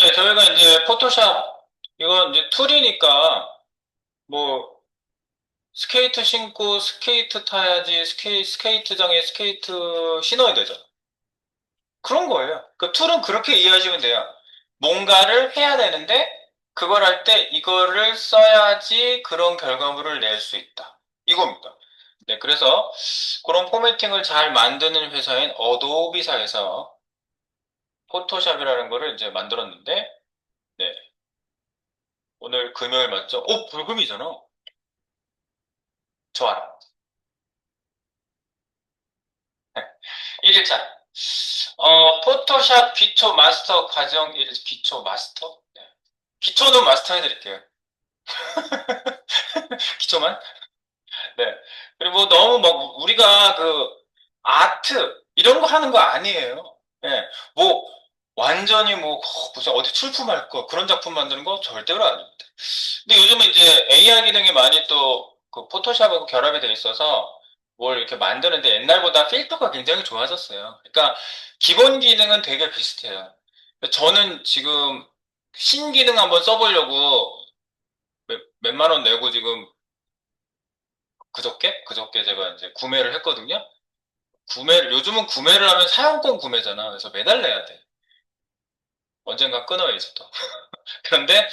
네, 저희가 이제 포토샵, 이건 이제 툴이니까, 뭐, 스케이트 신고 스케이트 타야지, 스케이트장에 스케이트 신어야 되잖아. 그런 거예요. 그 툴은 그렇게 이해하시면 돼요. 뭔가를 해야 되는데, 그걸 할 때 이거를 써야지 그런 결과물을 낼 수 있다. 이겁니다. 네, 그래서 그런 포매팅을 잘 만드는 회사인 어도비사에서 포토샵이라는 거를 이제 만들었는데, 네, 오늘 금요일 맞죠? 불금이잖아. 저 알아. 1일차. 포토샵 기초 마스터 과정 1, 기초 마스터? 네. 기초는 마스터 해드릴게요. 기초만? 네. 그리고 너무 막 우리가 그 아트 이런 거 하는 거 아니에요. 예. 뭐 완전히 뭐 무슨 어디 출품할 거 그런 작품 만드는 거 절대로 아닙니다. 근데 요즘은 이제 AI 기능이 많이 또 그 포토샵하고 결합이 돼 있어서 뭘 이렇게 만드는데 옛날보다 필터가 굉장히 좋아졌어요. 그러니까 기본 기능은 되게 비슷해요. 저는 지금 신기능 한번 써보려고 몇만 원 내고 지금 그저께 제가 이제 구매를 했거든요. 요즘은 구매를 하면 사용권 구매잖아. 그래서 매달 내야 돼. 언젠가 끊어야지 또. 그런데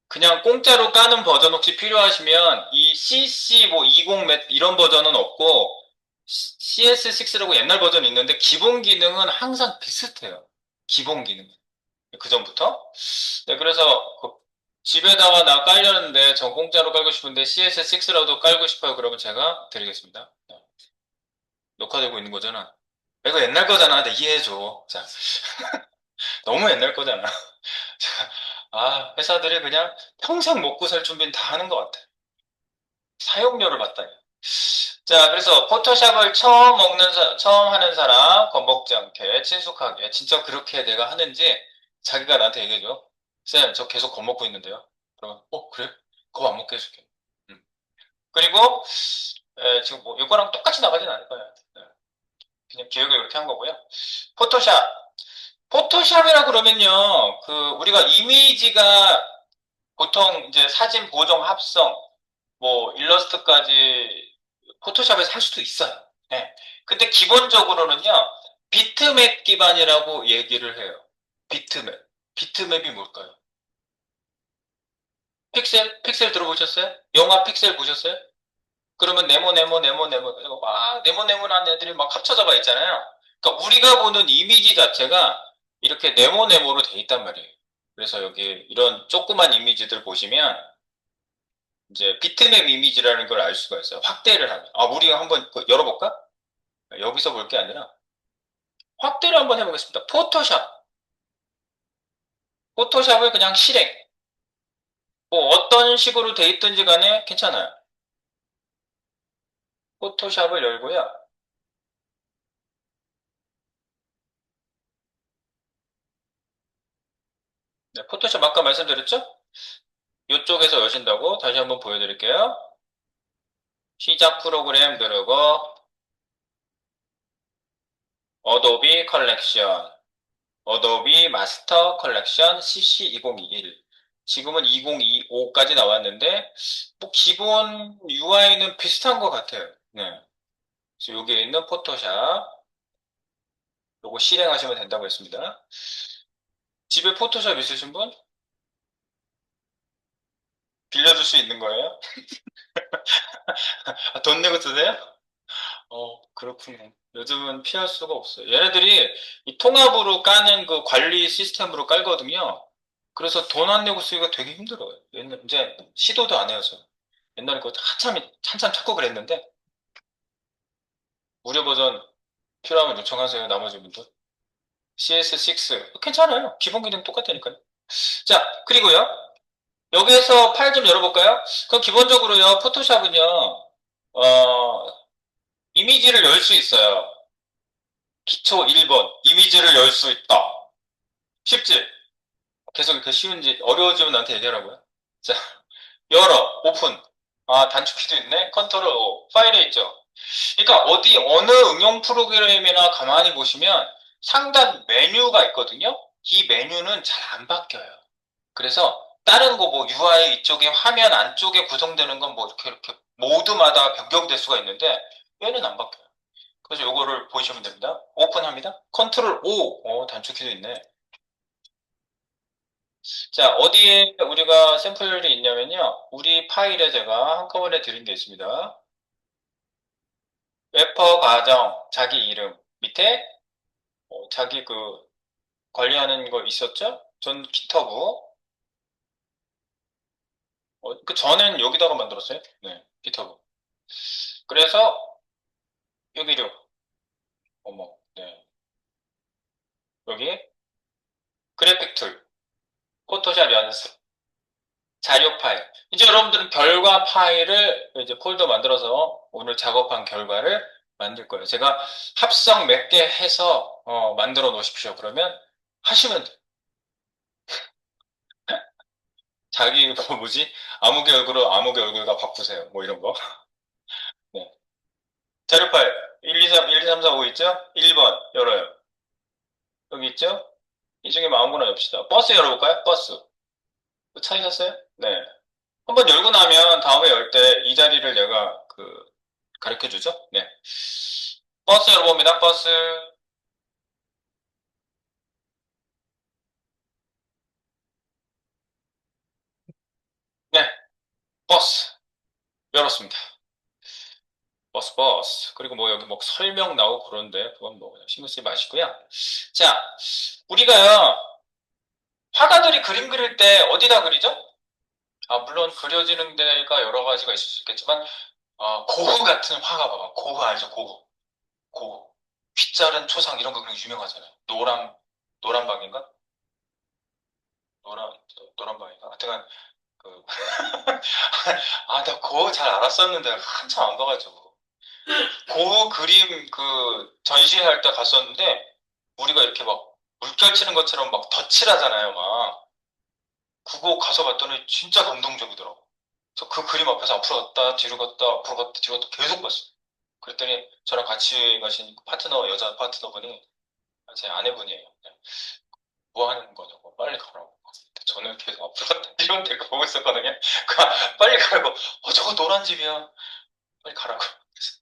그냥 공짜로 까는 버전 혹시 필요하시면 이 CC 뭐 20 이런 버전은 없고 CS6라고 옛날 버전이 있는데 기본 기능은 항상 비슷해요. 기본 기능. 그 전부터. 네, 그래서 집에다가 나 깔려는데 전 공짜로 깔고 싶은데 CS6라도 깔고 싶어요. 그러면 제가 드리겠습니다. 네, 녹화되고 있는 거잖아. 이거 옛날 거잖아. 내 이해해줘. 자, 너무 옛날 거잖아. 자, 회사들이 그냥 평생 먹고 살 준비는 다 하는 것 같아. 사용료를 받다니. 자, 그래서 포토샵을 처음 하는 사람, 겁먹지 않게, 친숙하게, 진짜 그렇게 내가 하는지 자기가 나한테 얘기해줘. 쌤, 저 계속 겁먹고 있는데요. 그러면, 그래? 겁 안 먹게 해줄게. 음. 그리고, 지금 뭐, 이거랑 똑같이 나가진 않을 거야. 네. 그냥 기억을 이렇게 한 거고요. 포토샵. 포토샵이라 그러면요, 우리가 이미지가 보통 이제 사진 보정 합성, 뭐, 일러스트까지 포토샵에서 할 수도 있어요. 네. 근데 기본적으로는요, 비트맵 기반이라고 얘기를 해요. 비트맵. 비트맵이 뭘까요? 픽셀 들어보셨어요? 영화 픽셀 보셨어요? 그러면 네모 그리고 막 네모네모한 애들이 막 합쳐져가 있잖아요. 그러니까 우리가 보는 이미지 자체가 이렇게 네모네모로 돼 있단 말이에요. 그래서 여기 이런 조그만 이미지들 보시면 이제 비트맵 이미지라는 걸 알 수가 있어요. 확대를 하면. 우리가 한번 열어볼까? 여기서 볼 게 아니라 확대를 한번 해보겠습니다. 포토샵. 포토샵을 그냥 실행. 뭐 어떤 식으로 돼 있든지 간에 괜찮아요. 포토샵을 열고요. 네, 포토샵 아까 말씀드렸죠? 이쪽에서 여신다고 다시 한번 보여드릴게요. 시작 프로그램 누르고 어도비 컬렉션, 어도비 마스터 컬렉션 CC2021. 지금은 2025까지 나왔는데 뭐 기본 UI는 비슷한 것 같아요. 네. 그래서 여기에 있는 포토샵 요거 실행하시면 된다고 했습니다. 집에 포토샵 있으신 분? 빌려줄 수 있는 거예요? 돈 내고 쓰세요? 그렇군요. 요즘은 피할 수가 없어요. 얘네들이 이 통합으로 까는 그 관리 시스템으로 깔거든요. 그래서 돈 안 내고 쓰기가 되게 힘들어요. 이제 시도도 안 해서. 옛날에 그거 한참 찾고 그랬는데, 무료 버전 필요하면 요청하세요. 나머지 분들. CS6. 괜찮아요. 기본 기능 똑같다니까요. 자, 그리고요. 여기에서 파일 좀 열어볼까요? 그럼 기본적으로요. 포토샵은요. 이미지를 열 수 있어요. 기초 1번. 이미지를 열 수 있다. 쉽지? 계속 이렇게 쉬운지 어려워지면 나한테 얘기하라고요. 자, 열어, 오픈. 단축키도 있네. 컨트롤 O. 파일에 있죠. 그러니까 어느 응용 프로그램이나 가만히 보시면 상단 메뉴가 있거든요. 이 메뉴는 잘 안 바뀌어요. 그래서 다른 거 뭐 UI 이쪽에 화면 안쪽에 구성되는 건 뭐 이렇게 모드마다 변경될 수가 있는데 얘는 안 바뀌어요. 그래서 요거를 보시면 됩니다. 오픈합니다. 컨트롤 O. 단축키도 있네. 자, 어디에 우리가 샘플이 있냐면요. 우리 파일에 제가 한꺼번에 드린 게 있습니다. 래퍼 과정, 자기 이름 밑에 자기 그 관리하는 거 있었죠? 전 기터브. 그 전엔 여기다가 만들었어요. 네, 기터브. 그래서 여기로 어머, 네, 여기 그래픽 툴, 포토샵 연습, 자료 파일. 이제 여러분들은 결과 파일을 이제 폴더 만들어서 오늘 작업한 결과를 만들 거예요. 제가 합성 몇 개 해서 만들어 놓으십시오. 그러면 하시면 돼요. 자기 뭐지? 아무개 얼굴로 아무개 얼굴과 바꾸세요. 뭐 이런 거. 네. 자료 파일 1, 2, 3, 1, 2, 3, 4, 5 있죠? 1번 열어요. 여기 있죠? 이 중에 뭐 아무거나 엽시다. 버스 열어볼까요? 버스. 찾으셨어요? 네. 한번 열고 나면 다음에 열 때 이 자리를 내가 가르쳐 주죠? 네. 버스 열어봅니다. 버스. 네. 버스. 열었습니다. 버스, 버스. 그리고 뭐 여기 뭐 설명 나오고 그런데 그건 뭐 그냥 신경 쓰지 마시고요. 자, 우리가요, 화가들이 그림 그릴 때 어디다 그리죠? 물론 그려지는 데가 여러 가지가 있을 수 있겠지만, 고흐 같은 화가 봐봐. 고흐 알죠? 고흐. 고흐. 빗자른 초상 이런 거 그냥 유명하잖아요. 노란방인가? 노란, 노란방인가? 하여튼간, 그, 나 그거 잘 알았었는데 한참 안 봐가지고. 고흐 그림 전시할 때 갔었는데, 우리가 이렇게 막 물결 치는 것처럼 막 덧칠하잖아요, 막. 그거 가서 봤더니 진짜 감동적이더라고. 그래서 그 그림 앞에서 앞으로 갔다, 뒤로 갔다, 앞으로 갔다, 뒤로 갔다 계속 봤어요. 그랬더니 저랑 같이 가신 파트너, 여자 파트너분이 제 아내분이에요. 네. 뭐 하는 거냐고, 빨리 가라고. 저는 계속 앞으로 갔다, 뒤로 갔다 이렇게 보고 있었거든요. 빨리 가라고. 저거 노란 집이야. 빨리 가라고. 그래서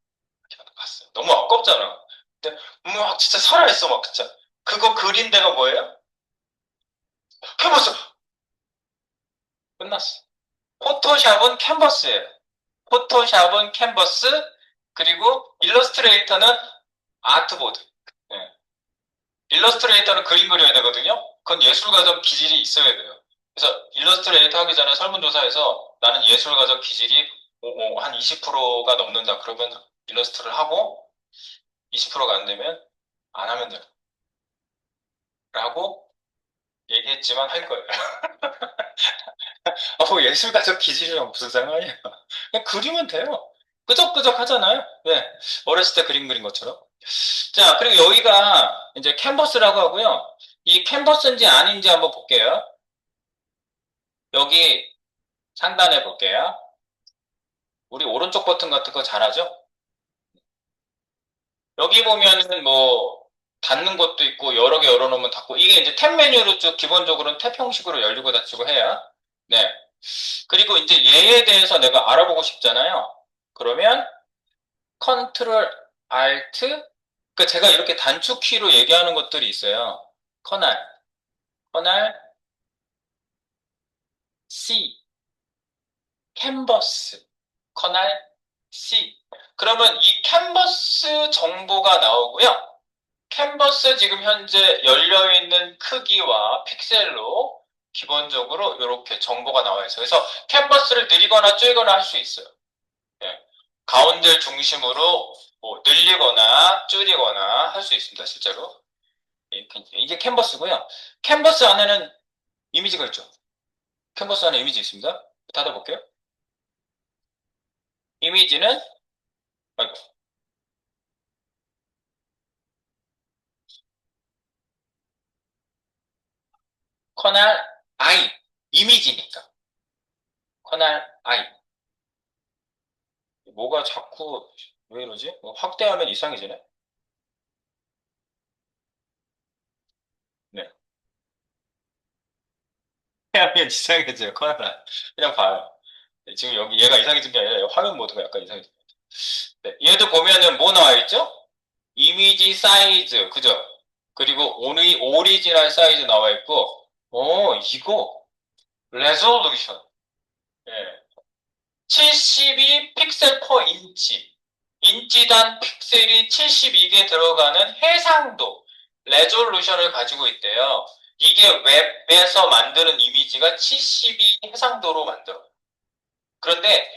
이렇게 갔어요. 너무 아깝잖아. 근데 막 진짜 살아있어, 막 진짜. 그거 그린 데가 뭐예요? 캔버스! 끝났어. 포토샵은 캔버스예요. 포토샵은 캔버스, 그리고 일러스트레이터는 아트보드. 네. 일러스트레이터는 그림 그려야 되거든요. 그건 예술가적 기질이 있어야 돼요. 그래서 일러스트레이터 하기 전에 설문조사에서 나는 예술가적 기질이 한 20%가 넘는다. 그러면 일러스트를 하고 20%가 안 되면 안 하면 돼요. 라고 얘기했지만 할 거예요. 뭐 예술가적 기질이랑 무슨 상관이야. 그냥 그리면 돼요. 끄적끄적 하잖아요. 네. 어렸을 때 그림 그린 것처럼. 자, 그리고 여기가 이제 캔버스라고 하고요. 이 캔버스인지 아닌지 한번 볼게요. 여기 상단에 볼게요. 우리 오른쪽 버튼 같은 거 잘하죠? 여기 보면은 뭐 닫는 것도 있고 여러 개 열어놓으면 닫고 이게 이제 탭 메뉴로 쭉 기본적으로는 탭 형식으로 열리고 닫히고 해요. 네. 그리고 이제 얘에 대해서 내가 알아보고 싶잖아요. 그러면 컨트롤 알트 그러니까 제가 이렇게 단축키로 얘기하는 것들이 있어요. 커널, 커널 C, 캔버스, 커널 C. 그러면 이 캔버스 정보가 나오고요. 캔버스 지금 현재 열려있는 크기와 픽셀로 기본적으로 이렇게 정보가 나와 있어요. 그래서 캔버스를 느리거나 줄이거나 할 수 있어요. 예. 가운데를 중심으로 뭐 늘리거나 줄이거나 할 수 있습니다. 실제로. 이게 캔버스고요. 캔버스 안에는 이미지가 있죠. 캔버스 안에 이미지 있습니다. 닫아볼게요. 이미지는 아이고, 커널 I 이미지니까 커널 I 뭐가 자꾸 왜 이러지? 확대하면 이상해지네. 네. 하면 이상해져요, 카메라. 그냥 봐요. 네, 지금 여기 얘가 이상해진 게 아니라 화면 모드가 약간 이상해진 것 같아요. 네, 얘도 보면은 뭐 나와 있죠? 이미지 사이즈, 그죠? 그리고 오리지널 사이즈 나와 있고, 이거, 레졸루션. 예. 72 픽셀 퍼 인치. 인치당 픽셀이 72개 들어가는 해상도, 레졸루션을 가지고 있대요. 이게 웹에서 만드는 이미지가 72 해상도로 만들어요. 그런데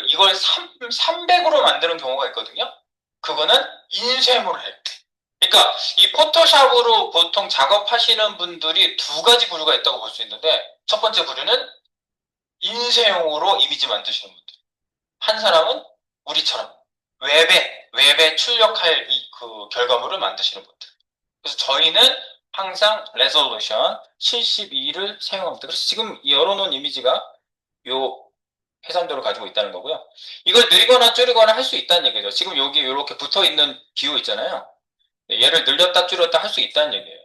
이걸 300으로 만드는 경우가 있거든요. 그거는 인쇄물을 할 때. 그러니까 이 포토샵으로 보통 작업하시는 분들이 두 가지 부류가 있다고 볼 수 있는데 첫 번째 부류는 인쇄용으로 이미지 만드시는 분들. 한 사람은 우리처럼 웹에 출력할 그 결과물을 만드시는 분들. 그래서 저희는 항상 레졸루션 72를 사용합니다. 그래서 지금 열어놓은 이미지가 요 해상도를 가지고 있다는 거고요. 이걸 늘리거나 줄이거나 할 수 있다는 얘기죠. 지금 여기 이렇게 붙어 있는 기호 있잖아요. 네, 얘를 늘렸다 줄였다 할 수 있다는 얘기예요.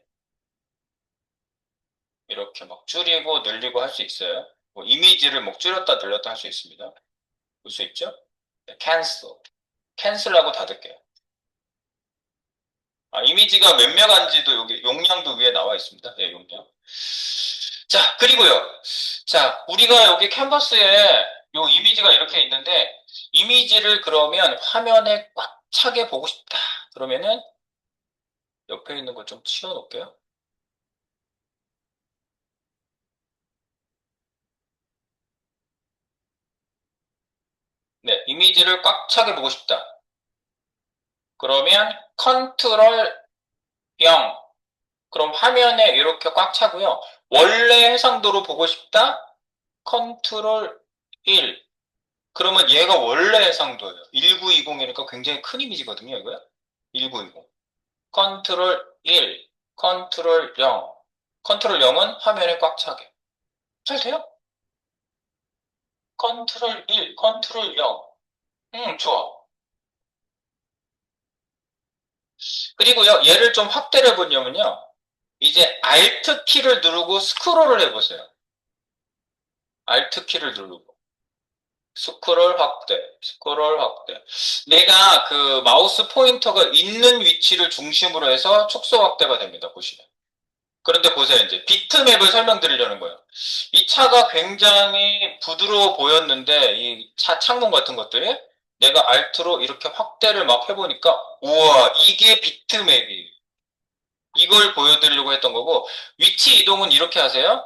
이렇게 막 줄이고 늘리고 할 수 있어요. 뭐 이미지를 막 줄였다 늘렸다 할 수 있습니다. 볼 수 있죠? 네, cancel. 캔슬하고 닫을게요. 이미지가 몇 메가인지도 여기 용량도 위에 나와 있습니다. 네, 용량. 자, 그리고요. 자, 우리가 여기 캔버스에 요 이미지가 이렇게 있는데 이미지를 그러면 화면에 꽉 차게 보고 싶다. 그러면은 옆에 있는 거 좀 치워놓을게요. 네, 이미지를 꽉 차게 보고 싶다. 그러면 컨트롤 0. 그럼 화면에 이렇게 꽉 차고요. 원래 해상도로 보고 싶다. 컨트롤 1. 그러면 얘가 원래 해상도예요. 1920이니까 굉장히 큰 이미지거든요, 이거요. 1920. 컨트롤 1, 컨트롤 0. 컨트롤 0은 화면에 꽉 차게. 잘 돼요? 컨트롤 1, 컨트롤 0. 좋아. 그리고요, 얘를 좀 확대를 해보려면요. 이제 Alt 키를 누르고 스크롤을 해보세요. Alt 키를 누르고. 스크롤 확대, 스크롤 확대. 내가 그 마우스 포인터가 있는 위치를 중심으로 해서 축소 확대가 됩니다, 보시면. 그런데 보세요, 이제. 비트맵을 설명드리려는 거예요. 이 차가 굉장히 부드러워 보였는데, 이 차 창문 같은 것들이 내가 알트로 이렇게 확대를 막 해보니까, 우와, 이게 비트맵이. 이걸 보여드리려고 했던 거고, 위치 이동은 이렇게 하세요.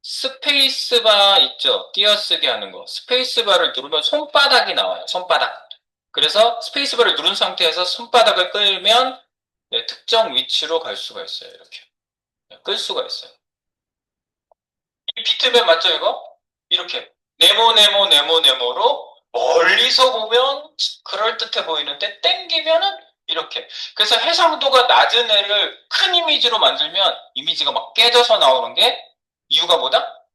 스페이스바 있죠? 띄어쓰기 하는 거. 스페이스바를 누르면 손바닥이 나와요. 손바닥. 그래서 스페이스바를 누른 상태에서 손바닥을 끌면 네, 특정 위치로 갈 수가 있어요. 이렇게. 네, 끌 수가 있어요. 이 비트맵 맞죠, 이거? 이렇게. 네모로 멀리서 보면 그럴듯해 보이는데 땡기면은 이렇게. 그래서 해상도가 낮은 애를 큰 이미지로 만들면 이미지가 막 깨져서 나오는 게 이유가 뭐다?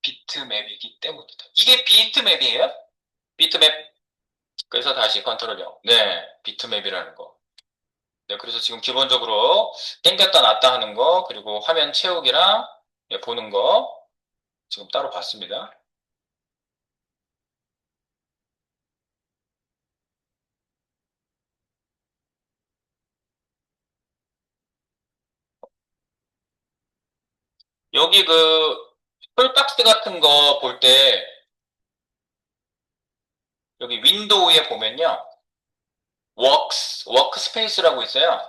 비트맵이기 때문이다. 이게 비트맵이에요? 비트맵. 그래서 다시 컨트롤 0. 네, 비트맵이라는 거. 네, 그래서 지금 기본적으로 땡겼다 놨다 하는 거, 그리고 화면 채우기랑 네, 보는 거 지금 따로 봤습니다. 여기 풀박스 같은 거 볼 때, 여기 윈도우에 보면요. 워크스페이스라고 있어요.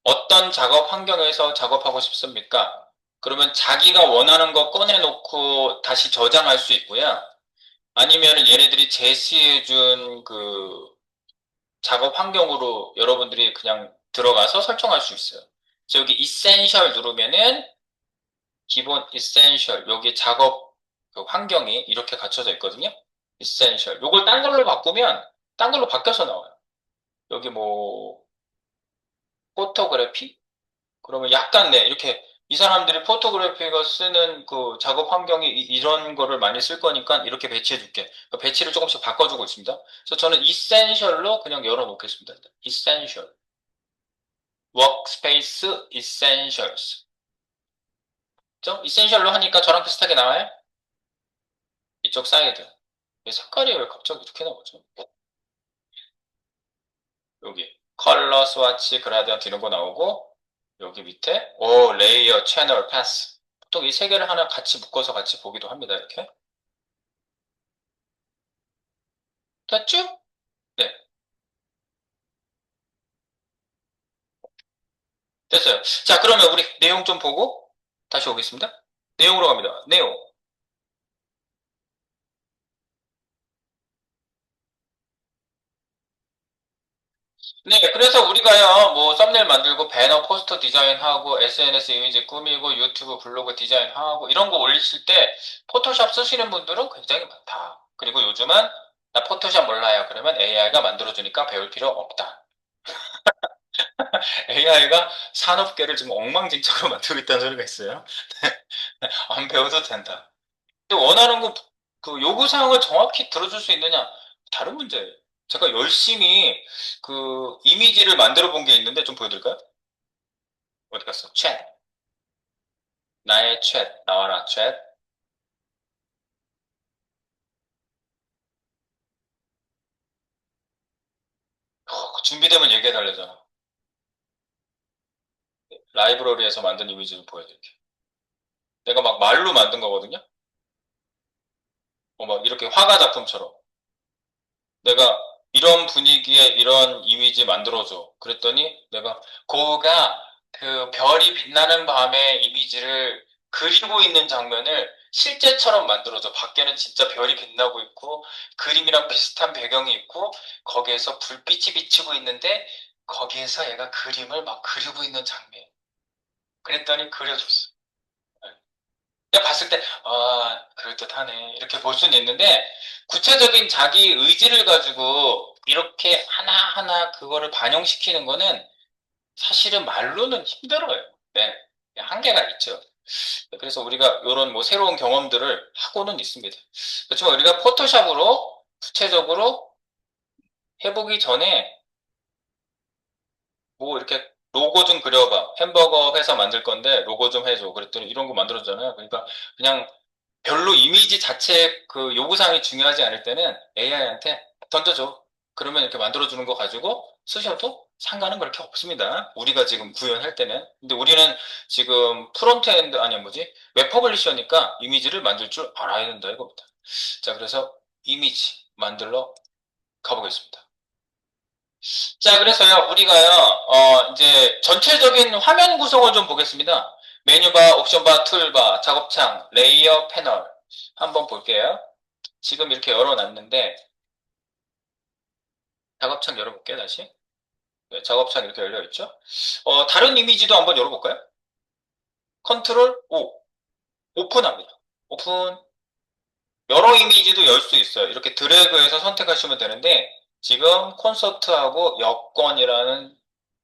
어떤 작업 환경에서 작업하고 싶습니까? 그러면 자기가 원하는 거 꺼내놓고 다시 저장할 수 있고요. 아니면 얘네들이 제시해준 작업 환경으로 여러분들이 그냥 들어가서 설정할 수 있어요. 그래서 여기 이센셜 누르면은 기본 이센셜 여기 작업 환경이 이렇게 갖춰져 있거든요. 이센셜 요걸 딴 걸로 바꾸면 딴 걸로 바뀌어서 나와요. 여기 뭐 포토그래피? 그러면 약간 네 이렇게 이 사람들이 포토그래피가 쓰는 그 작업 환경이 이런 거를 많이 쓸 거니까 이렇게 배치해 줄게. 그 배치를 조금씩 바꿔주고 있습니다. 그래서 저는 이센셜로 그냥 열어 놓겠습니다. 이센셜. 워크스페이스 이센셜스. 좀 이센셜로 하니까 저랑 비슷하게 나와요? 이쪽 사이드. 이 색깔이 왜 갑자기 이렇게 나오죠? 여기 컬러 스와치 그라디언트 이런 거 나오고 여기 밑에 오 레이어 채널 패스 보통 이 세 개를 하나 같이 묶어서 같이 보기도 합니다. 이렇게 됐죠? 네 됐어요. 자 그러면 우리 내용 좀 보고 다시 오겠습니다. 내용으로 갑니다. 내용 네, 그래서 우리가요, 뭐, 썸네일 만들고, 배너, 포스터 디자인하고, SNS 이미지 꾸미고, 유튜브, 블로그 디자인하고, 이런 거 올리실 때, 포토샵 쓰시는 분들은 굉장히 많다. 그리고 요즘은, 나 포토샵 몰라요. 그러면 AI가 만들어주니까 배울 필요 없다. AI가 산업계를 지금 엉망진창으로 만들고 있다는 소리가 있어요. 안 배워도 된다. 근데 원하는 거, 그 요구사항을 정확히 들어줄 수 있느냐? 다른 문제예요. 제가 열심히 그 이미지를 만들어 본 게 있는데 좀 보여드릴까요? 어디 갔어? 챗. 나의 챗. 나와라, 챗. 준비되면 얘기해달래잖아. 라이브러리에서 만든 이미지 좀 보여드릴게. 내가 막 말로 만든 거거든요? 막 이렇게 화가 작품처럼. 내가 이런 분위기에 이런 이미지 만들어줘. 그랬더니 내가 거가 그 별이 빛나는 밤의 이미지를 그리고 있는 장면을 실제처럼 만들어줘. 밖에는 진짜 별이 빛나고 있고 그림이랑 비슷한 배경이 있고 거기에서 불빛이 비치고 있는데 거기에서 얘가 그림을 막 그리고 있는 장면. 그랬더니 그려줬어. 내가 봤을 때, 아, 그럴듯하네. 이렇게 볼 수는 있는데, 구체적인 자기 의지를 가지고 이렇게 하나하나 그거를 반영시키는 거는 사실은 말로는 힘들어요. 네. 한계가 있죠. 그래서 우리가 이런 뭐 새로운 경험들을 하고는 있습니다. 그렇지만 우리가 포토샵으로 구체적으로 해보기 전에 뭐 이렇게 로고 좀 그려봐. 햄버거 회사 만들 건데 로고 좀 해줘. 그랬더니 이런 거 만들었잖아요. 그러니까 그냥 별로 이미지 자체 그 요구사항이 중요하지 않을 때는 AI한테 던져줘. 그러면 이렇게 만들어주는 거 가지고 쓰셔도 상관은 그렇게 없습니다. 우리가 지금 구현할 때는. 근데 우리는 지금 프론트엔드, 아니 뭐지? 웹 퍼블리셔니까 이미지를 만들 줄 알아야 된다 이겁니다. 자, 그래서 이미지 만들러 가보겠습니다. 자, 그래서요, 우리가요, 이제 전체적인 화면 구성을 좀 보겠습니다. 메뉴바, 옵션바, 툴바, 작업창, 레이어, 패널. 한번 볼게요. 지금 이렇게 열어놨는데, 작업창 열어볼게요, 다시. 네, 작업창 이렇게 열려있죠? 다른 이미지도 한번 열어볼까요? 컨트롤 O, 오픈합니다. 오픈. 여러 이미지도 열 수 있어요. 이렇게 드래그해서 선택하시면 되는데, 지금 콘서트하고 여권이라는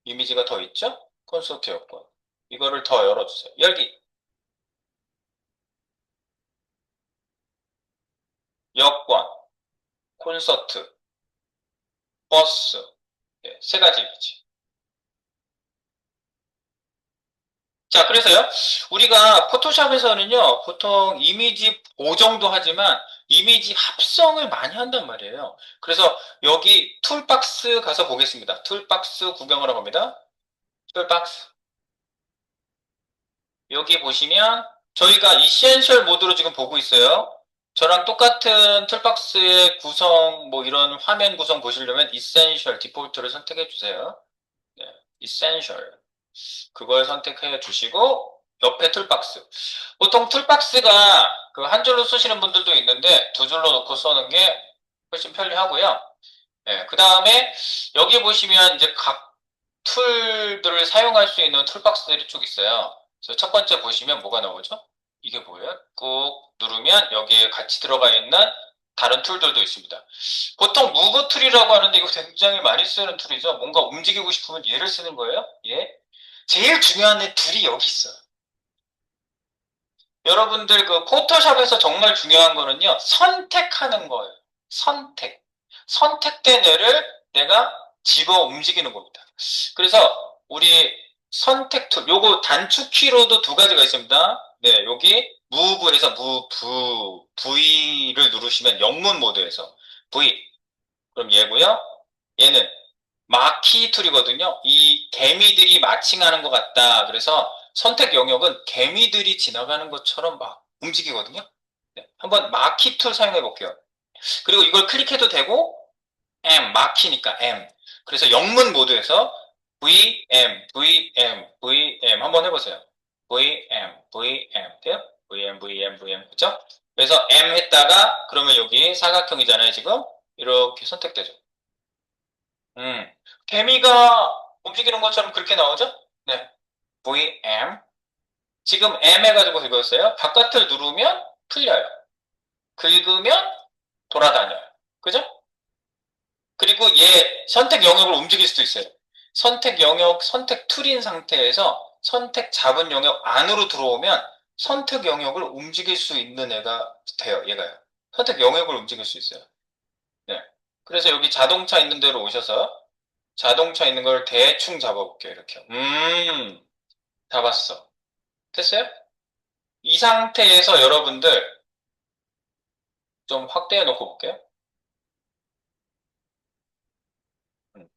이미지가 더 있죠? 콘서트 여권. 이거를 더 열어주세요. 열기. 여권, 콘서트, 버스. 네, 세 가지 이미지. 자, 그래서요. 우리가 포토샵에서는요, 보통 이미지 보정도 하지만 이미지 합성을 많이 한단 말이에요. 그래서 여기 툴박스 가서 보겠습니다. 툴박스 구경하러 갑니다. 툴박스. 여기 보시면 저희가 이센셜 모드로 지금 보고 있어요. 저랑 똑같은 툴박스의 구성, 뭐 이런 화면 구성 보시려면 이센셜 디폴트를 선택해 주세요. 네, 이센셜. 그걸 선택해 주시고 옆에 툴박스. 보통 툴박스가 그 한 줄로 쓰시는 분들도 있는데 두 줄로 놓고 쓰는 게 훨씬 편리하고요. 네, 그 다음에 여기 보시면 이제 각 툴들을 사용할 수 있는 툴박스들이 쭉 있어요. 그래서 첫 번째 보시면 뭐가 나오죠? 이게 뭐예요? 꾹 누르면 여기에 같이 들어가 있는 다른 툴들도 있습니다. 보통 무브 툴이라고 하는데 이거 굉장히 많이 쓰는 툴이죠. 뭔가 움직이고 싶으면 얘를 쓰는 거예요. 예. 제일 중요한 애 툴이 여기 있어요. 여러분들 그 포토샵에서 정말 중요한 거는요. 선택하는 거예요. 선택. 선택된 애를 내가 집어 움직이는 겁니다. 그래서 우리 선택 툴, 요거 단축키로도 두 가지가 있습니다. 네, 여기 무브에서 V를 누르시면 영문 모드에서 V. 그럼 얘고요. 얘는 마키 툴이거든요. 이 개미들이 마칭하는 것 같다. 그래서 선택 영역은 개미들이 지나가는 것처럼 막 움직이거든요. 네, 한번 마키 툴 사용해 볼게요. 그리고 이걸 클릭해도 되고 마키니까 M. 그래서 영문 모드에서 VM 한번 해보세요. VM 돼요? VM 그죠? 그래서 M 했다가 그러면 여기 사각형이잖아요, 지금. 이렇게 선택되죠. 음. 개미가 움직이는 것처럼 그렇게 나오죠? 네. VM. 지금 M 해가지고 긁었어요. 바깥을 누르면 풀려요. 긁으면 돌아다녀요. 그죠? 그리고 얘 선택 영역을 움직일 수도 있어요. 선택 영역, 선택 툴인 상태에서 선택 잡은 영역 안으로 들어오면 선택 영역을 움직일 수 있는 애가 돼요, 얘가요. 선택 영역을 움직일 수 있어요. 네. 그래서 여기 자동차 있는 데로 오셔서 자동차 있는 걸 대충 잡아볼게요, 이렇게. 잡았어. 됐어요? 이 상태에서 여러분들 좀 확대해 놓고 볼게요. 음.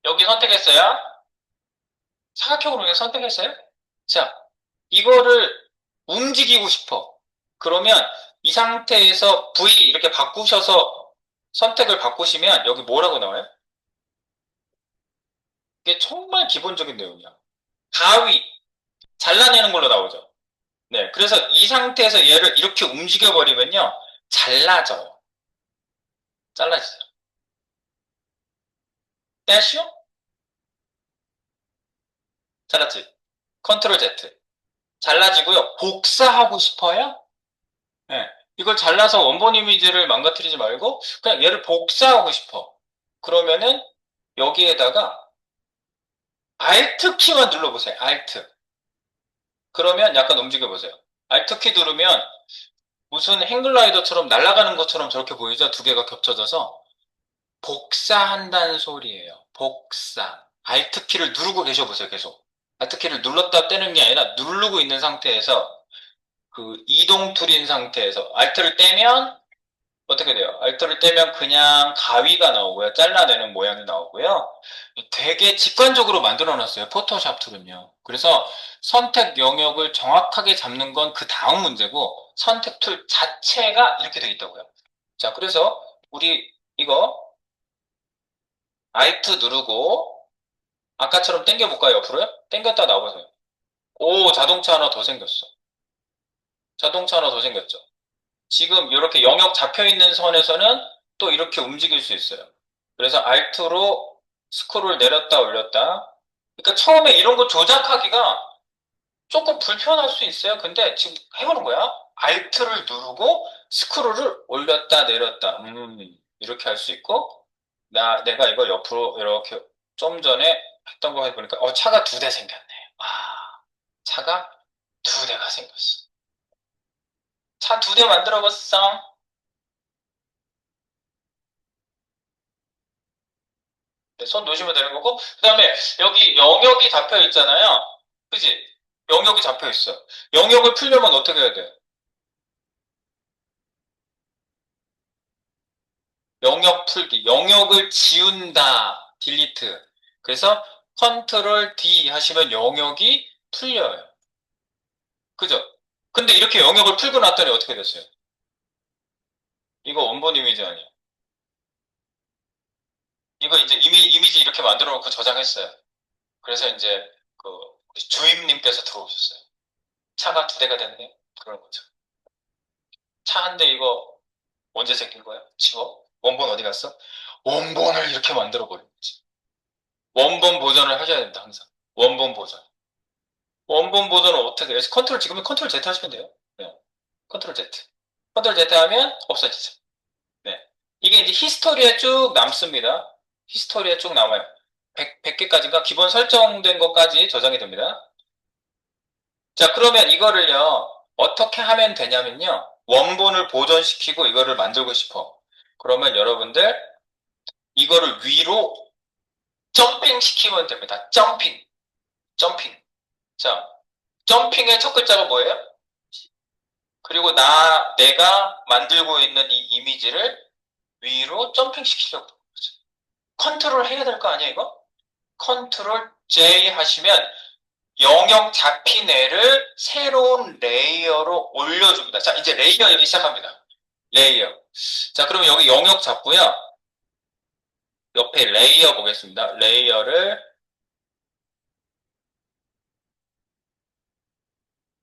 여기 선택했어요? 사각형으로 그냥 선택했어요? 자, 이거를 움직이고 싶어. 그러면 이 상태에서 V 이렇게 바꾸셔서 선택을 바꾸시면 여기 뭐라고 나와요? 이게 정말 기본적인 내용이야. 가위, 잘라내는 걸로 나오죠. 네, 그래서 이 상태에서 얘를 이렇게 움직여버리면요. 잘라져요. 잘라지죠. 떼쇼? 잘랐지? 컨트롤 Z. 잘라지고요. 복사하고 싶어요? 네. 이걸 잘라서 원본 이미지를 망가뜨리지 말고 그냥 얘를 복사하고 싶어. 그러면은 여기에다가 Alt 키만 눌러보세요. Alt. 그러면 약간 움직여보세요. Alt 키 누르면 무슨 행글라이더처럼 날아가는 것처럼 저렇게 보이죠? 두 개가 겹쳐져서 복사한다는 소리예요. 복사. Alt 키를 누르고 계셔보세요. 계속. Alt 키를 눌렀다 떼는 게 아니라 누르고 있는 상태에서 그 이동 툴인 상태에서 Alt를 떼면 어떻게 돼요? 알트를 떼면 그냥 가위가 나오고요. 잘라내는 모양이 나오고요. 되게 직관적으로 만들어 놨어요. 포토샵 툴은요. 그래서 선택 영역을 정확하게 잡는 건 그 다음 문제고 선택 툴 자체가 이렇게 되어 있다고요. 자, 그래서 우리 이거 Alt 누르고 아까처럼 당겨볼까요? 옆으로요? 당겼다 나와보세요. 오, 자동차 하나 더 생겼어. 자동차 하나 더 생겼죠. 지금 이렇게 영역 잡혀 있는 선에서는 또 이렇게 움직일 수 있어요. 그래서 Alt로 스크롤 내렸다 올렸다. 그러니까 처음에 이런 거 조작하기가 조금 불편할 수 있어요. 근데 지금 해보는 거야. Alt를 누르고 스크롤을 올렸다 내렸다. 이렇게 할 수 있고 내가 이거 옆으로 이렇게 좀 전에 했던 거 해보니까 차가 두 대 생겼네. 차가 두 대가 생겼어. 차 두 대 만들어봤어. 네, 손 놓으시면 되는 거고, 그 다음에 여기 영역이 잡혀 있잖아요. 그지? 영역이 잡혀 있어. 영역을 풀려면 어떻게 해야 돼? 영역 풀기. 영역을 지운다. 딜리트. 그래서 컨트롤 D 하시면 영역이 풀려요. 그죠? 근데 이렇게 영역을 풀고 났더니 어떻게 됐어요? 이거 원본 이미지 아니에요. 이거 이제 이미지 이렇게 만들어 놓고 저장했어요. 그래서 이제 그 우리 주임님께서 들어오셨어요. 차가 두 대가 됐네. 그런 거죠. 차 한 대 이거 언제 생긴 거야? 지워? 원본 어디 갔어? 원본을 이렇게 만들어 버린 거지. 원본 보존을 하셔야 된다, 항상. 원본 보존. 원본 보존은 어떻게 해요? 컨트롤, 지금은 컨트롤 Z 하시면 돼요. 네. 컨트롤 Z. 컨트롤 Z 하면 없어지죠. 네. 이게 이제 히스토리에 쭉 남습니다. 히스토리에 쭉 남아요. 100개까지가 기본 설정된 것까지 저장이 됩니다. 자, 그러면 이거를요, 어떻게 하면 되냐면요, 원본을 보존시키고 이거를 만들고 싶어. 그러면 여러분들, 이거를 위로 점핑 시키면 됩니다. 점핑. 점핑. 자, 점핑의 첫 글자가 뭐예요? 그리고 내가 만들고 있는 이 이미지를 위로 점핑 시키려고. 컨트롤 해야 될 거 아니야, 이거? 컨트롤 J 하시면 영역 잡힌 애를 새로운 레이어로 올려줍니다. 자, 이제 레이어 얘기 시작합니다. 레이어. 자, 그럼 여기 영역 잡고요. 옆에 레이어 보겠습니다. 레이어를,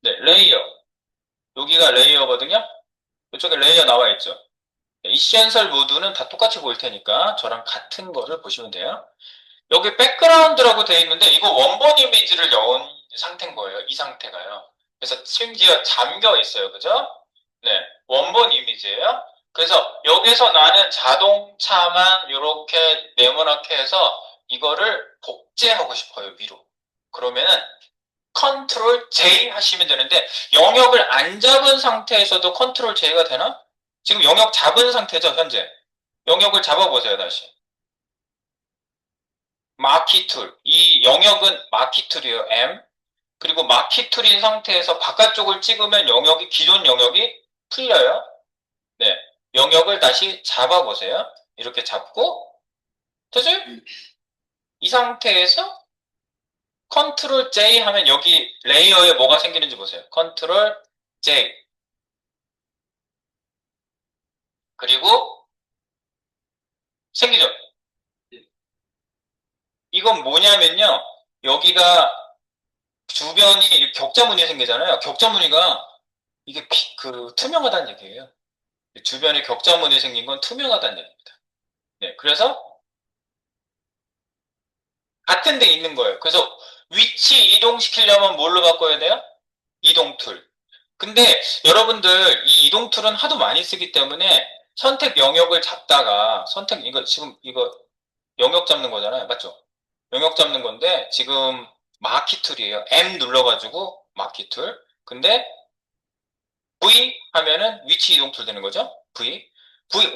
네, 레이어. 여기가 레이어거든요. 이쪽에 레이어 나와 있죠. 이시엔설 모드는 다 똑같이 보일 테니까 저랑 같은 거를 보시면 돼요. 여기 백그라운드라고 되어 있는데 이거 원본 이미지를 여은 상태인 거예요. 이 상태가요. 그래서 심지어 잠겨 있어요. 그죠? 네. 원본 이미지예요. 그래서 여기서 나는 자동차만 이렇게 네모나게 해서 이거를 복제하고 싶어요. 위로. 그러면은 컨트롤 J 하시면 되는데 영역을 안 잡은 상태에서도 컨트롤 J가 되나? 지금 영역 잡은 상태죠, 현재. 영역을 잡아보세요, 다시. 마키툴. 이 영역은 마키툴이에요, M. 그리고 마키툴인 상태에서 바깥쪽을 찍으면 영역이, 기존 영역이 풀려요. 네. 영역을 다시 잡아보세요. 이렇게 잡고, 되죠? 이 상태에서 컨트롤 J 하면 여기 레이어에 뭐가 생기는지 보세요. 컨트롤 J. 그리고 생기죠? 이건 뭐냐면요. 여기가 주변이 이렇게 격자무늬 생기잖아요. 격자무늬가 이게 투명하다는 얘기예요. 주변에 격자무늬 생긴 건 투명하다는 얘기입니다. 네, 그래서 같은 데 있는 거예요. 그래서 위치 이동시키려면 뭘로 바꿔야 돼요? 이동 툴. 근데 여러분들 이 이동 툴은 하도 많이 쓰기 때문에 선택 영역을 잡다가 이거 지금 이거 영역 잡는 거잖아요. 맞죠? 영역 잡는 건데 지금 마키 툴이에요. M 눌러가지고 마키 툴. 근데 V 하면은 위치 이동 툴 되는 거죠?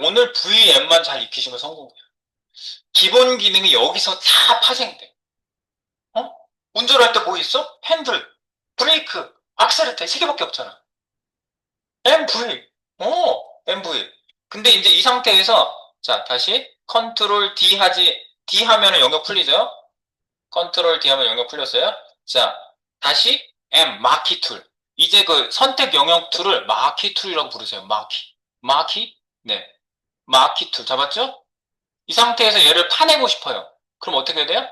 오늘 VM만 잘 익히시면 성공이에요. 기본 기능이 여기서 다 파생돼. 어? 운전할 때 뭐 있어? 핸들, 브레이크, 악셀레터 세 개밖에 없잖아. MV. MV. 근데 이제 이 상태에서 자, 다시 컨트롤 D 하면은 영역 풀리죠? 컨트롤 D 하면 영역 풀렸어요? 자, 다시 마키 툴. 이제 그 선택 영역 툴을 마키 툴이라고 부르세요. 마키? 네. 마키 툴. 잡았죠? 이 상태에서 얘를 파내고 싶어요. 그럼 어떻게 돼요?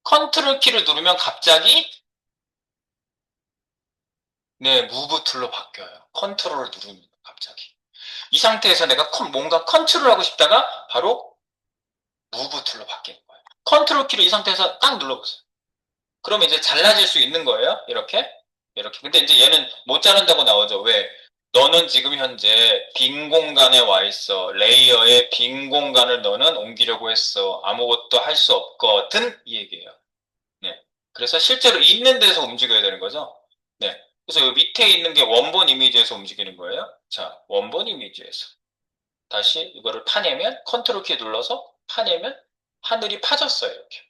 컨트롤 키를 누르면 갑자기 네, 무브 툴로 바뀌어요. 컨트롤을 누르면 갑자기. 이 상태에서 내가 뭔가 컨트롤하고 싶다가 바로 무브 툴로 바뀌는 거예요. 컨트롤 키를 이 상태에서 딱 눌러보세요. 그럼 이제 잘라질 수 있는 거예요. 이렇게. 이렇게. 근데 이제 얘는 못 자른다고 나오죠. 왜? 너는 지금 현재 빈 공간에 와 있어. 레이어에 빈 공간을 너는 옮기려고 했어. 아무것도 할 수 없거든. 이 얘기예요. 네. 그래서 실제로 있는 데서 움직여야 되는 거죠. 네. 그래서 여기 밑에 있는 게 원본 이미지에서 움직이는 거예요. 자, 원본 이미지에서. 다시 이거를 파내면, 컨트롤 키 눌러서 파내면 하늘이 파졌어요. 이렇게.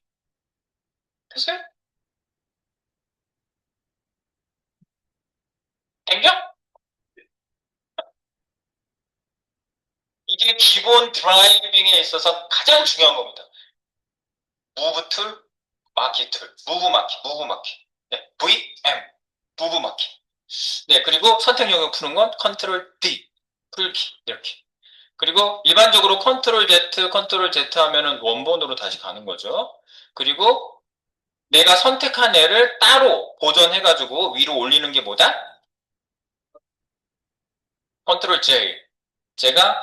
됐어요? 된겨? 이게 기본 드라이빙에 있어서 가장 중요한 겁니다. 무브 툴, 마키 툴, 무브 마키. 네, VM, 무브 마키. 네, 그리고 선택 영역 푸는 건 컨트롤 D, 풀기. 이렇게. 그리고 일반적으로 컨트롤 Z 하면은 원본으로 다시 가는 거죠. 그리고 내가 선택한 애를 따로 보존해가지고 위로 올리는 게 뭐다? 컨트롤 J. 제가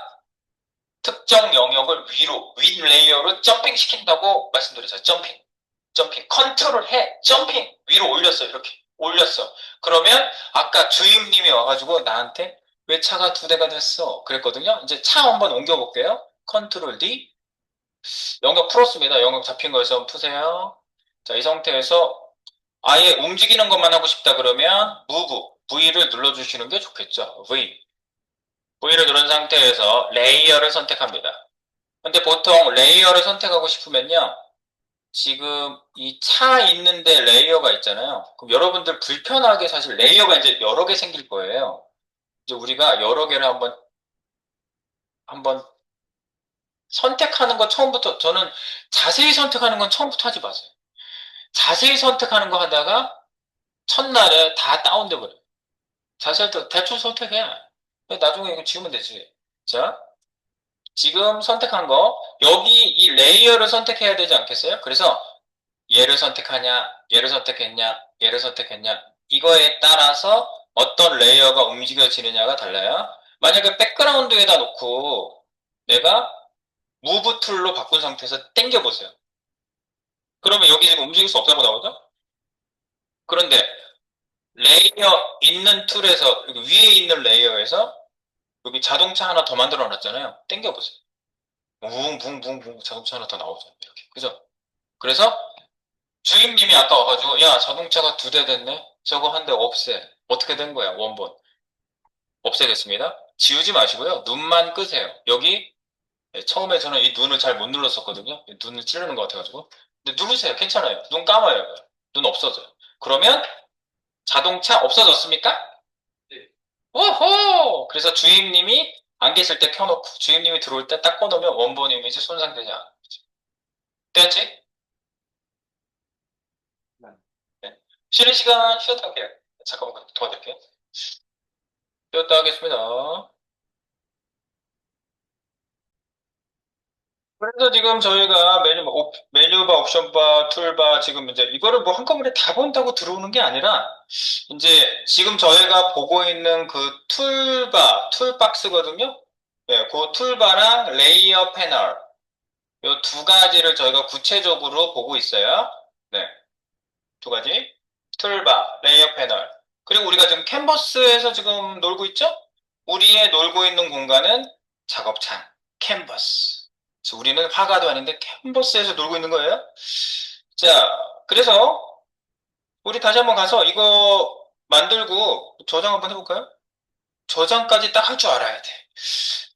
특정 영역을 위로, 윗 레이어로 점핑 시킨다고 말씀드렸어요. 점핑. 컨트롤 해. 점핑. 위로 올렸어. 이렇게. 올렸어. 그러면 아까 주임님이 와가지고 나한테 왜 차가 두 대가 됐어? 그랬거든요. 이제 차 한번 옮겨볼게요. 컨트롤 D. 영역 풀었습니다. 영역 잡힌 거에서 푸세요. 자, 이 상태에서 아예 움직이는 것만 하고 싶다 그러면 V를 눌러주시는 게 좋겠죠. V를 누른 상태에서 레이어를 선택합니다. 근데 보통 레이어를 선택하고 싶으면요. 지금 이 차 있는데 레이어가 있잖아요. 그럼 여러분들 불편하게 사실 레이어가 이제 여러 개 생길 거예요. 이제 우리가 여러 개를 한번 선택하는 거 처음부터, 저는 자세히 선택하는 건 처음부터 하지 마세요. 자세히 선택하는 거 하다가 첫날에 다 다운돼 버려요. 자세히 대충 선택해. 나중에 이거 지우면 되지. 자, 지금 선택한 거, 여기 이 레이어를 선택해야 되지 않겠어요? 그래서 얘를 선택하냐, 얘를 선택했냐, 얘를 선택했냐, 이거에 따라서 어떤 레이어가 움직여지느냐가 달라요. 만약에 백그라운드에다 놓고 내가 무브 툴로 바꾼 상태에서 당겨보세요. 그러면 여기 지금 움직일 수 없다고 나오죠? 그런데 레이어 있는 툴에서, 여기 위에 있는 레이어에서 여기 자동차 하나 더 만들어 놨잖아요. 당겨보세요. 붕붕붕붕 자동차 하나 더 나오죠. 이렇게. 그죠? 그래서 주임님이 아까 와가지고, 야, 자동차가 2대 됐네? 저거 한 대 없애. 어떻게 된 거야, 원본? 없애겠습니다. 지우지 마시고요. 눈만 끄세요. 여기, 처음에 저는 이 눈을 잘 못 눌렀었거든요. 눈을 찌르는 것 같아가지고. 근데 누르세요. 괜찮아요. 눈 감아요. 눈 없어져요. 그러면 자동차 없어졌습니까? 네. 오호! 그래서 주임님이 안 계실 때 켜놓고, 주임님이 들어올 때 딱 꺼놓으면 원본 이미지 손상되지 않아요. 됐지? 네. 쉬는 시간 쉬었다 할게요. 잠깐만 도와드릴게요. 쉬었다 하겠습니다. 그래서 지금 저희가 메뉴바, 옵션바, 툴바, 지금 이제 이거를 뭐 한꺼번에 다 본다고 들어오는 게 아니라, 이제 지금 저희가 보고 있는 그 툴박스거든요. 네, 그 툴바랑 레이어 패널, 이 두 가지를 저희가 구체적으로 보고 있어요. 네, 두 가지. 툴바, 레이어 패널. 그리고 우리가 지금 캔버스에서 지금 놀고 있죠? 우리의 놀고 있는 공간은 작업창, 캔버스. 그래서 우리는 화가도 아닌데 캔버스에서 놀고 있는 거예요. 자, 그래서 우리 다시 한번 가서 이거 만들고 저장 한번 해볼까요? 저장까지 딱 할 줄 알아야 돼.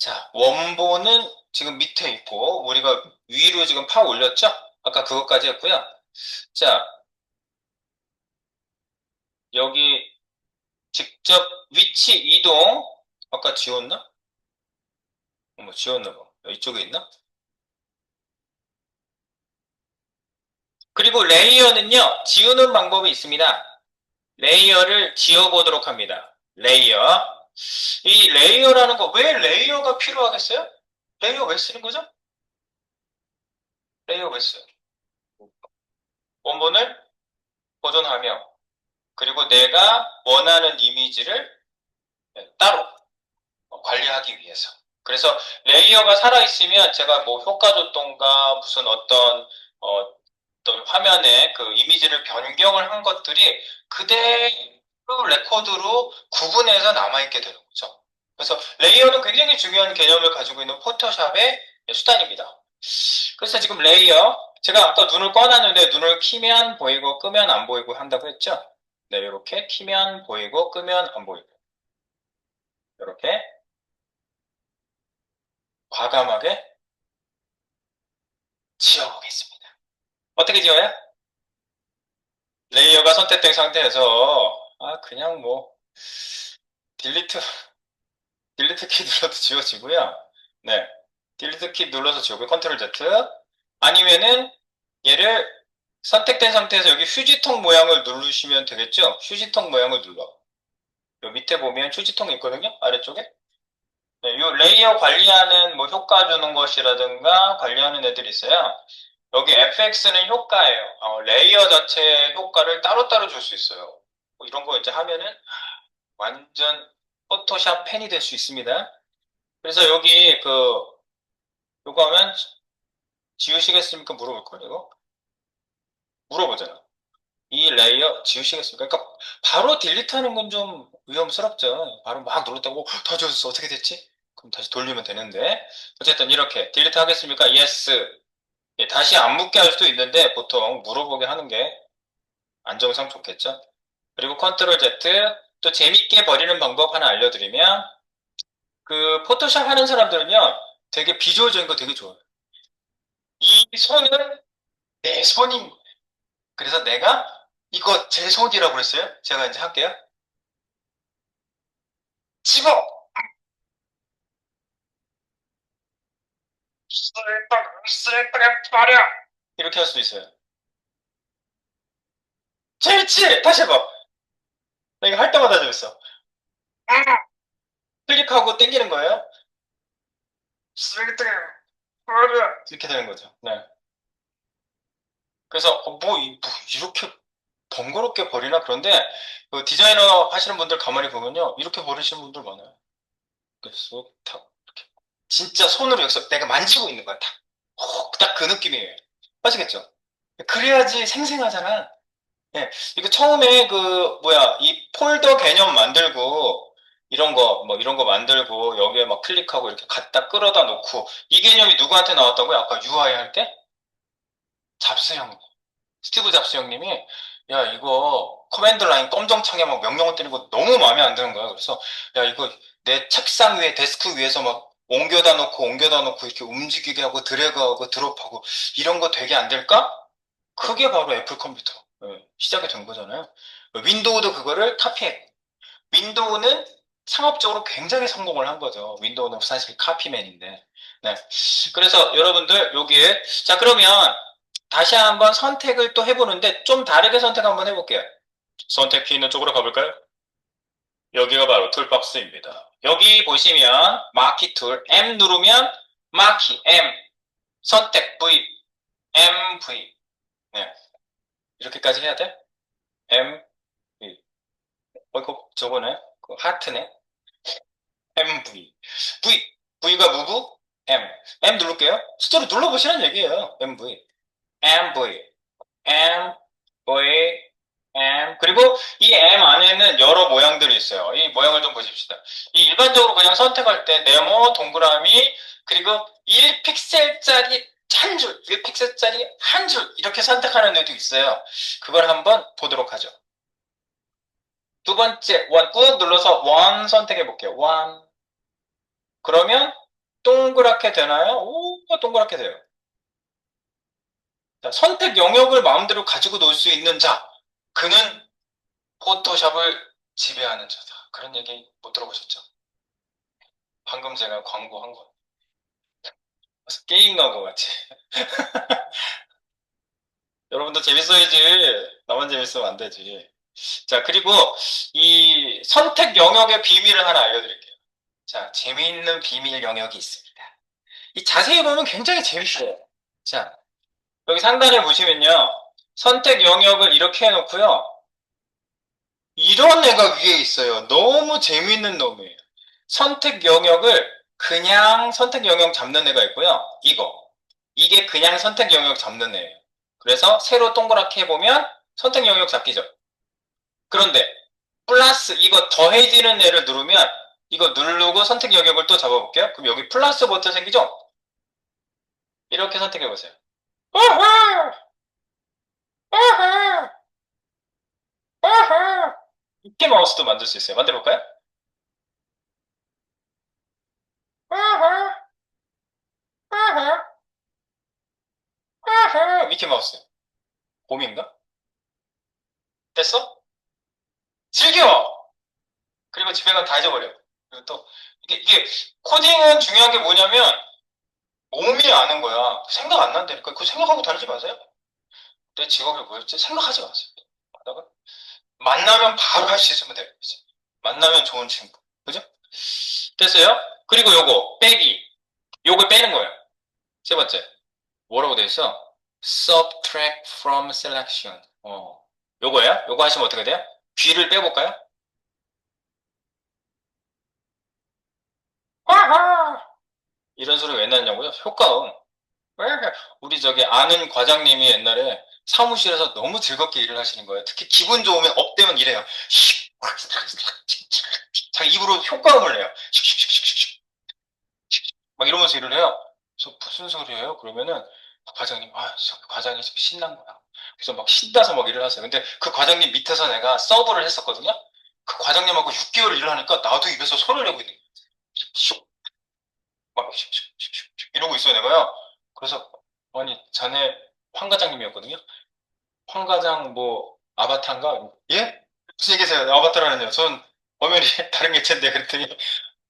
자, 원본은 지금 밑에 있고 우리가 위로 지금 파 올렸죠? 아까 그것까지 했고요. 자, 여기 직접 위치 이동 아까 지웠나? 뭐 지웠나 봐. 이쪽에 있나? 그리고 레이어는요, 지우는 방법이 있습니다. 레이어를 지워보도록 합니다. 레이어. 이 레이어라는 거, 왜 레이어가 필요하겠어요? 레이어 왜 쓰는 거죠? 레이어 왜 써요? 원본을 보존하며, 그리고 내가 원하는 이미지를 따로 관리하기 위해서. 그래서 레이어가 살아있으면 제가 뭐 효과 조건과 무슨 어떤 화면에 그 이미지를 변경을 한 것들이 그대로 레코드로 구분해서 남아있게 되는 거죠. 그래서 레이어는 굉장히 중요한 개념을 가지고 있는 포토샵의 수단입니다. 그래서 지금 레이어, 제가 아까 눈을 꺼놨는데 눈을 키면 보이고 끄면 안 보이고 한다고 했죠? 네, 이렇게 키면 보이고 끄면 안 보이고. 이렇게 과감하게 지워보겠습니다. 어떻게 지워요? 레이어가 선택된 상태에서 그냥 뭐 딜리트 딜리트 키 눌러도 지워지고요. 네, 딜리트 키 눌러서 지우고 컨트롤 Z 아니면은 얘를 선택된 상태에서 여기 휴지통 모양을 누르시면 되겠죠? 휴지통 모양을 눌러. 요 밑에 보면 휴지통이 있거든요. 아래쪽에. 네, 요 레이어 관리하는 뭐 효과 주는 것이라든가 관리하는 애들이 있어요. 여기 FX는 효과예요. 레이어 자체의 효과를 따로따로 줄 수 있어요. 뭐 이런 거 이제 하면은 완전 포토샵 팬이 될 수 있습니다. 그래서 여기 요거 하면 지우시겠습니까? 물어볼 거예요. 물어보잖아. 이 레이어 지우시겠습니까? 그러니까 바로 딜리트하는 건 좀 위험스럽죠. 바로 막 눌렀다고 다 지웠어. 어떻게 됐지? 그럼 다시 돌리면 되는데 어쨌든 이렇게 딜리트 하겠습니까? Yes. 예, 다시 안 묻게 할 수도 있는데 보통 물어보게 하는 게 안정상 좋겠죠. 그리고 컨트롤 Z 또 재밌게 버리는 방법 하나 알려드리면 그 포토샵 하는 사람들은요 되게 비주얼적인 거 되게 좋아해요. 이 손을 내 손이. 그래서 내가 이거 제 손이라고 그랬어요. 제가 이제 할게요. 집어! 쓸데가 버려! 이렇게 할 수도 있어요. 재밌지? 다시 해봐. 내가 할 때마다 재밌어. 클릭하고 땡기는 거예요. 쓸데가 버려! 이렇게 되는 거죠. 네. 그래서 뭐 이렇게 번거롭게 버리나? 그런데 그 디자이너 하시는 분들 가만히 보면요. 이렇게 버리시는 분들 많아요. 그래서 탁 이렇게 진짜 손으로 여기서 내가 만지고 있는 거야. 탁. 딱 그 느낌이에요. 아시겠죠? 그래야지 생생하잖아. 예. 이거 처음에 그 뭐야 이 폴더 개념 만들고 이런 거 뭐 이런 거 만들고 여기에 막 클릭하고 이렇게 갖다 끌어다 놓고 이 개념이 누구한테 나왔다고요? 아까 UI 할 때? 잡스 형. 스티브 잡스 형님이 야 이거 커맨드 라인 검정창에 막 명령어 때리는 거 너무 마음에 안 드는 거야. 그래서 야 이거 내 책상 위에 데스크 위에서 막 옮겨다 놓고 이렇게 움직이게 하고 드래그하고 드롭하고 이런 거 되게 안 될까? 그게 바로 애플 컴퓨터 시작이 된 거잖아요. 윈도우도 그거를 카피했고 윈도우는 상업적으로 굉장히 성공을 한 거죠. 윈도우는 사실 카피맨인데. 네. 그래서 여러분들 여기에 자 그러면 다시 한번 선택을 또 해보는데 좀 다르게 선택 한번 해볼게요. 선택 키 있는 쪽으로 가볼까요? 여기가 바로 툴박스입니다. 여기 보시면 마키 툴 M 누르면 마키 M 선택 V MV 네. 이렇게까지 해야 돼? M V 이거 저거네 그 하트네 MV V가 무브 M 누를게요. 숫자로 눌러보시는 얘기예요. MV MV M, V, M. 그리고 이 M 안에는 여러 모양들이 있어요. 이 모양을 좀 보십시다. 이 일반적으로 그냥 선택할 때 네모, 동그라미, 그리고 1픽셀짜리 한 줄, 1픽셀짜리 한 줄, 이렇게 선택하는 애도 있어요. 그걸 한번 보도록 하죠. 두 번째, 원, 꾹 눌러서 원 선택해 볼게요. 원. 그러면 동그랗게 되나요? 오, 동그랗게 돼요. 자, 선택 영역을 마음대로 가지고 놀 수 있는 자. 그는 포토샵을 지배하는 자다. 그런 얘기 못 들어보셨죠? 방금 제가 광고한 거. 무슨 게임 나온 것 같이. 여러분도 재밌어야지. 나만 재밌으면 안 되지. 자, 그리고 이 선택 영역의 비밀을 하나 알려드릴게요. 자, 재미있는 비밀 영역이 있습니다. 이 자세히 보면 굉장히 재밌어요. 자, 여기 상단에 보시면요. 선택 영역을 이렇게 해놓고요. 이런 애가 위에 있어요. 너무 재밌는 놈이에요. 선택 영역을 그냥 선택 영역 잡는 애가 있고요. 이게 그냥 선택 영역 잡는 애예요. 그래서 세로 동그랗게 해보면 선택 영역 잡기죠. 그런데 플러스 이거 더해지는 애를 누르면 이거 누르고 선택 영역을 또 잡아볼게요. 그럼 여기 플러스 버튼 생기죠? 이렇게 선택해보세요. 아하! 아하! 아하! 이렇게 마우스도 만들 수 있어요. 만들어볼까요? 아하! 아하! 아하! 미키마우스. 봄인가? 됐어? 즐겨! 그리고 집에 가면 다 잊어버려. 그리고 또, 이게 코딩은 중요한 게 뭐냐면, 몸이 아는 거야. 생각 안 난다니까. 그거 생각하고 다니지 마세요. 내 직업이 뭐였지? 생각하지 마세요. 하다가, 만나면 바로 할 수 있으면 돼요. 이제. 만나면 좋은 친구. 그죠? 됐어요? 그리고 요거, 빼기. 요걸 빼는 거예요. 세 번째. 뭐라고 돼 있어? Subtract from selection. 요거예요? 요거 하시면 어떻게 돼요? 귀를 빼볼까요? 아하! 이런 소리 왜 났냐고요? 효과음. 왜? 우리 저기 아는 과장님이 옛날에 사무실에서 너무 즐겁게 일을 하시는 거예요. 특히 기분 좋으면 업되면 이래요. 자기 입으로 효과음을 내요. 막 이러면서 일을 해요. 그래서 무슨 소리예요? 그러면은 과장님, 저 과장이 지금 신난 거야. 그래서 막 신나서 막 일을 하세요. 근데 그 과장님 밑에서 내가 서브를 했었거든요. 그 과장님하고 6개월 일을 하니까 나도 입에서 소리를 내고 있는 거예요. 막 이러고 있어요, 내가요. 그래서 아니 자네 황 과장님이었거든요. 황 과장 뭐 아바타인가? 예? 무슨 얘기세요? 아바타라는요. 전 엄연히 다른 개체인데 그랬더니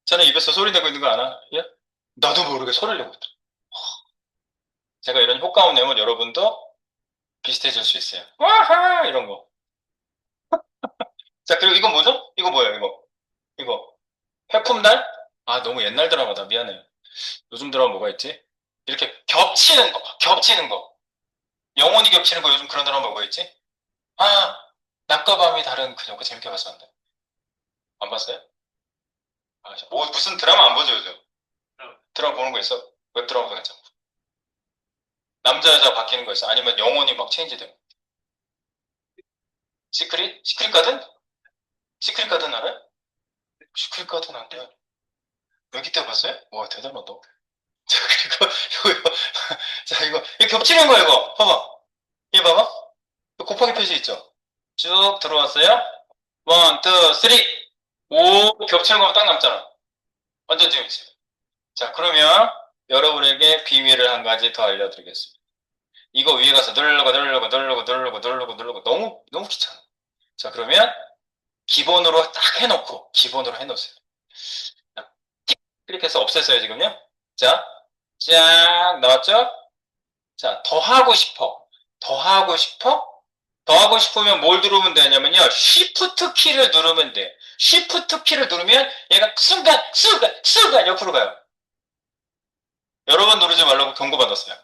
저는 입에서 소리 내고 있는 거 아나? 예? 나도 모르게 소리를 내고 있더라. 제가 이런 효과음 내면 여러분도 비슷해질 수 있어요. 와하! 이런 거. 자, 그리고 이건 뭐죠? 이거 뭐예요, 이거? 이거. 해품달? 아, 너무 옛날 드라마다. 미안해요. 요즘 드라마 뭐가 있지? 이렇게 겹치는 거, 겹치는 거. 영혼이 겹치는 거 요즘 그런 드라마 뭐가 있지? 아, 낮과 밤이 다른 그녀. 그 재밌게 봤었는데. 안 봤어요? 아, 뭐, 무슨 드라마 안 보죠, 요즘? 드라마 보는 거 있어? 웹 드라마도 괜찮고. 남자, 여자 바뀌는 거 있어? 아니면 영혼이 막 체인지되고. 시크릿? 시크릿 가든? 시크릿 가든 알아요? 시크릿 가든 안 돼요. 여기 때 봤어요? 와, 대단하다. 자, 그리고, 이거, 자, 이거 겹치는 거야, 이거. 봐봐. 이거 봐봐. 곱하기 표시 있죠? 쭉 들어왔어요. 원, 투, 쓰리. 오, 겹치는 거면 딱 남잖아. 완전 재밌어요. 자, 그러면 여러분에게 비밀을 한 가지 더 알려드리겠습니다. 이거 위에 가서 누르고 너무 귀찮아. 자, 그러면 기본으로 딱 해놓고, 기본으로 해놓으세요. 자, 클릭해서 없앴어요, 지금요. 자, 쫙 나왔죠? 자, 더 하고 싶어. 더 하고 싶어? 더 하고 싶으면 뭘 누르면 되냐면요. Shift 키를 누르면 돼. Shift 키를 누르면 얘가 순간 옆으로 가요. 여러 번 누르지 말라고 경고받았어요.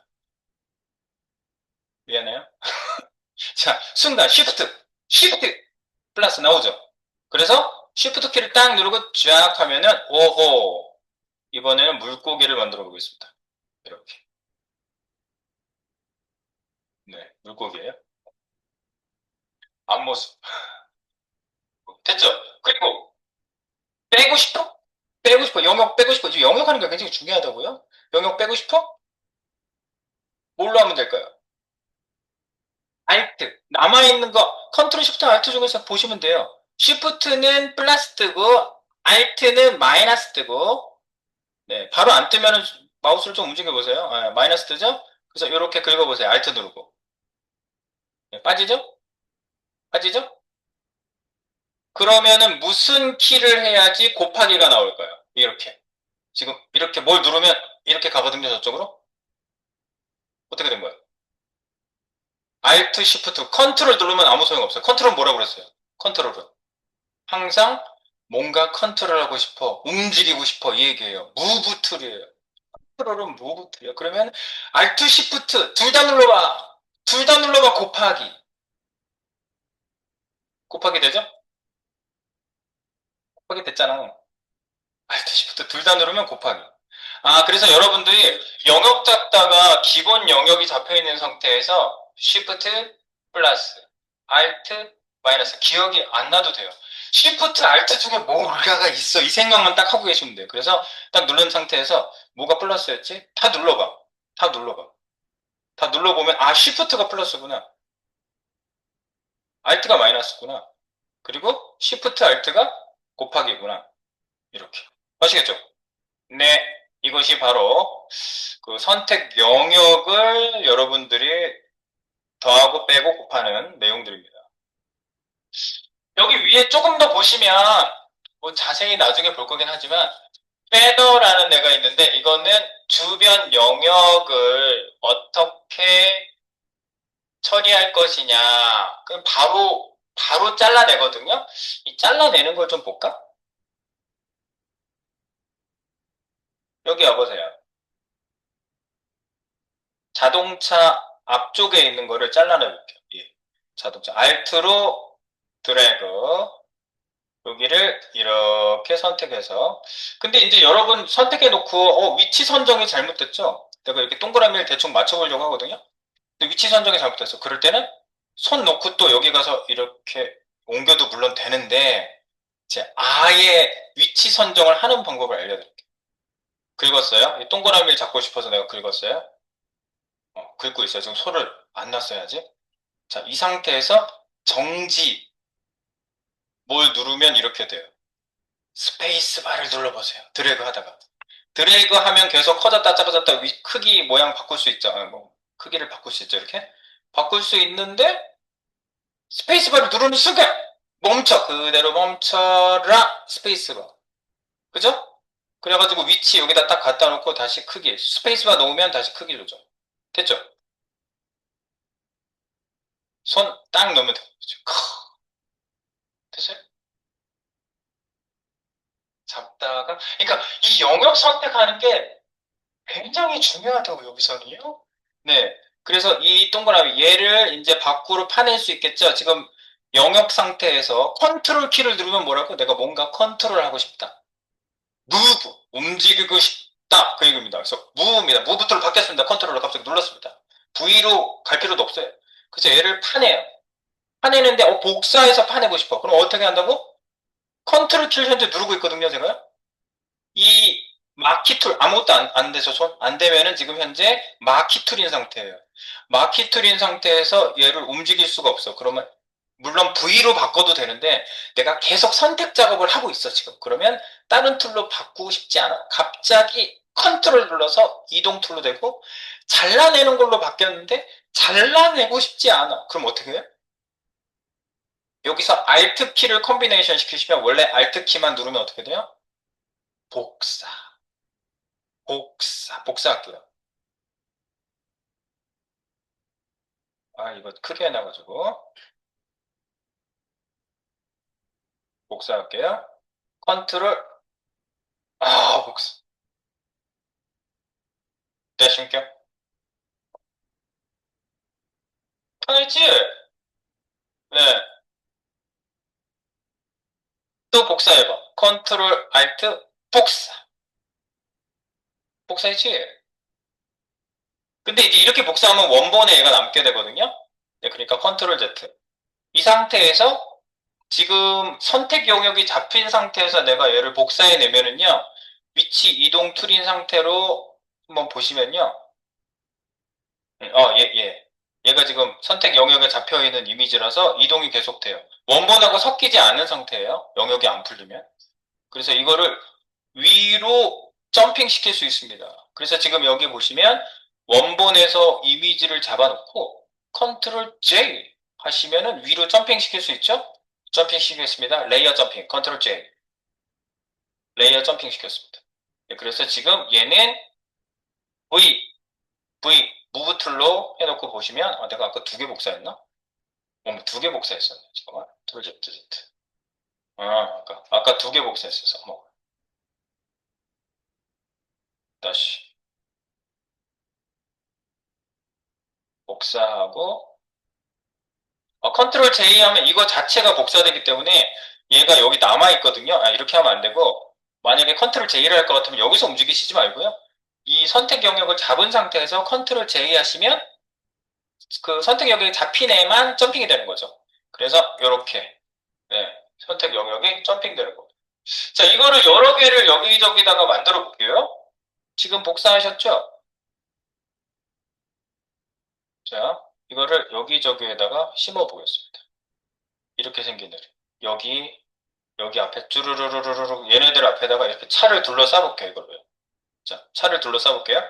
미안해요. 자, 순간 Shift 플러스 나오죠. 그래서 Shift 키를 딱 누르고 쫙 하면은 오호 이번에는 물고기를 만들어 보겠습니다. 이렇게. 네, 물고기예요. 앞모습. 됐죠? 그리고 빼고 싶어? 빼고 싶어. 영역 빼고 싶어. 지금 영역하는 게 굉장히 중요하다고요? 영역 빼고 싶어? 뭘로 하면 될까요? Alt. 남아있는 거, 컨트롤 시프트 Alt 중에서 보시면 돼요. Shift는 플러스 뜨고, Alt는 마이너스 뜨고, 네, 바로 안 뜨면은 마우스를 좀 움직여보세요. 네, 마이너스 뜨죠? 그래서 이렇게 긁어보세요. Alt 누르고. 네, 빠지죠? 빠지죠? 그러면은 무슨 키를 해야지 곱하기가 나올까요? 이렇게. 지금 이렇게 뭘 누르면 이렇게 가거든요, 저쪽으로? 어떻게 된 거예요? Alt, Shift, 컨트롤 누르면 아무 소용 없어요. 컨트롤 뭐라고 그랬어요? 컨트롤은. 항상 뭔가 컨트롤하고 싶어, 움직이고 싶어 이 얘기예요. 무브 툴이에요. 컨트롤은 무브 툴이에요. 그러면 Alt, Shift 둘 다 눌러봐. 둘 다 눌러봐 곱하기. 곱하기 되죠? 곱하기 됐잖아. Alt, Shift 둘 다 누르면 곱하기. 아, 그래서 여러분들이 영역 잡다가 기본 영역이 잡혀 있는 상태에서 Shift 플러스 Alt 마이너스 기억이 안 나도 돼요. Shift Alt 중에 뭐가가 있어 이 생각만 딱 하고 계시면 돼요. 그래서 딱 누른 상태에서 뭐가 플러스였지? 다 눌러봐. 다 눌러봐. 다 눌러보면 아 Shift가 플러스구나. Alt가 마이너스구나. 그리고 Shift Alt가 곱하기구나. 이렇게. 아시겠죠? 네, 이것이 바로 그 선택 영역을 여러분들이 더하고 빼고 곱하는 내용들입니다. 여기 위에 조금 더 보시면 뭐 자세히 나중에 볼 거긴 하지만 패더라는 애가 있는데 이거는 주변 영역을 어떻게 처리할 것이냐 그 바로 잘라내거든요. 이 잘라내는 걸 좀 볼까? 여기 와보세요. 자동차 앞쪽에 있는 거를 잘라내볼게요. 예. 자동차 Alt로 드래그 여기를 이렇게 선택해서 근데 이제 여러분 선택해 놓고 위치 선정이 잘못됐죠? 내가 이렇게 동그라미를 대충 맞춰보려고 하거든요. 근데 위치 선정이 잘못됐어. 그럴 때는 손 놓고 또 여기 가서 이렇게 옮겨도 물론 되는데 이제 아예 위치 선정을 하는 방법을 알려드릴게요. 긁었어요? 이 동그라미를 잡고 싶어서 내가 긁었어요? 긁고 있어요. 지금 소를 안 놨어야지. 자, 이 상태에서 정지 뭘 누르면 이렇게 돼요. 스페이스 바를 눌러보세요. 드래그 하다가. 드래그 하면 계속 커졌다 작아졌다 크기 모양 바꿀 수 있죠. 뭐 크기를 바꿀 수 있죠, 이렇게. 바꿀 수 있는데, 스페이스바를 누르는 순간, 멈춰. 그대로 멈춰라. 스페이스바. 그죠? 그래가지고 위치 여기다 딱 갖다 놓고 다시 크기. 스페이스바 놓으면 다시 크기 조절. 됐죠? 손 딱 넣으면 되죠. 됐어요? 잡다가, 그러니까 이 영역 선택하는 게 굉장히 중요하다고 여기서는요. 네. 그래서 이 동그라미 얘를 이제 밖으로 파낼 수 있겠죠. 지금 영역 상태에서 컨트롤 키를 누르면 뭐라고? 내가 뭔가 컨트롤하고 싶다. 무브 움직이고 싶다. 그 얘기입니다. 그래서 무브입니다. 무브 툴로 바뀌었습니다. 컨트롤을 갑자기 눌렀습니다. V로 갈 필요도 없어요. 그래서 얘를 파내요. 파내는데 복사해서 파내고 싶어. 그럼 어떻게 한다고? 컨트롤 키를 현재 누르고 있거든요, 제가. 이 마키툴 아무것도 안 돼서 안 되면은 지금 현재 마키툴인 상태예요. 마키툴인 상태에서 얘를 움직일 수가 없어. 그러면 물론 V로 바꿔도 되는데 내가 계속 선택 작업을 하고 있어 지금. 그러면 다른 툴로 바꾸고 싶지 않아. 갑자기 컨트롤 눌러서 이동 툴로 되고 잘라내는 걸로 바뀌었는데 잘라내고 싶지 않아. 그럼 어떻게 해요? 여기서 Alt 키를 컴비네이션 시키시면 원래 Alt 키만 누르면 어떻게 돼요? 복사. 복사할게요. 아, 이거 크게 해놔가지고. 복사할게요. 컨트롤, 복사. 되십니까? 편했지? 네. 또 복사해봐. 컨트롤, 알트, 복사. 복사했지? 근데 이제 이렇게 복사하면 원본에 얘가 남게 되거든요? 네, 그러니까 컨트롤 Z. 이 상태에서 지금 선택 영역이 잡힌 상태에서 내가 얘를 복사해내면은요, 위치 이동 툴인 상태로 한번 보시면요, 예. 얘가 지금 선택 영역에 잡혀있는 이미지라서 이동이 계속돼요. 원본하고 섞이지 않은 상태예요. 영역이 안 풀리면. 그래서 이거를 위로 점핑 시킬 수 있습니다. 그래서 지금 여기 보시면 원본에서 이미지를 잡아놓고 컨트롤 J 하시면은 위로 점핑 시킬 수 있죠? 점핑 시키겠습니다. 레이어 점핑, 컨트롤 J. 레이어 점핑 시켰습니다. 네, 그래서 지금 얘는 V, V, 무브 툴로 해놓고 보시면, 내가 아까 두 개 복사했나? 두 개 복사했었네. 잠깐만. 툴 Z, Z. 아까 두 개 복사했었어. 다시. 복사하고, 컨트롤 J 하면 이거 자체가 복사되기 때문에 얘가 여기 남아있거든요. 이렇게 하면 안 되고, 만약에 컨트롤 J를 할 것 같으면 여기서 움직이시지 말고요. 이 선택 영역을 잡은 상태에서 컨트롤 J 하시면 그 선택 영역이 잡힌 애만 점핑이 되는 거죠. 그래서 이렇게 네, 선택 영역이 점핑되는 겁니다. 자, 이거를 여러 개를 여기저기다가 만들어 볼게요. 지금 복사하셨죠? 자, 이거를 여기저기에다가 심어 보겠습니다. 이렇게 생긴 애를. 여기 앞에 쭈루루루루루 얘네들 앞에다가 이렇게 차를 둘러싸 볼게요, 이걸로요. 자, 차를 둘러싸 볼게요.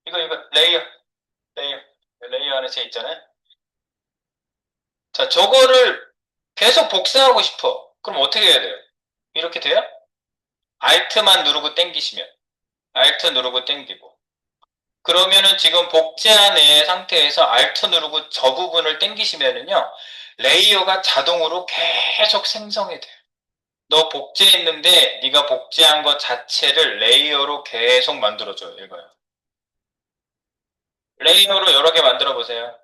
이거, 레이어. 레이어 안에 제 있잖아요. 자, 저거를 계속 복사하고 싶어. 그럼 어떻게 해야 돼요? 이렇게 돼요? Alt만 누르고 땡기시면. Alt 누르고 땡기고. 그러면은 지금 복제한 애 상태에서 Alt 누르고 저 부분을 땡기시면은요, 레이어가 자동으로 계속 생성이 돼요. 너 복제했는데 네가 복제한 것 자체를 레이어로 계속 만들어줘요. 이거요. 레이어로 여러 개 만들어 보세요.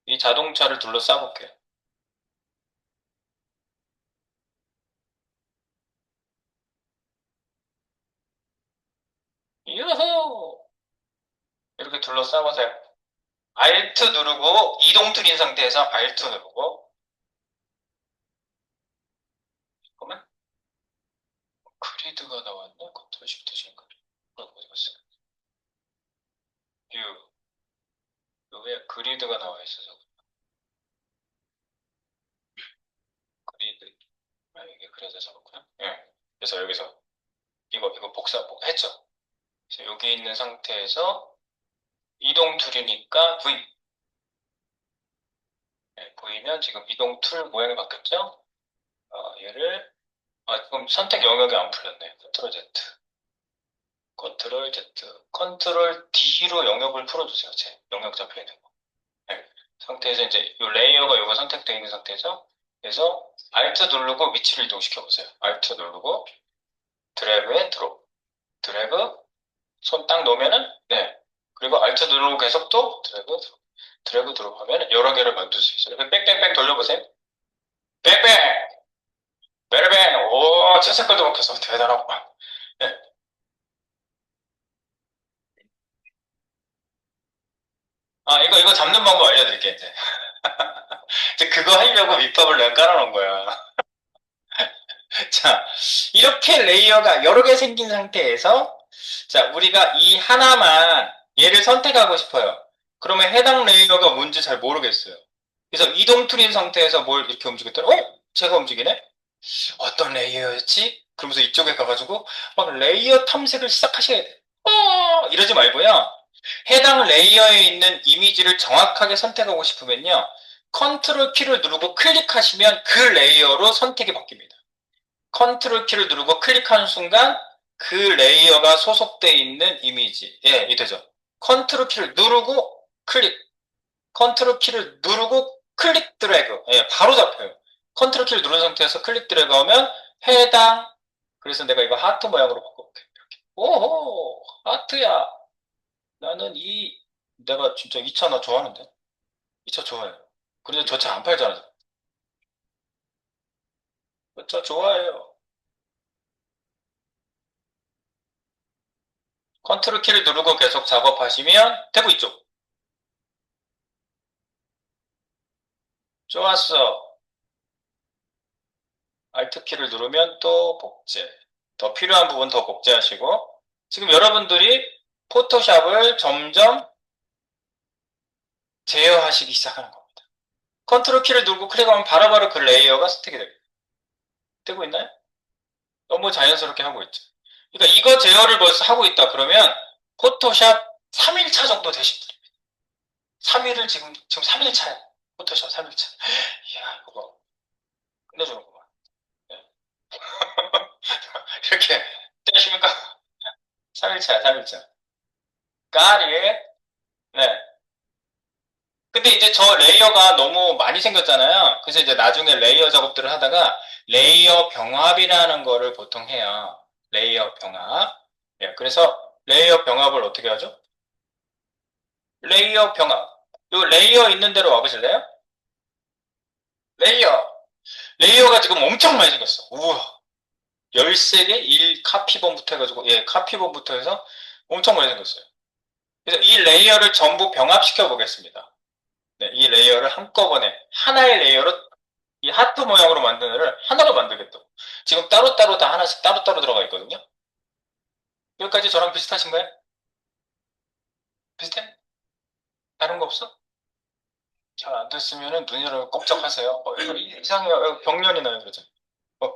이 자동차를 둘러싸 볼게요. 유후! 이렇게 둘러싸 보세요. Alt 누르고 이동 툴인 상태에서 Alt 누르고 잠깐만. 그리드가 나왔네. 컨트롤 시프트 진 그리드. 어디 갔어? 뷰. 왜 그리드가 나와 있어서 그리드. 이게 그려져서 그렇구나. 예. 그래서 여기서 이거 했죠. 그래서 여기 있는 상태에서 이동 툴이니까 V. 네, 보이면 지금 이동 툴 모양이 바뀌었죠? 얘를, 지금 선택 영역이 안 풀렸네. 컨트롤 Z. 컨트롤 Z. 컨트롤 D로 영역을 풀어주세요. 제 영역 잡혀 있는 거. 네. 상태에서 이제 이 레이어가 이거 선택되어 있는 상태에서 그래서 Alt 누르고 위치를 이동시켜 보세요. Alt 누르고 드래그 앤 드롭. 드래그 손 딱 놓으면은 네. 그리고 Alt 누르고 계속 또 드래그 드롭 하면 여러 개를 만들 수 있어요. 뺑뺑뺑 돌려보세요. 뺑뺑! 베르뱅! 오, 첫 색깔도 먹혀서 대단하구만. 네. 이거 잡는 방법 알려드릴게, 이제. 이제 그거 하려고 밑밥을 내가 깔아놓은 거야. 자, 이렇게 레이어가 여러 개 생긴 상태에서, 자, 우리가 이 하나만, 얘를 선택하고 싶어요. 그러면 해당 레이어가 뭔지 잘 모르겠어요. 그래서 이동 툴인 상태에서 뭘 이렇게 움직였더니, 제가 움직이네? 어떤 레이어였지? 그러면서 이쪽에 가가지고, 막 레이어 탐색을 시작하셔야 돼. 이러지 말고요. 해당 레이어에 있는 이미지를 정확하게 선택하고 싶으면요. 컨트롤 키를 누르고 클릭하시면 그 레이어로 선택이 바뀝니다. 컨트롤 키를 누르고 클릭하는 순간 그 레이어가 소속되어 있는 이미지. 예, 이 되죠. 컨트롤 키를 누르고 클릭. 컨트롤 키를 누르고 클릭 드래그. 예, 바로 잡혀요. 컨트롤 키를 누른 상태에서 클릭 드래그 하면 해당. 그래서 내가 이거 하트 모양으로 바꿔볼게. 이렇게. 오호, 하트야. 나는 내가 진짜 이 차 나 좋아하는데? 이 차 좋아해요. 그런데 저 차 안 팔잖아. 저 차 좋아해요. 컨트롤 키를 누르고 계속 작업하시면 되고 있죠. 좋았어. Alt 키를 누르면 또 복제. 더 필요한 부분 더 복제하시고 지금 여러분들이 포토샵을 점점 제어하시기 시작하는 겁니다. 컨트롤 키를 누르고 클릭하면 바로바로 그 레이어가 스틱이 됩니다. 되고 있나요? 너무 자연스럽게 하고 있죠. 그러니까 이거 제어를 벌써 하고 있다 그러면 포토샵 3일차 정도 되신 분입니다. 3일을 지금 3일차야. 포토샵 3일차. 이야, 이거 끝내주는구만. 네. 이렇게 되십니까? 3일차야, 3일차. 까리? 네. 근데 이제 저 레이어가 너무 많이 생겼잖아요. 그래서 이제 나중에 레이어 작업들을 하다가 레이어 병합이라는 거를 보통 해요. 레이어 병합. 예, 그래서 레이어 병합을 어떻게 하죠? 레이어 병합. 요 레이어 있는 대로 와보실래요? 레이어. 레이어가 지금 엄청 많이 생겼어. 우와. 13개? 1 카피본부터 해가지고, 예, 카피본부터 해서 엄청 많이 생겼어요. 그래서 이 레이어를 전부 병합시켜 보겠습니다. 네, 이 레이어를 한꺼번에 하나의 레이어로 이 하트 모양으로 만드는 애를 하나로 만들겠다고. 지금 따로따로 다 하나씩 따로따로 들어가 있거든요. 여기까지 저랑 비슷하신가요? 비슷해? 다른 거 없어? 잘 안 됐으면은 눈이라도 꼼짝하세요. 이거 이상해요. 병년이 나요, 그러죠. 어,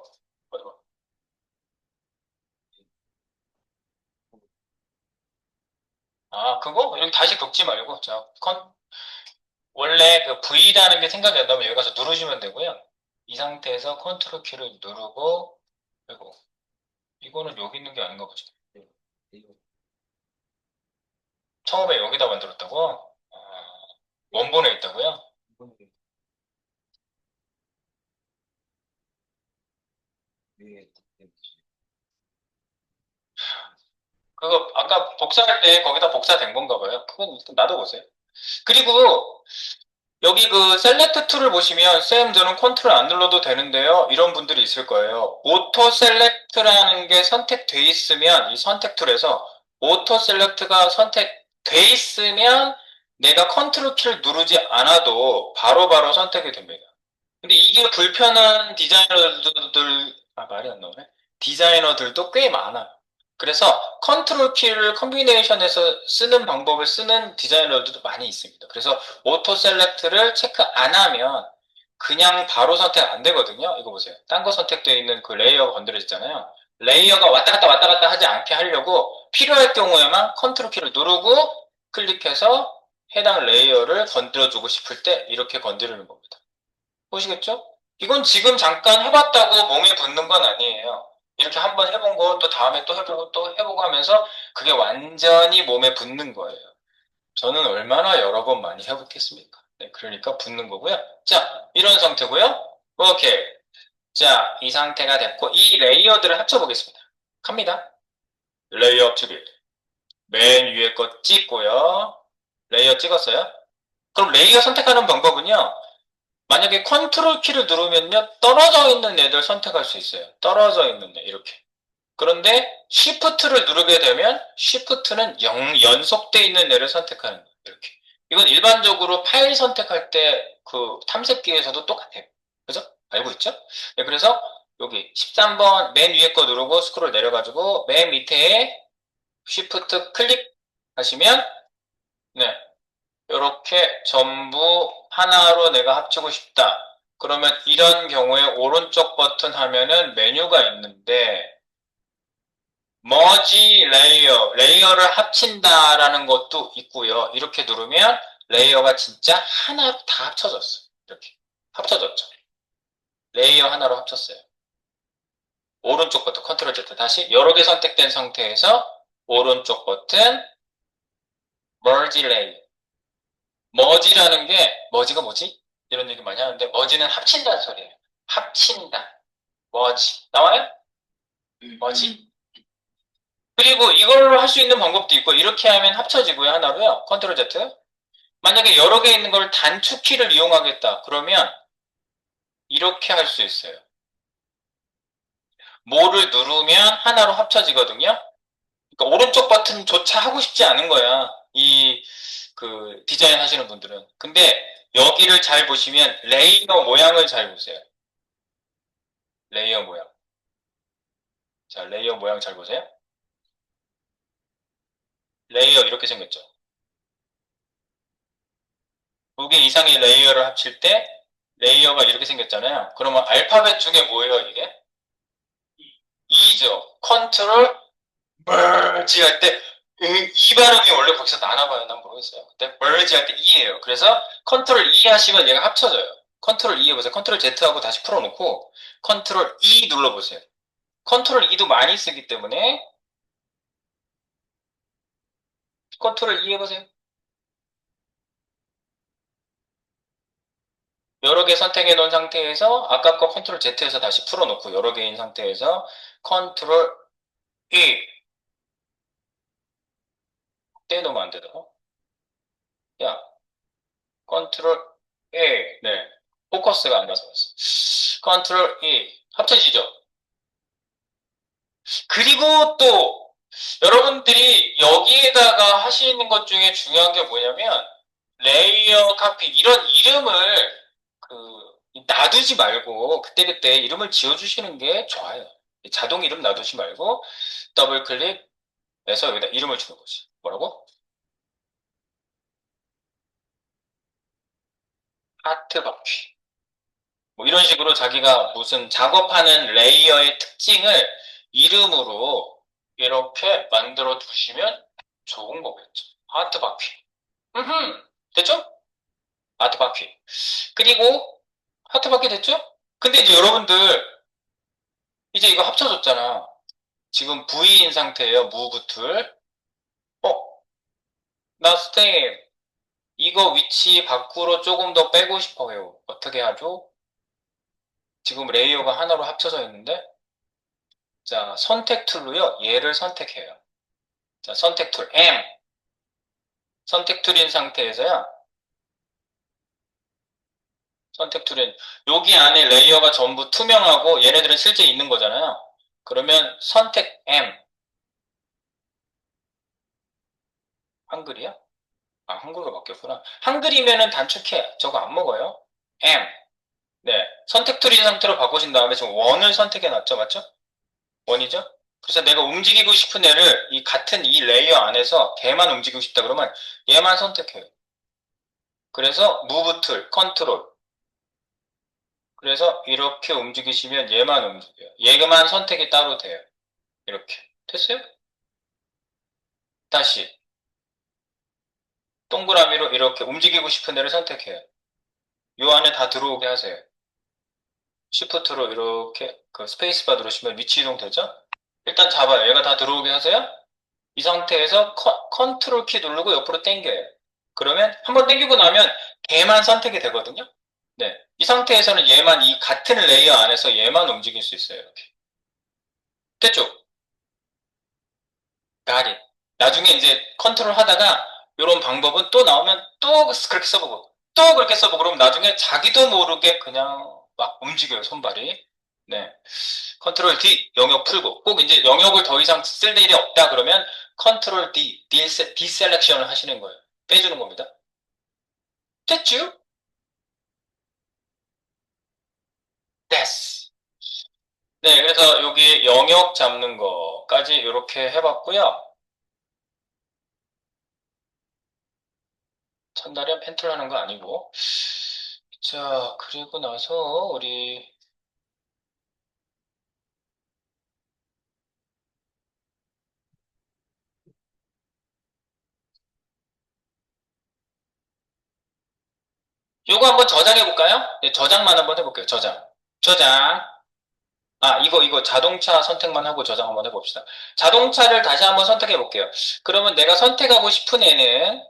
어, 그거? 여기 다시 긁지 말고, 원래 그 V라는 게 생각이 안 나면 여기 가서 누르시면 되고요. 이 상태에서 컨트롤 키를 누르고, 그리고 이거는 여기 있는 게 아닌가 보죠. 처음에 여기다 만들었다고? 원본에 있다고요? 그거 아까 복사할 때 거기다 복사된 건가 봐요. 그건 일단 놔둬보세요. 그리고 여기 그 셀렉트 툴을 보시면 쌤 저는 컨트롤 안 눌러도 되는데요. 이런 분들이 있을 거예요. 오토 셀렉트라는 게 선택돼 있으면 이 선택 툴에서 오토 셀렉트가 선택돼 있으면 내가 컨트롤 키를 누르지 않아도 바로바로 선택이 됩니다. 근데 이게 불편한 디자이너들, 말이 안 나오네. 디자이너들도 꽤 많아. 그래서 컨트롤 키를 컴비네이션해서 쓰는 방법을 쓰는 디자이너들도 많이 있습니다. 그래서 오토 셀렉트를 체크 안 하면 그냥 바로 선택 안 되거든요. 이거 보세요. 딴 거 선택되어 있는 그 레이어가 건드려지잖아요. 레이어가 왔다 갔다 하지 않게 하려고 필요할 경우에만 컨트롤 키를 누르고 클릭해서 해당 레이어를 건드려주고 싶을 때 이렇게 건드리는 겁니다. 보시겠죠? 이건 지금 잠깐 해봤다고 몸에 붙는 건 아니에요. 이렇게 한번 해본 거 또 다음에 또 해보고 또 해보고 하면서 그게 완전히 몸에 붙는 거예요. 저는 얼마나 여러 번 많이 해봤겠습니까? 네, 그러니까 붙는 거고요. 자, 이런 상태고요. 오케이. 자, 이 상태가 됐고 이 레이어들을 합쳐보겠습니다. 갑니다. 레이어 합치기. 맨 위에 거 찍고요. 레이어 찍었어요. 그럼 레이어 선택하는 방법은요. 만약에 컨트롤 키를 누르면요. 떨어져 있는 애들 선택할 수 있어요. 떨어져 있는 애 이렇게. 그런데 Shift를 누르게 되면 Shift는 연속돼 있는 애를 선택하는 거예요. 이렇게. 이건 일반적으로 파일 선택할 때 그 탐색기에서도 똑같아요. 그죠? 알고 있죠? 네, 그래서 여기 13번 맨 위에 거 누르고 스크롤 내려가지고 맨 밑에 Shift 클릭하시면 네, 이렇게 전부 하나로 내가 합치고 싶다. 그러면 이런 경우에 오른쪽 버튼 하면은 메뉴가 있는데 머지 레이어, 레이어를 합친다라는 것도 있고요. 이렇게 누르면 레이어가 진짜 하나로 다 합쳐졌어요. 이렇게 합쳐졌죠. 레이어 하나로 합쳤어요. 오른쪽 버튼 컨트롤 Z 다시 여러 개 선택된 상태에서 오른쪽 버튼 머지 레이어. 머지라는 게 머지가 뭐지? 이런 얘기 많이 하는데 머지는 합친다는 소리예요. 합친다. 머지. 나와요? 머지? 그리고 이걸로 할 수 있는 방법도 있고 이렇게 하면 합쳐지고요. 하나로요. 컨트롤 Z. 만약에 여러 개 있는 걸 단축키를 이용하겠다. 그러면 이렇게 할 수 있어요. 뭐를 누르면 하나로 합쳐지거든요. 그러니까 오른쪽 버튼조차 하고 싶지 않은 거야. 이 그 디자인 하시는 분들은. 근데 여기를 잘 보시면 레이어 모양을 잘 보세요. 레이어 모양. 자, 레이어 모양 잘 보세요. 레이어 이렇게 생겼죠. 두 개 이상의 레이어를 합칠 때 레이어가 이렇게 생겼잖아요. 그러면 알파벳 중에 뭐예요, 이게? E죠. 컨트롤 merge 할 때 이 발음이 원래 거기서 나나 봐요. 난 모르겠어요. 근데 merge 할 때 E예요. 그래서 컨트롤 E 하시면 얘가 합쳐져요. 컨트롤 E 해보세요. 컨트롤 Z하고 다시 풀어놓고 컨트롤 E 눌러보세요. 컨트롤 E도 많이 쓰기 때문에 컨트롤 E 해보세요. 여러 개 선택해 놓은 상태에서 아까 거 컨트롤 Z에서 다시 풀어놓고 여러 개인 상태에서 컨트롤 E 떼놓으면 안 되더라. 야, 컨트롤 E 네, 포커스가 안 나서 왔어. 컨트롤 E 합쳐지죠? 그리고 또 여러분들이 여기에다가 하시는 것 중에 중요한 게 뭐냐면 레이어 카피 이런 이름을 그 놔두지 말고 그때그때 이름을 지어주시는 게 좋아요. 자동 이름 놔두지 말고 더블 클릭해서 여기다 이름을 주는 거지. 뭐라고? 하트 바퀴. 뭐 이런 식으로 자기가 무슨 작업하는 레이어의 특징을 이름으로 이렇게 만들어 두시면 좋은 거겠죠. 하트 바퀴. 됐죠? 하트 바퀴. 그리고 하트 바퀴 됐죠? 근데 이제 여러분들 이제 이거 합쳐졌잖아. 지금 V인 상태예요. 무브 툴. 어, 나 스테임. 이거 위치 밖으로 조금 더 빼고 싶어요. 어떻게 하죠? 지금 레이어가 하나로 합쳐져 있는데 자, 선택 툴로요. 얘를 선택해요. 자, 선택 툴 M. 선택 툴인 상태에서요. 선택 툴은 여기 안에 레이어가 전부 투명하고 얘네들은 실제 있는 거잖아요. 그러면 선택 M. 한글이야? 아, 한글로 바뀌었구나. 한글이면은 단축해. 저거 안 먹어요. M. 네. 선택 툴인 상태로 바꾸신 다음에 지금 원을 선택해 놨죠. 맞죠? 원이죠? 그래서 내가 움직이고 싶은 애를 이 같은 이 레이어 안에서 걔만 움직이고 싶다 그러면 얘만 선택해요. 그래서 무브 툴, 컨트롤. 그래서 이렇게 움직이시면 얘만 움직여요. 얘만 선택이 따로 돼요. 이렇게. 됐어요? 다시 동그라미로 이렇게 움직이고 싶은 데를 선택해요. 요 안에 다 들어오게 하세요. 시프트로 이렇게 그 스페이스바 누르시면 위치 이동 되죠? 일단 잡아요. 얘가 다 들어오게 하세요. 이 상태에서 컨트롤 키 누르고 옆으로 당겨요. 그러면 한번 당기고 나면 걔만 선택이 되거든요. 네. 이 상태에서는 얘만 이 같은 레이어 안에서 얘만 움직일 수 있어요. 이렇게. 됐죠? got it. 나중에 이제 컨트롤 하다가 이런 방법은 또 나오면 또 그렇게 써보고 또 그렇게 써보고 그러면 나중에 자기도 모르게 그냥 막 움직여요. 손발이. 네. 컨트롤 D 영역 풀고 꼭 이제 영역을 더 이상 쓸 일이 없다 그러면 컨트롤 D 디셀렉션을 하시는 거예요. 빼주는 겁니다. 됐죠? 됐어. 네, 그래서 여기 영역 잡는 거까지 이렇게 해봤고요. 첫날엔 펜트를 하는 거 아니고. 자, 그리고 나서 우리 요거 한번 저장해 볼까요? 네, 저장만 한번 해볼게요. 저장. 저장. 아, 이거 자동차 선택만 하고 저장 한번 해봅시다. 자동차를 다시 한번 선택해 볼게요. 그러면 내가 선택하고 싶은 애는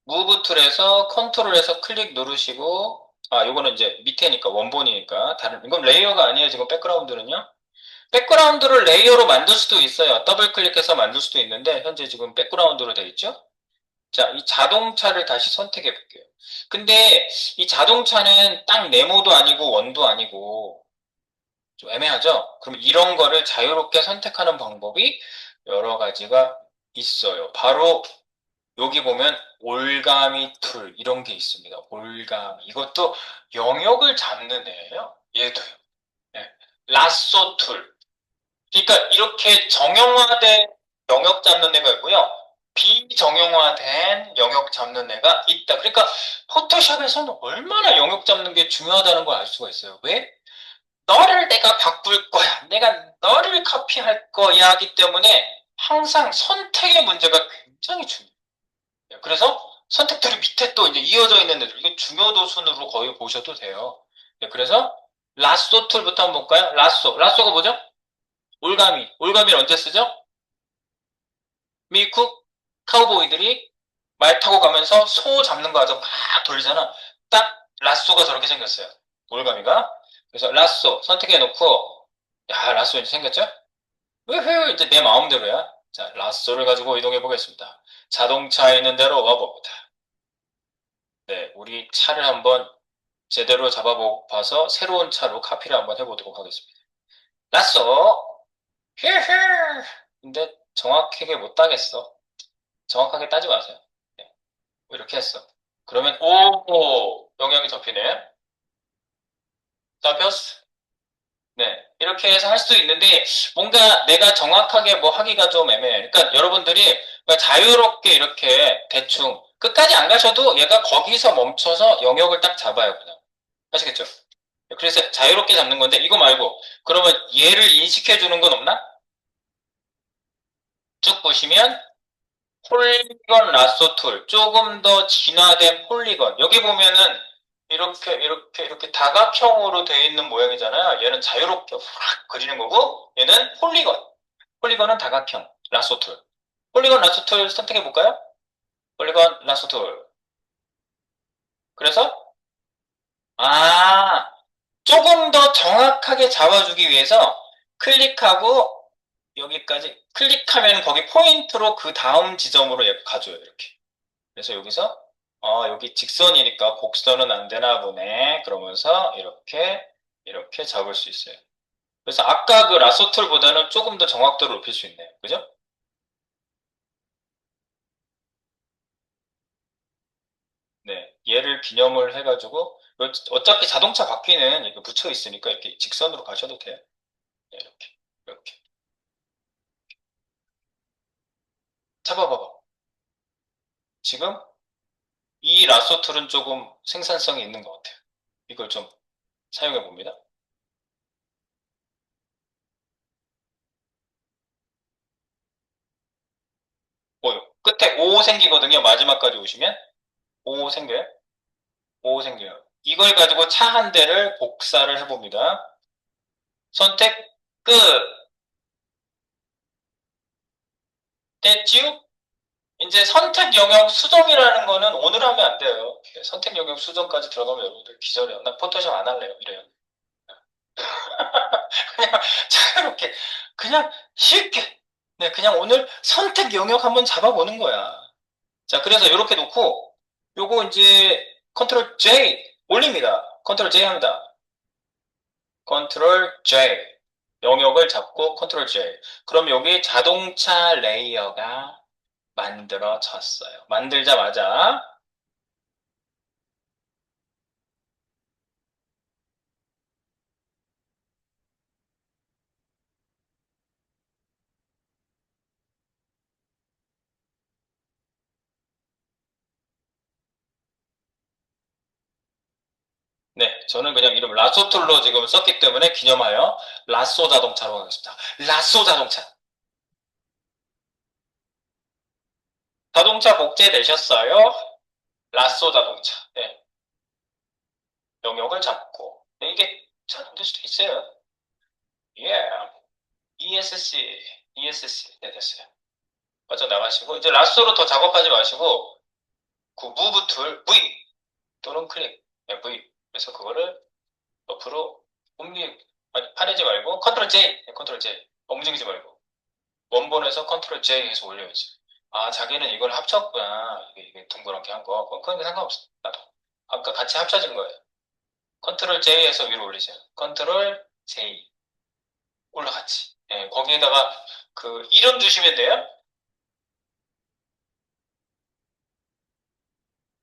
무브 툴에서 컨트롤에서 클릭 누르시고, 아, 요거는 이제 밑에니까 원본이니까 다른, 이건 레이어가 아니에요. 지금 백그라운드는요. 백그라운드를 레이어로 만들 수도 있어요. 더블 클릭해서 만들 수도 있는데, 현재 지금 백그라운드로 되어 있죠? 자, 이 자동차를 다시 선택해 볼게요. 근데 이 자동차는 딱 네모도 아니고 원도 아니고 좀 애매하죠? 그럼 이런 거를 자유롭게 선택하는 방법이 여러 가지가 있어요. 바로 여기 보면 올가미 툴 이런 게 있습니다. 올가미. 이것도 영역을 잡는 애예요. 얘도요. 네. 라쏘 툴. 그러니까 이렇게 정형화된 영역 잡는 애가 있고요. 비정형화된 영역 잡는 애가 있다. 그러니까 포토샵에서는 얼마나 영역 잡는 게 중요하다는 걸 알 수가 있어요. 왜? 너를 내가 바꿀 거야. 내가 너를 카피할 거야 하기 때문에 항상 선택의 문제가 굉장히 중요해요. 그래서 선택들이 밑에 또 이제 이어져 있는 애들, 이게 중요도 순으로 거의 보셔도 돼요. 네, 그래서 라쏘 툴부터 한번 볼까요? 라쏘. 라쏘가 뭐죠? 올가미. 올가미를 언제 쓰죠? 미국 카우보이들이 말 타고 가면서 소 잡는 거 아주 막 돌리잖아. 딱 라쏘가 저렇게 생겼어요. 올가미가. 그래서 라쏘 선택해 놓고, 야, 라쏘 이제 생겼죠? 으흐, 이제 내 마음대로야. 자, 라쏘를 가지고 이동해 보겠습니다. 자동차에 있는 대로 와봅니다. 네, 우리 차를 한번 제대로 잡아봐서 새로운 차로 카피를 한번 해보도록 하겠습니다. 라쏘! 휴휴! 근데 정확하게 못 따겠어. 정확하게 따지 마세요. 네, 뭐 이렇게 했어. 그러면, 오, 영역이 접히네. 잡혔어. 네, 이렇게 해서 할 수도 있는데, 뭔가 내가 정확하게 뭐 하기가 좀 애매해. 그러니까 여러분들이 자유롭게 이렇게 대충, 끝까지 안 가셔도 얘가 거기서 멈춰서 영역을 딱 잡아요, 그냥. 아시겠죠? 그래서 자유롭게 잡는 건데, 이거 말고, 그러면 얘를 인식해 주는 건 없나? 쭉 보시면, 폴리건 라쏘 툴, 조금 더 진화된 폴리건. 여기 보면은, 이렇게 다각형으로 되어 있는 모양이잖아요. 얘는 자유롭게 확 그리는 거고, 얘는 폴리건. 폴리건은 다각형, 라쏘 툴. 폴리건 라쏘 툴 선택해 볼까요? 폴리건 라쏘 툴. 그래서, 아, 조금 더 정확하게 잡아주기 위해서 클릭하고 여기까지 클릭하면 거기 포인트로 그 다음 지점으로 가줘요. 이렇게. 그래서 여기서 여기 직선이니까 곡선은 안 되나 보네. 그러면서 이렇게 잡을 수 있어요. 그래서 아까 그 라소툴보다는 조금 더 정확도를 높일 수 있네요. 그죠? 네. 얘를 기념을 해가지고 어차피 자동차 바퀴는 이렇게 붙여 있으니까 이렇게 직선으로 가셔도 돼요. 네, 이렇게. 잡아봐봐. 지금 이 라소툴은 조금 생산성이 있는 것 같아요. 이걸 좀 사용해 봅니다. 끝에 오 생기거든요. 마지막까지 오시면. 오 생겨요. 오 생겨요. 이걸 가지고 차 한 대를 복사를 해봅니다. 선택 끝. 됐지요? 이제 선택 영역 수정이라는 거는 오늘 하면 안 돼요. 선택 영역 수정까지 들어가면 여러분들 기절해요. 나 포토샵 안 할래요. 이래요. 그냥 자유롭게, 그냥 쉽게. 네, 그냥 오늘 선택 영역 한번 잡아보는 거야. 자, 그래서 이렇게 놓고, 요거 이제 컨트롤 J 올립니다. 컨트롤 J 합니다. 컨트롤 J. 영역을 잡고 컨트롤 J. 그럼 여기 자동차 레이어가 만들어졌어요. 만들자마자 네, 저는 그냥 이름 라쏘툴로 지금 썼기 때문에 기념하여 라쏘 자동차로 하겠습니다. 라쏘 자동차. 자동차 복제되셨어요? 라쏘 자동차. 네, 영역을 잡고. 네, 이게 잘 안 될 수도 있어요. 예, ESC, ESC. 네, 됐어요. 빠져나가시고, 이제 라쏘로 더 작업하지 마시고, 그 무브 툴, V 또는 클릭, 네, V. 그래서 그거를 옆으로 아니, 파내지 말고, 컨트롤 J, 네, 컨트롤 J. 움직이지 말고. 원본에서 컨트롤 J 해서 올려야지. 아, 자기는 이걸 합쳤구나. 이게 둥그렇게 한 거. 그건 상관없어. 나도. 아까 같이 합쳐진 거예요. 컨트롤 J에서 위로 올리세요. 컨트롤 J. 올라갔지. 예, 거기에다가 그 이름 주시면 돼요.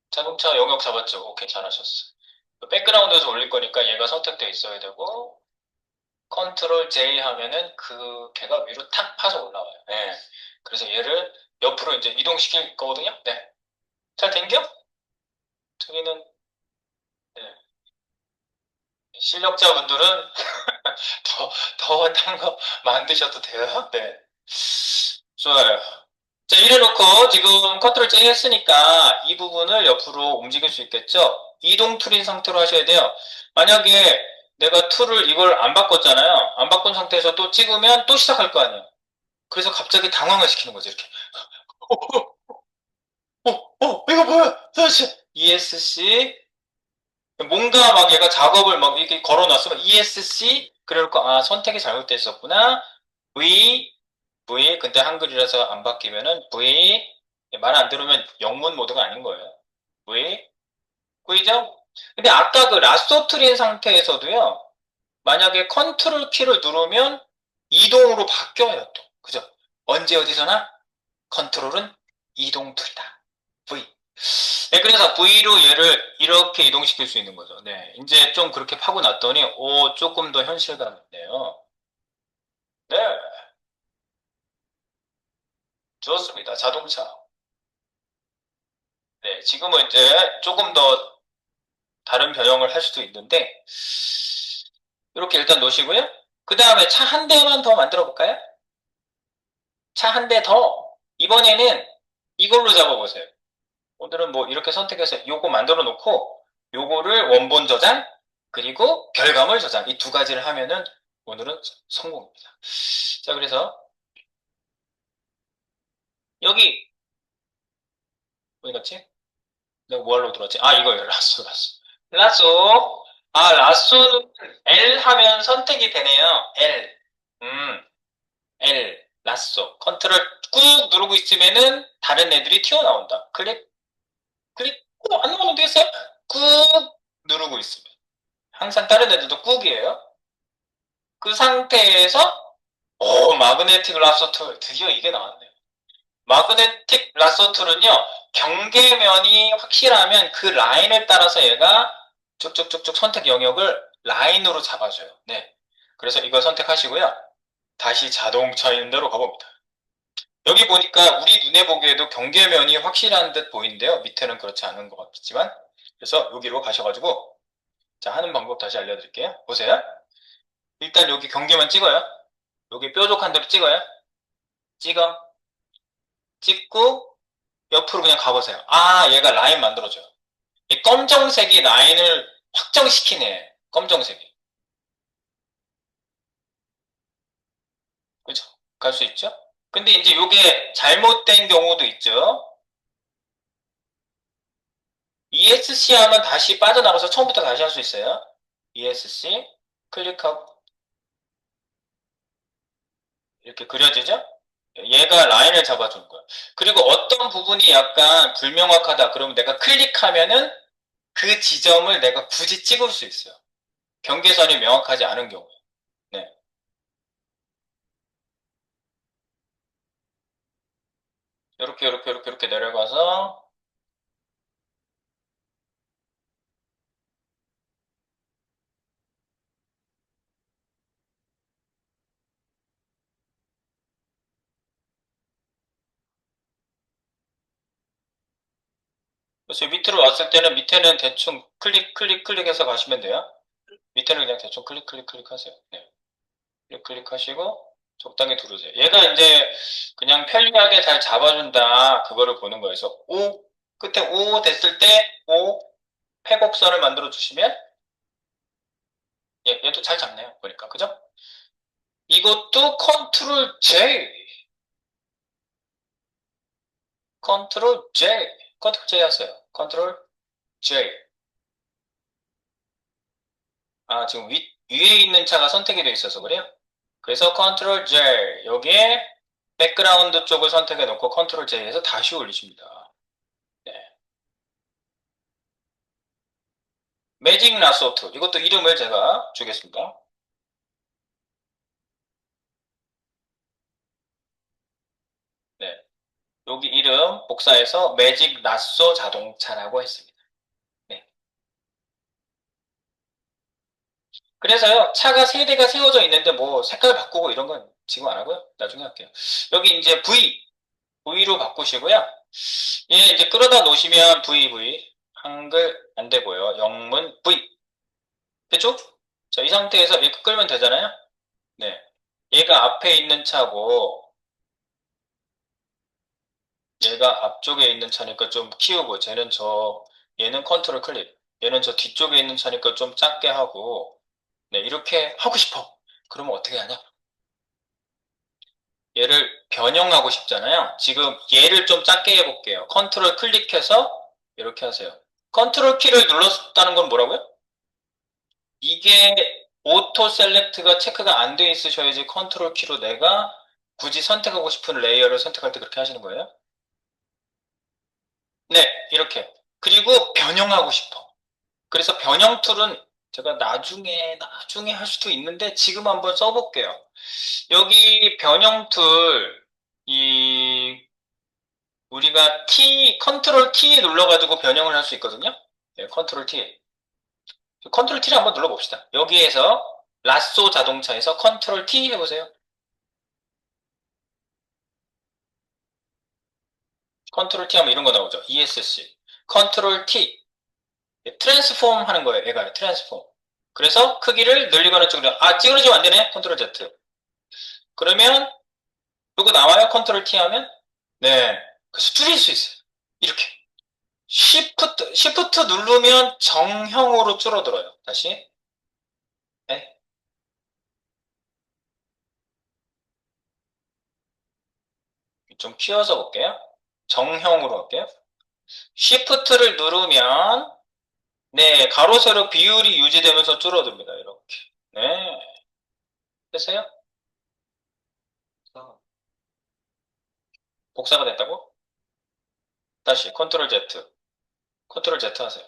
자동차 영역 잡았죠. 오케이, 잘하셨어. 백그라운드에서 올릴 거니까 얘가 선택돼 있어야 되고, 컨트롤 J 하면은 그 걔가 위로 탁 파서 올라와요. 예. 그래서 얘를 옆으로 이제 이동시킬 거거든요. 네. 잘 된겨? 저기는 네. 실력자분들은 더 딴 거 만드셔도 돼요. 네. 좋아요. 자, 이래놓고 지금 컨트롤 J 했으니까 이 부분을 옆으로 움직일 수 있겠죠? 이동 툴인 상태로 하셔야 돼요. 만약에 내가 툴을 이걸 안 바꿨잖아요. 안 바꾼 상태에서 또 찍으면 또 시작할 거 아니에요. 그래서 갑자기 당황을 시키는 거죠, 이렇게. 이거 뭐야? 도대체 ESC 뭔가 막 얘가 작업을 막 이렇게 걸어놨으면 ESC 그래놓고 아 선택이 잘못돼 있었구나. V 근데 한글이라서 안 바뀌면은 V 말 안 들으면 영문 모드가 아닌 거예요. V V죠? 근데 아까 그 라쏘트린 상태에서도요. 만약에 컨트롤 키를 누르면 이동으로 바뀌어요 또. 그죠? 언제 어디서나 컨트롤은 이동 툴이다. V. 네, 그래서 V로 얘를 이렇게 이동시킬 수 있는 거죠. 네, 이제 좀 그렇게 파고 났더니, 오, 조금 더 현실감 있네요. 네, 좋습니다. 자동차. 네, 지금은 이제 조금 더 다른 변형을 할 수도 있는데, 이렇게 일단 놓으시고요. 그 다음에 차 한 대만 더 만들어 볼까요? 차 한 대 더. 이번에는 이걸로 잡아보세요. 오늘은 뭐 이렇게 선택해서 요거 만들어 놓고 요거를 원본 저장 그리고 결과물 저장 이 두 가지를 하면은 오늘은 성공입니다. 자, 그래서 여기 어디 갔지? 내가 뭐하러 들었지? 아, 이거예요. 라쏘. 아, 라쏘는 L 하면 선택이 되네요. L. 음, L. 라쏘. 컨트롤 꾹 누르고 있으면은 다른 애들이 튀어나온다. 클릭, 클릭. 안 나오면 되겠어요? 꾹 누르고 있으면. 항상 다른 애들도 꾹이에요. 그 상태에서 마그네틱 라소 툴 드디어 이게 나왔네요. 마그네틱 라소 툴은요 경계면이 확실하면 그 라인을 따라서 얘가 쭉쭉쭉쭉 선택 영역을 라인으로 잡아줘요. 네. 그래서 이걸 선택하시고요. 다시 자동차 있는 대로 가봅니다. 여기 보니까 우리 눈에 보기에도 경계면이 확실한 듯 보이는데요. 밑에는 그렇지 않은 것 같지만. 그래서 여기로 가셔가지고 자 하는 방법 다시 알려드릴게요. 보세요. 일단 여기 경계만 찍어요. 여기 뾰족한 대로 찍어요. 찍어. 찍고 옆으로 그냥 가보세요. 아, 얘가 라인 만들어줘요. 이 검정색이 라인을 확정시키네. 검정색이. 그죠? 갈 수 있죠? 근데 이제 요게 잘못된 경우도 있죠. ESC 하면 다시 빠져나가서 처음부터 다시 할 수 있어요. ESC 클릭하고 이렇게 그려지죠? 얘가 라인을 잡아주는 거예요. 그리고 어떤 부분이 약간 불명확하다. 그러면 내가 클릭하면은 그 지점을 내가 굳이 찍을 수 있어요. 경계선이 명확하지 않은 경우에. 네. 이렇게 내려가서 그래서 밑으로 왔을 때는 밑에는 대충 클릭해서 가시면 돼요. 밑에는 그냥 대충 클릭하세요. 네. 클릭하시고 적당히 두르세요. 얘가 이제 그냥 편리하게 잘 잡아준다. 그거를 보는 거예요. 그래서 O 끝에 O 됐을 때 O 패곡선을 만들어 주시면 얘도 잘 잡네요. 보니까 그죠? 이것도 컨트롤 J, 컨트롤 J, 컨트롤 J 하세요. 컨트롤 J. 아, 지금 위에 있는 차가 선택이 되어 있어서 그래요? 그래서 컨트롤 J, 여기에 백그라운드 쪽을 선택해 놓고 컨트롤 J에서 다시 올리십니다. 네. 매직 라소 툴. 이것도 이름을 제가 주겠습니다. 네. 여기 이름 복사해서 매직 라소 자동차라고 했습니다. 네. 그래서요, 차가 세 대가 세워져 있는데 뭐 색깔 바꾸고 이런 건 지금 안 하고요. 나중에 할게요. 여기 이제 V로 바꾸시고요. 얘 이제 끌어다 놓으시면 한글 안 되고요. 영문 V. 됐죠? 자, 이 상태에서 이렇게 끌면 되잖아요? 네. 얘가 앞에 있는 차고, 얘가 앞쪽에 있는 차니까 좀 키우고, 얘는 컨트롤 클릭. 얘는 저 뒤쪽에 있는 차니까 좀 작게 하고, 네, 이렇게 하고 싶어. 그러면 어떻게 하냐? 얘를 변형하고 싶잖아요. 지금 얘를 좀 작게 해볼게요. 컨트롤 클릭해서 이렇게 하세요. 컨트롤 키를 눌렀다는 건 뭐라고요? 이게 오토 셀렉트가 체크가 안 돼 있으셔야지 컨트롤 키로 내가 굳이 선택하고 싶은 레이어를 선택할 때 그렇게 하시는 거예요. 네, 이렇게. 그리고 변형하고 싶어. 그래서 변형 툴은 제가 나중에 할 수도 있는데 지금 한번 써볼게요. 여기 변형 툴, 우리가 컨트롤 T 눌러가지고 변형을 할 수 있거든요. 네, 컨트롤 T. 컨트롤 T를 한번 눌러봅시다. 여기에서 라쏘 자동차에서 컨트롤 T 해보세요. 컨트롤 T 하면 이런 거 나오죠. ESC. 컨트롤 T. 트랜스폼 하는 거예요. 얘가 트랜스폼. 그래서 크기를 늘리거나 줄이거나. 아, 찌그러지면 안 되네. 컨트롤 Z. 그러면 이거 나와요. 컨트롤 T 하면. 네. 그래서 줄일 수 있어요. 이렇게. 시프트 누르면 정형으로 줄어들어요. 다시. 네. 좀 키워서 볼게요. 정형으로 할게요. 시프트를 누르면 네, 가로 세로 비율이 유지되면서 줄어듭니다. 이렇게. 네. 됐어요? 복사가 됐다고? 다시 컨트롤 Z. 컨트롤 Z 하세요.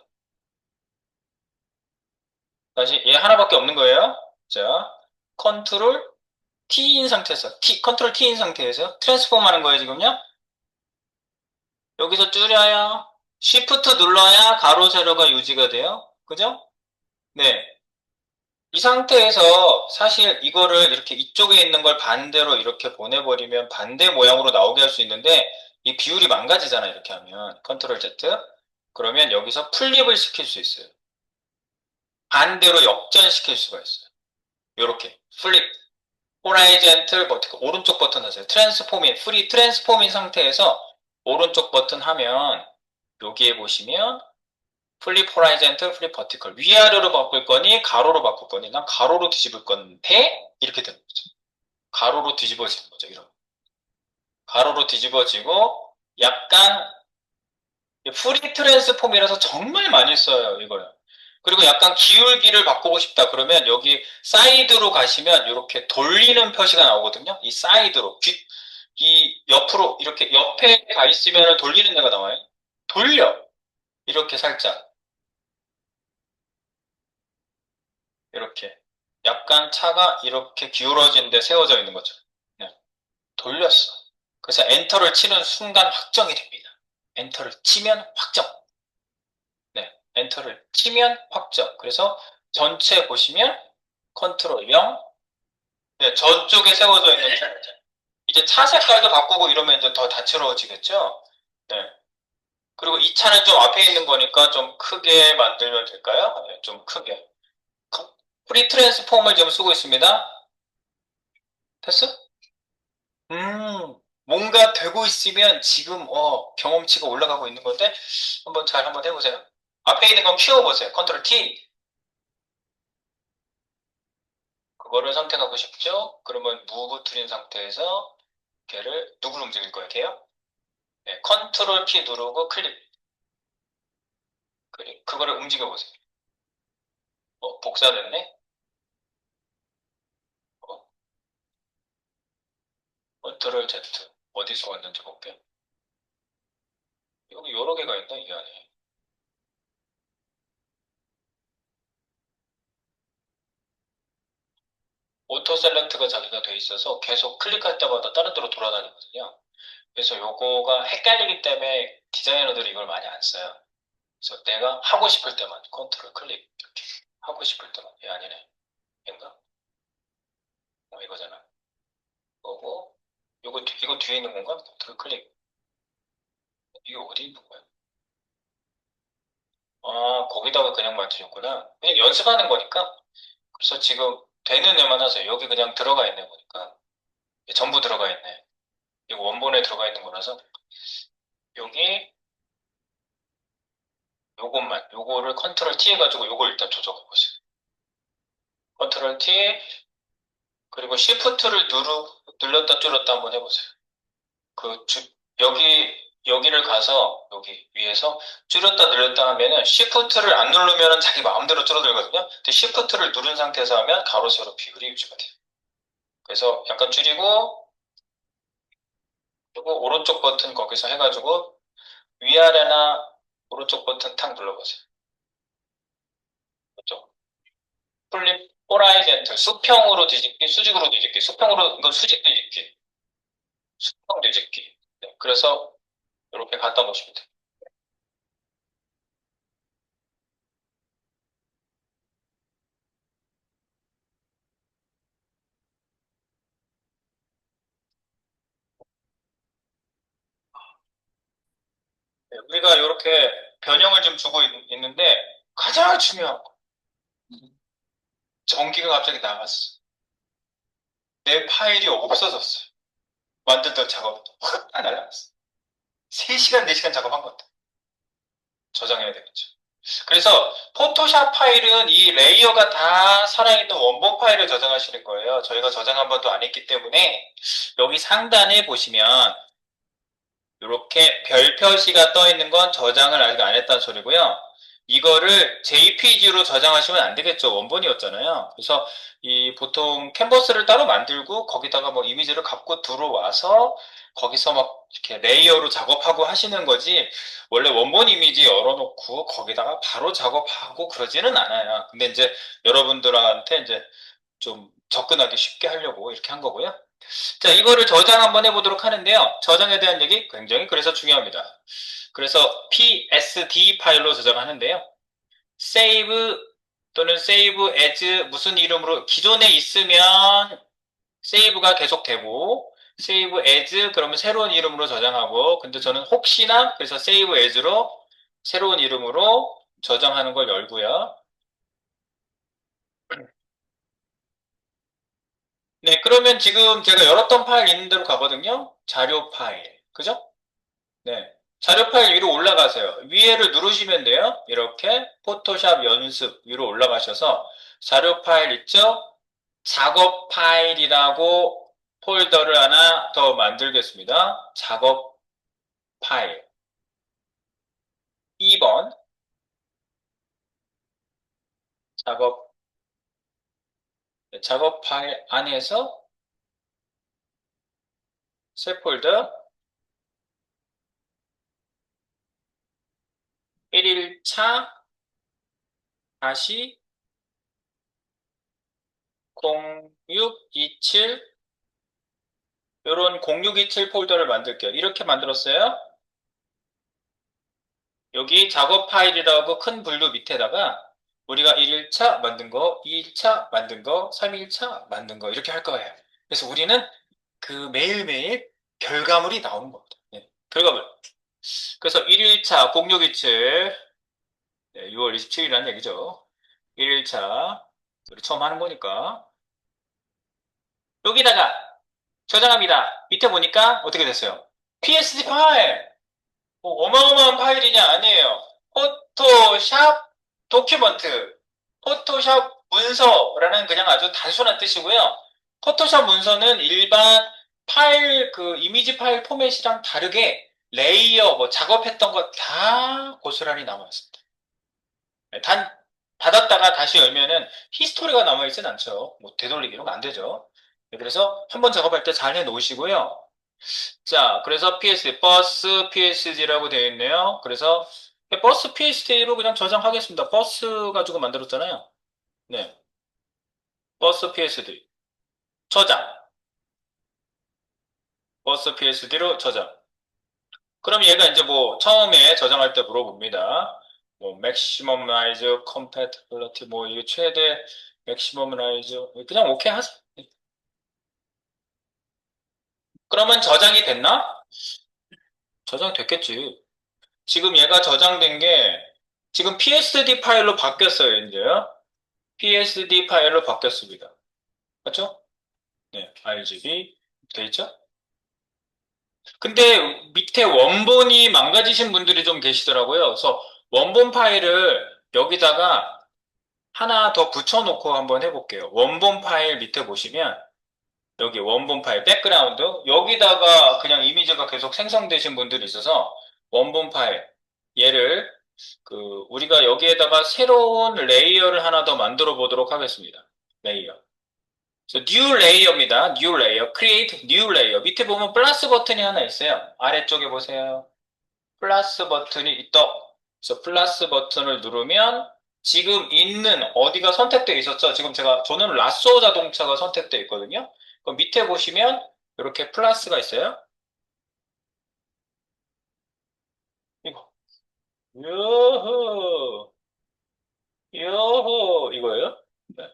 다시 얘 하나밖에 없는 거예요. 자, 컨트롤 T인 상태에서 컨트롤 T인 상태에서 트랜스폼 하는 거예요, 지금요. 여기서 줄여야 시프트 눌러야 가로 세로가 유지가 돼요. 그죠? 네. 이 상태에서 사실 이거를 이렇게 이쪽에 있는 걸 반대로 이렇게 보내버리면 반대 모양으로 나오게 할 수 있는데 이 비율이 망가지잖아, 이렇게 하면. 컨트롤 Z. 그러면 여기서 플립을 시킬 수 있어요. 반대로 역전시킬 수가 있어요. 이렇게 플립, 호라이젠틀 버티컬 오른쪽 버튼 하세요. 트랜스폼인 상태에서 오른쪽 버튼 하면 여기에 보시면 플립 호라이젠털, 플립 버티컬. 위아래로 바꿀 거니 가로로 바꿀 거니 난 가로로 뒤집을 건데 이렇게 되는 거죠. 가로로 뒤집어지는 거죠. 이런. 가로로 뒤집어지고 약간 프리 트랜스폼이라서 정말 많이 써요. 이거요. 그리고 약간 기울기를 바꾸고 싶다 그러면 여기 사이드로 가시면 이렇게 돌리는 표시가 나오거든요. 이 사이드로 이 옆으로 이렇게 옆에 가 있으면 돌리는 데가 나와요. 돌려 이렇게 살짝 이렇게 약간 차가 이렇게 기울어진 데 세워져 있는 거죠. 네, 돌렸어. 그래서 엔터를 치는 순간 확정이 됩니다. 엔터를 치면 확정. 네, 엔터를 치면 확정. 그래서 전체 보시면 컨트롤 0. 네, 저쪽에 세워져 있는 차. 이제 차 색깔도 바꾸고 이러면 이제 더 다채로워지겠죠? 네. 그리고 이 차는 좀 앞에 있는 거니까 좀 크게 만들면 될까요? 네, 좀 크게. 프리 트랜스폼을 지금 쓰고 있습니다. 됐어? 뭔가 되고 있으면 지금 경험치가 올라가고 있는 건데 한번 잘 한번 해보세요. 앞에 있는 건 키워보세요. 컨트롤 T. 그거를 선택하고 싶죠? 그러면 무브 트린 상태에서 걔를 누구를 움직일 거예요? 걔요? 네, 컨트롤 P 누르고 클릭. 그거를 움직여 보세요. 복사됐네? 어, 컨트롤 Z. 어디서 왔는지 볼게요. 여기 여러 개가 있네, 이 안에. 오토 셀렉트가 자기가 돼 있어서 계속 클릭할 때마다 다른 데로 돌아다니거든요. 그래서 요거가 헷갈리기 때문에 디자이너들이 이걸 많이 안 써요. 그래서 내가 하고 싶을 때만 컨트롤 클릭 이렇게 하고 싶을 때만 아니네. 인가? 이거잖아. 그거고 이거 뒤에 있는 건가? 컨트롤 클릭. 이거 어디 있는 거야? 아, 거기다가 그냥 맞추셨구나. 그냥 연습하는 거니까. 그래서 지금 되는 애만 하세요. 여기 그냥 들어가 있네 보니까. 전부 들어가 있네. 이거 원본에 들어가 있는 거라서 여기 요거를 컨트롤 T 해가지고 요걸 일단 조정해 보세요. 컨트롤 T 그리고 시프트를 눌렀다 줄였다 한번 해보세요. 그 여기를 가서 여기 위에서 줄였다 늘렸다 하면은 시프트를 안 누르면은 자기 마음대로 줄어들거든요. 근데 시프트를 누른 상태에서 하면 가로 세로 비율이 유지가 돼요. 그래서 약간 줄이고 그리고 오른쪽 버튼 거기서 해가지고 위아래나 오른쪽 버튼 탁 눌러보세요. 그렇죠? 플립 호라이젠틀 수평으로 뒤집기, 수직으로 뒤집기, 수평으로 이건 수직 뒤집기, 수평 뒤집기. 네, 그래서 이렇게 갖다 놓으시면 돼요. 네, 우리가 이렇게 변형을 좀 주고 있는데 가장 중요한 거 전기가 갑자기 나갔어. 내 파일이 없어졌어요. 만들던 작업도 확 날아갔어. 3시간, 4시간 작업한 것 같아. 저장해야 되겠죠. 그래서 포토샵 파일은 이 레이어가 다 살아있는 원본 파일을 저장하시는 거예요. 저희가 저장 한 번도 안 했기 때문에 여기 상단에 보시면 이렇게 별 표시가 떠 있는 건 저장을 아직 안 했다는 소리고요. 이거를 JPG로 저장하시면 안 되겠죠. 원본이었잖아요. 그래서 이 보통 캔버스를 따로 만들고 거기다가 뭐 이미지를 갖고 들어와서 거기서 막 이렇게 레이어로 작업하고 하시는 거지. 원래 원본 이미지 열어놓고 거기다가 바로 작업하고 그러지는 않아요. 근데 이제 여러분들한테 이제 좀 접근하기 쉽게 하려고 이렇게 한 거고요. 자, 이거를 저장 한번 해보도록 하는데요. 저장에 대한 얘기 굉장히 그래서 중요합니다. 그래서 PSD 파일로 저장하는데요. save 또는 save as 무슨 이름으로 기존에 있으면 save가 계속되고 save as 그러면 새로운 이름으로 저장하고 근데 저는 혹시나 그래서 save as로 새로운 이름으로 저장하는 걸 열고요. 네, 그러면 지금 제가 열었던 파일 있는 대로 가거든요. 자료 파일. 그죠? 네. 자료 파일 위로 올라가세요. 위에를 누르시면 돼요. 이렇게 포토샵 연습 위로 올라가셔서 자료 파일 있죠? 작업 파일이라고 폴더를 하나 더 만들겠습니다. 작업 파일. 2번 작업 작업 파일 안에서 새 폴더 1일차 다시 0627 요런 0627 폴더를 만들게요. 이렇게 만들었어요. 여기 작업 파일이라고 큰 블루 밑에다가 우리가 1일차 만든 거, 2일차 만든 거, 3일차 만든 거 이렇게 할 거예요. 그래서 우리는 그 매일매일 결과물이 나오는 겁니다. 네, 결과물. 그래서 1일차 0627 6월 27일이라는 얘기죠. 1일차 우리 처음 하는 거니까 여기다가 저장합니다. 밑에 보니까 어떻게 됐어요? PSD 파일! 뭐 어마어마한 파일이냐? 아니에요. 포토샵 도큐먼트, 포토샵 문서라는 그냥 아주 단순한 뜻이고요. 포토샵 문서는 일반 파일, 그 이미지 파일 포맷이랑 다르게 레이어, 뭐 작업했던 거 다 고스란히 남아있습니다. 단, 닫았다가 다시 열면은 히스토리가 남아있진 않죠. 뭐 되돌리기 이런 거 안 되죠. 네, 그래서 한번 작업할 때 잘 해놓으시고요. 자, 그래서 PSD, 버스 PSD라고 되어 있네요. 그래서 버스 PSD로 그냥 저장하겠습니다. 버스 가지고 만들었잖아요. 네, 버스 PSD 저장, 버스 PSD로 저장. 그럼 얘가 이제 뭐 처음에 저장할 때 물어봅니다. 뭐 maximalize compatibility 뭐 이게 최대 maximalize 그냥 오케이 하세요. 그러면 저장이 됐나? 저장됐겠지. 지금 얘가 저장된 게 지금 PSD 파일로 바뀌었어요, 이제요. PSD 파일로 바뀌었습니다. 맞죠? 네, RGB 돼 있죠? 근데 밑에 원본이 망가지신 분들이 좀 계시더라고요. 그래서 원본 파일을 여기다가 하나 더 붙여놓고 한번 해볼게요. 원본 파일 밑에 보시면 여기 원본 파일 백그라운드 여기다가 그냥 이미지가 계속 생성되신 분들이 있어서 원본 파일 얘를 그 우리가 여기에다가 새로운 레이어를 하나 더 만들어 보도록 하겠습니다. 레이어. 그래서 new layer입니다. new layer, create new layer. 밑에 보면 플러스 버튼이 하나 있어요. 아래쪽에 보세요. 플러스 버튼이 있다. 그래서 플러스 버튼을 누르면 지금 있는 어디가 선택되어 있었죠? 지금 저는 라쏘 자동차가 선택되어 있거든요. 그럼 밑에 보시면 이렇게 플러스가 있어요. 이거. 요호, 요호, 이거예요. 네.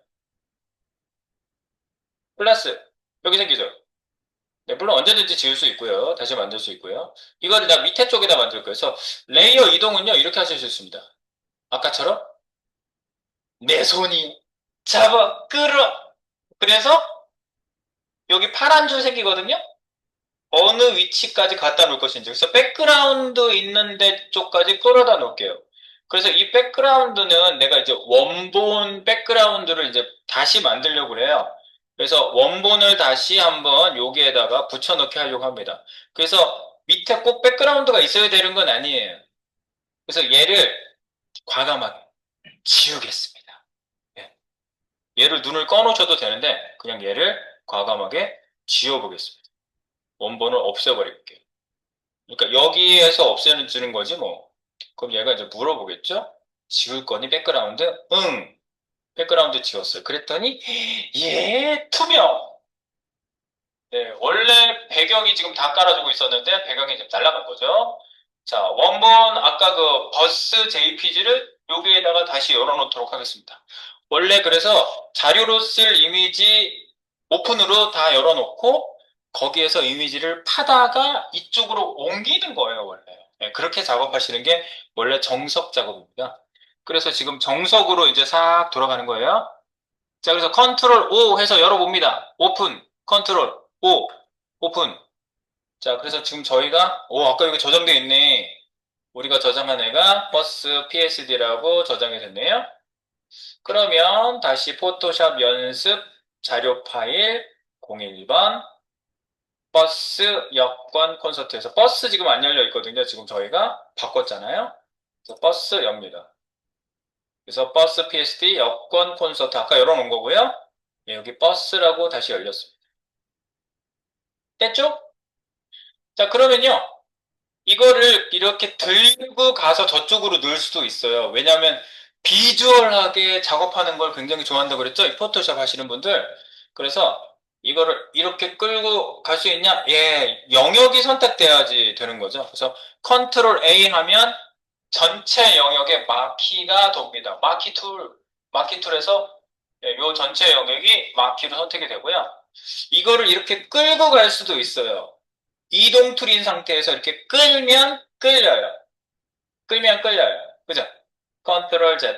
플러스. 여기 생기죠? 네, 물론 언제든지 지울 수 있고요. 다시 만들 수 있고요. 이거를 다 밑에 쪽에다 만들 거예요. 그래서 레이어 이동은요, 이렇게 하실 수 있습니다. 아까처럼 내 손이 잡아 끌어. 그래서 여기 파란 줄 생기거든요. 어느 위치까지 갖다 놓을 것인지. 그래서 백그라운드 있는 데 쪽까지 끌어다 놓을게요. 그래서 이 백그라운드는 내가 이제 원본 백그라운드를 이제 다시 만들려고 그래요. 그래서 원본을 다시 한번 여기에다가 붙여넣기 하려고 합니다. 그래서 밑에 꼭 백그라운드가 있어야 되는 건 아니에요. 그래서 얘를 과감하게 지우겠습니다. 예. 얘를 눈을 꺼놓으셔도 되는데 그냥 얘를 과감하게 지워보겠습니다. 원본을 없애버릴게요. 그러니까 여기에서 없애주는 거지 뭐. 그럼 얘가 이제 물어보겠죠? 지울 거니 백그라운드? 응. 백그라운드 지웠어요. 그랬더니 예 투명. 네, 원래 배경이 지금 다 깔아주고 있었는데 배경이 지금 날아간 거죠. 자, 원본 아까 그 버스 JPG를 여기에다가 다시 열어놓도록 하겠습니다. 원래 그래서 자료로 쓸 이미지 오픈으로 다 열어놓고 거기에서 이미지를 파다가 이쪽으로 옮기는 거예요, 원래. 네, 그렇게 작업하시는 게 원래 정석 작업입니다. 그래서 지금 정석으로 이제 싹 돌아가는 거예요. 자, 그래서 컨트롤 O 해서 열어봅니다. 오픈, 컨트롤 O, 오픈. 자, 그래서 지금 저희가, 아까 여기 저장돼 있네. 우리가 저장한 애가 버스 PSD라고 저장이 됐네요. 그러면 다시 포토샵 연습 자료 파일 01번 버스 여권 콘서트에서 버스 지금 안 열려 있거든요. 지금 저희가 바꿨잖아요. 그래서 버스 엽니다. 그래서 버스 PSD 여권 콘서트 아까 열어놓은 거고요. 예, 여기 버스라고 다시 열렸습니다. 됐죠? 자, 그러면요. 이거를 이렇게 들고 가서 저쪽으로 넣을 수도 있어요. 왜냐하면 비주얼하게 작업하는 걸 굉장히 좋아한다고 그랬죠? 이 포토샵 하시는 분들. 그래서 이거를 이렇게 끌고 갈 수 있냐? 예, 영역이 선택돼야지 되는 거죠. 그래서 컨트롤 A 하면 전체 영역에 마키가 돕니다. 마키 툴에서 요 전체 영역이 마키로 선택이 되고요. 이거를 이렇게 끌고 갈 수도 있어요. 이동 툴인 상태에서 이렇게 끌면 끌려요. 끌면 끌려요. 그죠? 컨트롤 Z.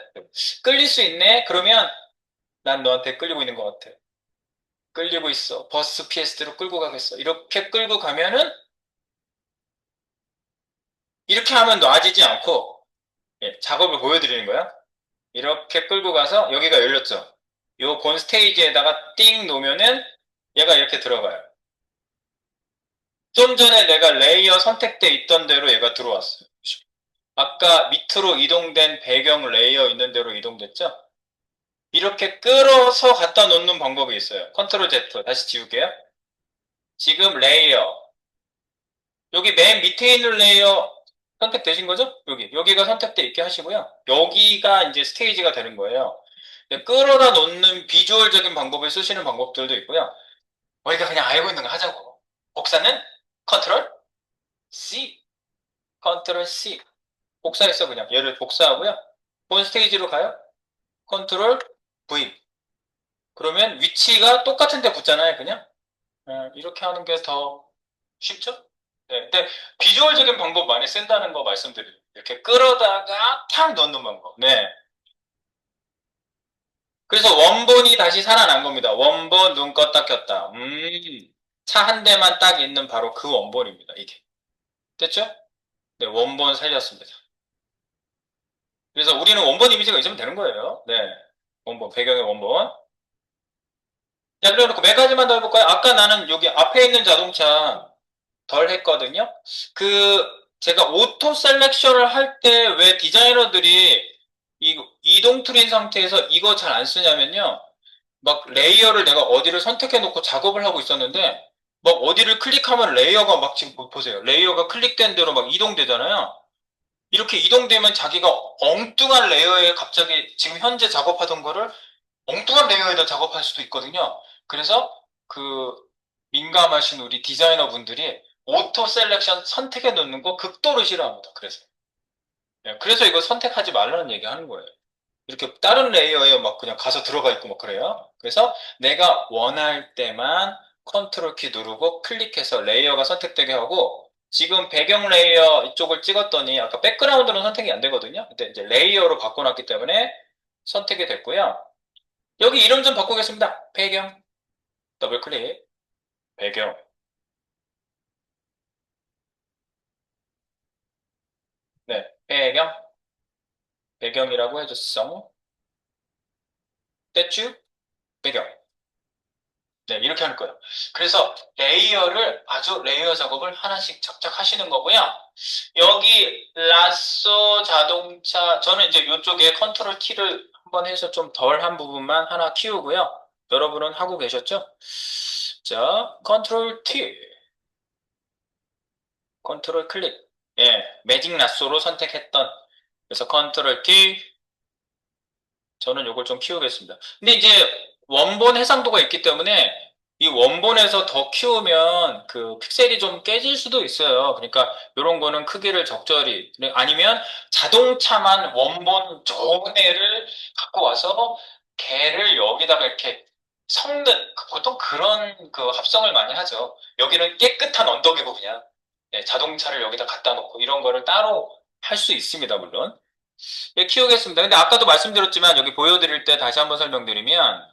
끌릴 수 있네? 그러면 난 너한테 끌리고 있는 것 같아. 끌리고 있어. 버스 PSD로 끌고 가겠어. 이렇게 끌고 가면은 이렇게 하면 놔지지 않고 예, 작업을 보여드리는 거야. 이렇게 끌고 가서 여기가 열렸죠. 요 본 스테이지에다가 띵 놓으면은 얘가 이렇게 들어가요. 좀 전에 내가 레이어 선택돼 있던 대로 얘가 들어왔어요. 아까 밑으로 이동된 배경 레이어 있는 대로 이동됐죠? 이렇게 끌어서 갖다 놓는 방법이 있어요. 컨트롤 Z 다시 지울게요. 지금 레이어 여기 맨 밑에 있는 레이어 선택되신 거죠? 여기가 선택돼 있게 하시고요. 여기가 이제 스테이지가 되는 거예요. 끌어다 놓는 비주얼적인 방법을 쓰시는 방법들도 있고요. 우리가 그냥 알고 있는 거 하자고. 복사는 컨트롤 C, 컨트롤 C. 복사했어 그냥. 얘를 복사하고요. 본 스테이지로 가요. 컨트롤 V. 그러면 위치가 똑같은 데 붙잖아요, 그냥. 이렇게 하는 게 더 쉽죠? 네, 근데 비주얼적인 방법 많이 쓴다는 거 말씀드려요. 이렇게 끌어다가 탁 넣는 방법. 네. 그래서 원본이 다시 살아난 겁니다. 원본 눈 껐다 켰다. 차 한 대만 딱 있는 바로 그 원본입니다, 이게. 됐죠? 네, 원본 살렸습니다. 그래서 우리는 원본 이미지가 있으면 되는 거예요. 네. 원본, 배경의 원본. 자, 그래놓고 몇 가지만 더 해볼까요? 아까 나는 여기 앞에 있는 자동차 덜 했거든요. 제가 오토 셀렉션을 할 때 왜 디자이너들이 이 이동 툴인 상태에서 이거 잘 안 쓰냐면요. 막 레이어를 내가 어디를 선택해 놓고 작업을 하고 있었는데, 막 어디를 클릭하면 레이어가 막 지금 보세요. 레이어가 클릭된 대로 막 이동되잖아요. 이렇게 이동되면 자기가 엉뚱한 레이어에 갑자기 지금 현재 작업하던 거를 엉뚱한 레이어에다 작업할 수도 있거든요. 그래서 그 민감하신 우리 디자이너 분들이 오토 셀렉션 선택해 놓는 거 극도로 싫어합니다. 그래서. 예, 그래서 이거 선택하지 말라는 얘기 하는 거예요. 이렇게 다른 레이어에 막 그냥 가서 들어가 있고 막 그래요. 그래서 내가 원할 때만 컨트롤 키 누르고 클릭해서 레이어가 선택되게 하고 지금 배경 레이어 이쪽을 찍었더니 아까 백그라운드는 선택이 안 되거든요. 근데 이제 레이어로 바꿔놨기 때문에 선택이 됐고요. 여기 이름 좀 바꾸겠습니다. 배경. 더블 클릭. 배경. 네. 배경. 배경이라고 해줬어. 됐쥬? 배경. 네, 이렇게 하는 거예요. 그래서 레이어를 아주 레이어 작업을 하나씩 착착 하시는 거고요. 여기 라쏘 자동차 저는 이제 이쪽에 컨트롤 T를 한번 해서 좀 덜 한 부분만 하나 키우고요. 여러분은 하고 계셨죠? 자, 컨트롤 T, 컨트롤 클릭. 예, 매직 라쏘로 선택했던 그래서 컨트롤 T 저는 이걸 좀 키우겠습니다. 근데 이제 원본 해상도가 있기 때문에 이 원본에서 더 키우면 그 픽셀이 좀 깨질 수도 있어요. 그러니까 이런 거는 크기를 적절히 아니면 자동차만 원본 좋은 애를 갖고 와서 걔를 여기다가 이렇게 섞는 보통 그런 그 합성을 많이 하죠. 여기는 깨끗한 언덕이고 그냥 네, 자동차를 여기다 갖다 놓고 이런 거를 따로 할 수 있습니다, 물론. 예, 키우겠습니다. 근데 아까도 말씀드렸지만 여기 보여드릴 때 다시 한번 설명드리면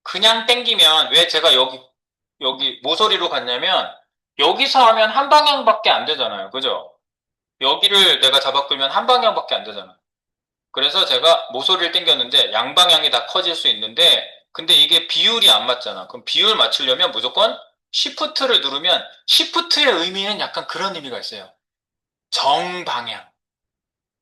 그냥 땡기면 왜 제가 여기 모서리로 갔냐면 여기서 하면 한 방향밖에 안 되잖아요. 그죠? 여기를 내가 잡아 끌면 한 방향밖에 안 되잖아. 그래서 제가 모서리를 당겼는데 양방향이 다 커질 수 있는데 근데 이게 비율이 안 맞잖아. 그럼 비율 맞추려면 무조건 Shift를 누르면 Shift의 의미는 약간 그런 의미가 있어요. 정방향,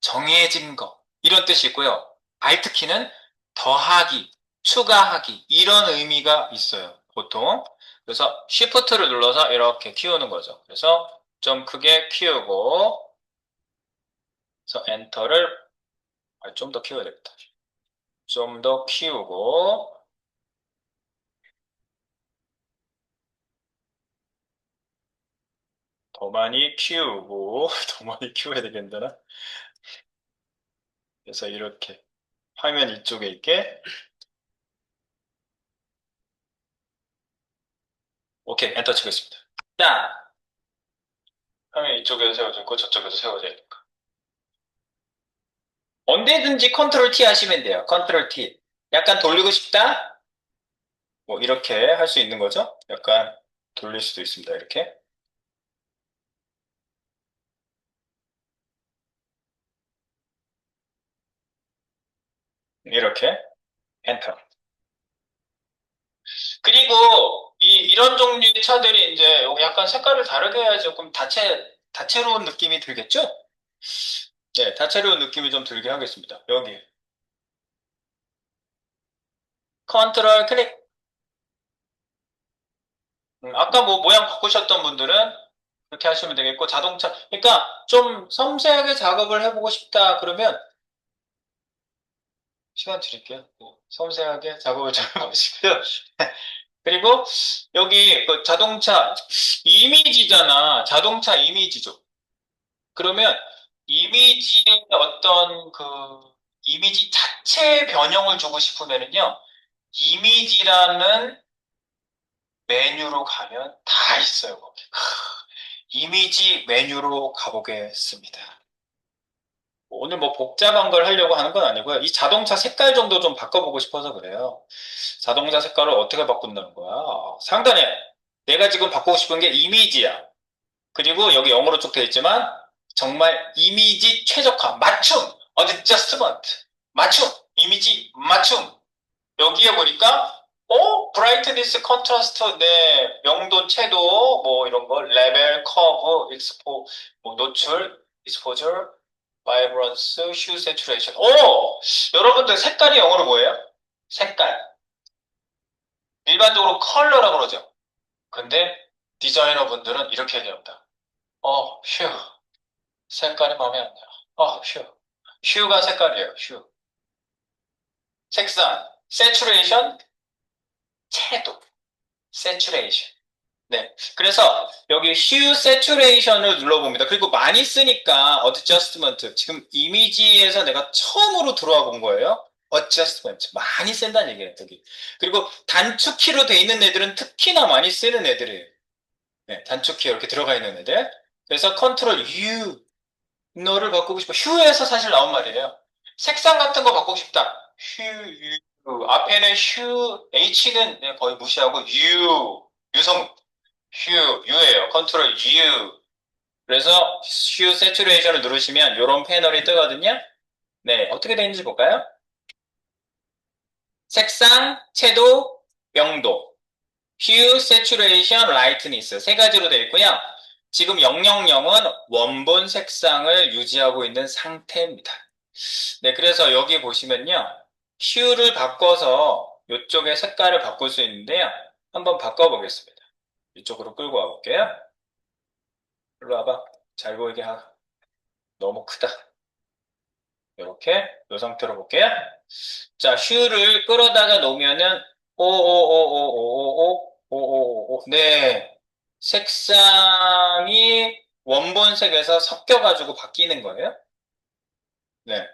정해진 거 이런 뜻이 있고요. Alt 키는 더하기, 추가하기 이런 의미가 있어요. 보통. 그래서 Shift를 눌러서 이렇게 키우는 거죠. 그래서 좀 크게 키우고 그래서 엔터를 좀 더 키워야 되겠다. 좀 더 키우고 더 많이 키우고 더 많이 키워야 되겠나? 그래서 이렇게 화면 이쪽에 있게 오케이 엔터 치겠습니다. 자 화면 이쪽에서 세워져 있고 저쪽에서 세워져 있고 언제든지 컨트롤 T 하시면 돼요. 컨트롤 T 약간 돌리고 싶다? 뭐 이렇게 할 수 있는 거죠. 약간 돌릴 수도 있습니다. 이렇게 이렇게 엔터 그리고 이런 종류의 차들이 이제 약간 색깔을 다르게 해야 조금 다채로운 느낌이 들겠죠? 네, 다채로운 느낌이 좀 들게 하겠습니다. 여기 컨트롤 클릭. 아까 뭐 모양 바꾸셨던 분들은 그렇게 하시면 되겠고 자동차 그러니까 좀 섬세하게 작업을 해보고 싶다 그러면 시간 드릴게요. 섬세하게 작업을 좀 해보시고요. 그리고 여기 그 자동차 이미지잖아. 자동차 이미지죠. 그러면 이미지의 어떤 그 이미지 자체의 변형을 주고 싶으면은요. 이미지라는 메뉴로 가면 다 있어요, 거기. 이미지 메뉴로 가보겠습니다. 오늘 뭐 복잡한 걸 하려고 하는 건 아니고요. 이 자동차 색깔 정도 좀 바꿔보고 싶어서 그래요. 자동차 색깔을 어떻게 바꾼다는 거야? 상단에 내가 지금 바꾸고 싶은 게 이미지야. 그리고 여기 영어로 쭉 되어 있지만 정말 이미지 최적화, 맞춤, adjustment, 맞춤, 이미지 맞춤. 여기에 보니까 브라이트니스, 컨트라스트, 네, 명도, 채도, 뭐 이런 거, 레벨, 커브, 뭐 노출, 익스포저, 바이브런스, 휴 세츄레이션. 여러분들 색깔이 영어로 뭐예요? 색깔. 일반적으로 컬러라고 그러죠. 근데 디자이너 분들은 이렇게 얘기합니다. 휴. 색깔이 마음에 안 들어. 휴. 휴가 색깔이에요, 휴. 색상, 세츄레이션, 채도, 세츄레이션. 네. 그래서 여기 Hue Saturation을 눌러봅니다. 그리고 많이 쓰니까 Adjustment. 지금 이미지에서 내가 처음으로 들어와 본 거예요. Adjustment. 많이 쓴다는 얘기예요, 여기. 그리고 단축키로 돼 있는 애들은 특히나 많이 쓰는 애들이에요. 네, 단축키 이렇게 들어가 있는 애들. 그래서 Ctrl U, 너를 바꾸고 싶어. Hue에서 사실 나온 말이에요. 색상 같은 거 바꾸고 싶다. Hue, 앞에는 Hue, H는 거의 무시하고 U, 유성 U예요. 컨트롤 U. 그래서 U 세츄레이션을 누르시면 이런 패널이 뜨거든요. 네, 어떻게 되는지 볼까요? 색상, 채도, 명도, Hue, Saturation, Lightness 세 가지로 되어 있고요. 지금 000은 원본 색상을 유지하고 있는 상태입니다. 네, 그래서 여기 보시면요. Hue를 바꿔서 이쪽에 색깔을 바꿀 수 있는데요. 한번 바꿔보겠습니다. 이쪽으로 끌고 와볼게요. 일로 와봐. 잘 보이게 너무 크다. 이렇게 이 상태로 볼게요. 자, 슈를 끌어다가 놓으면은 오오오오오오오오오오 네. 색상이 원본색에서 섞여가지고 바뀌는 거예요. 네.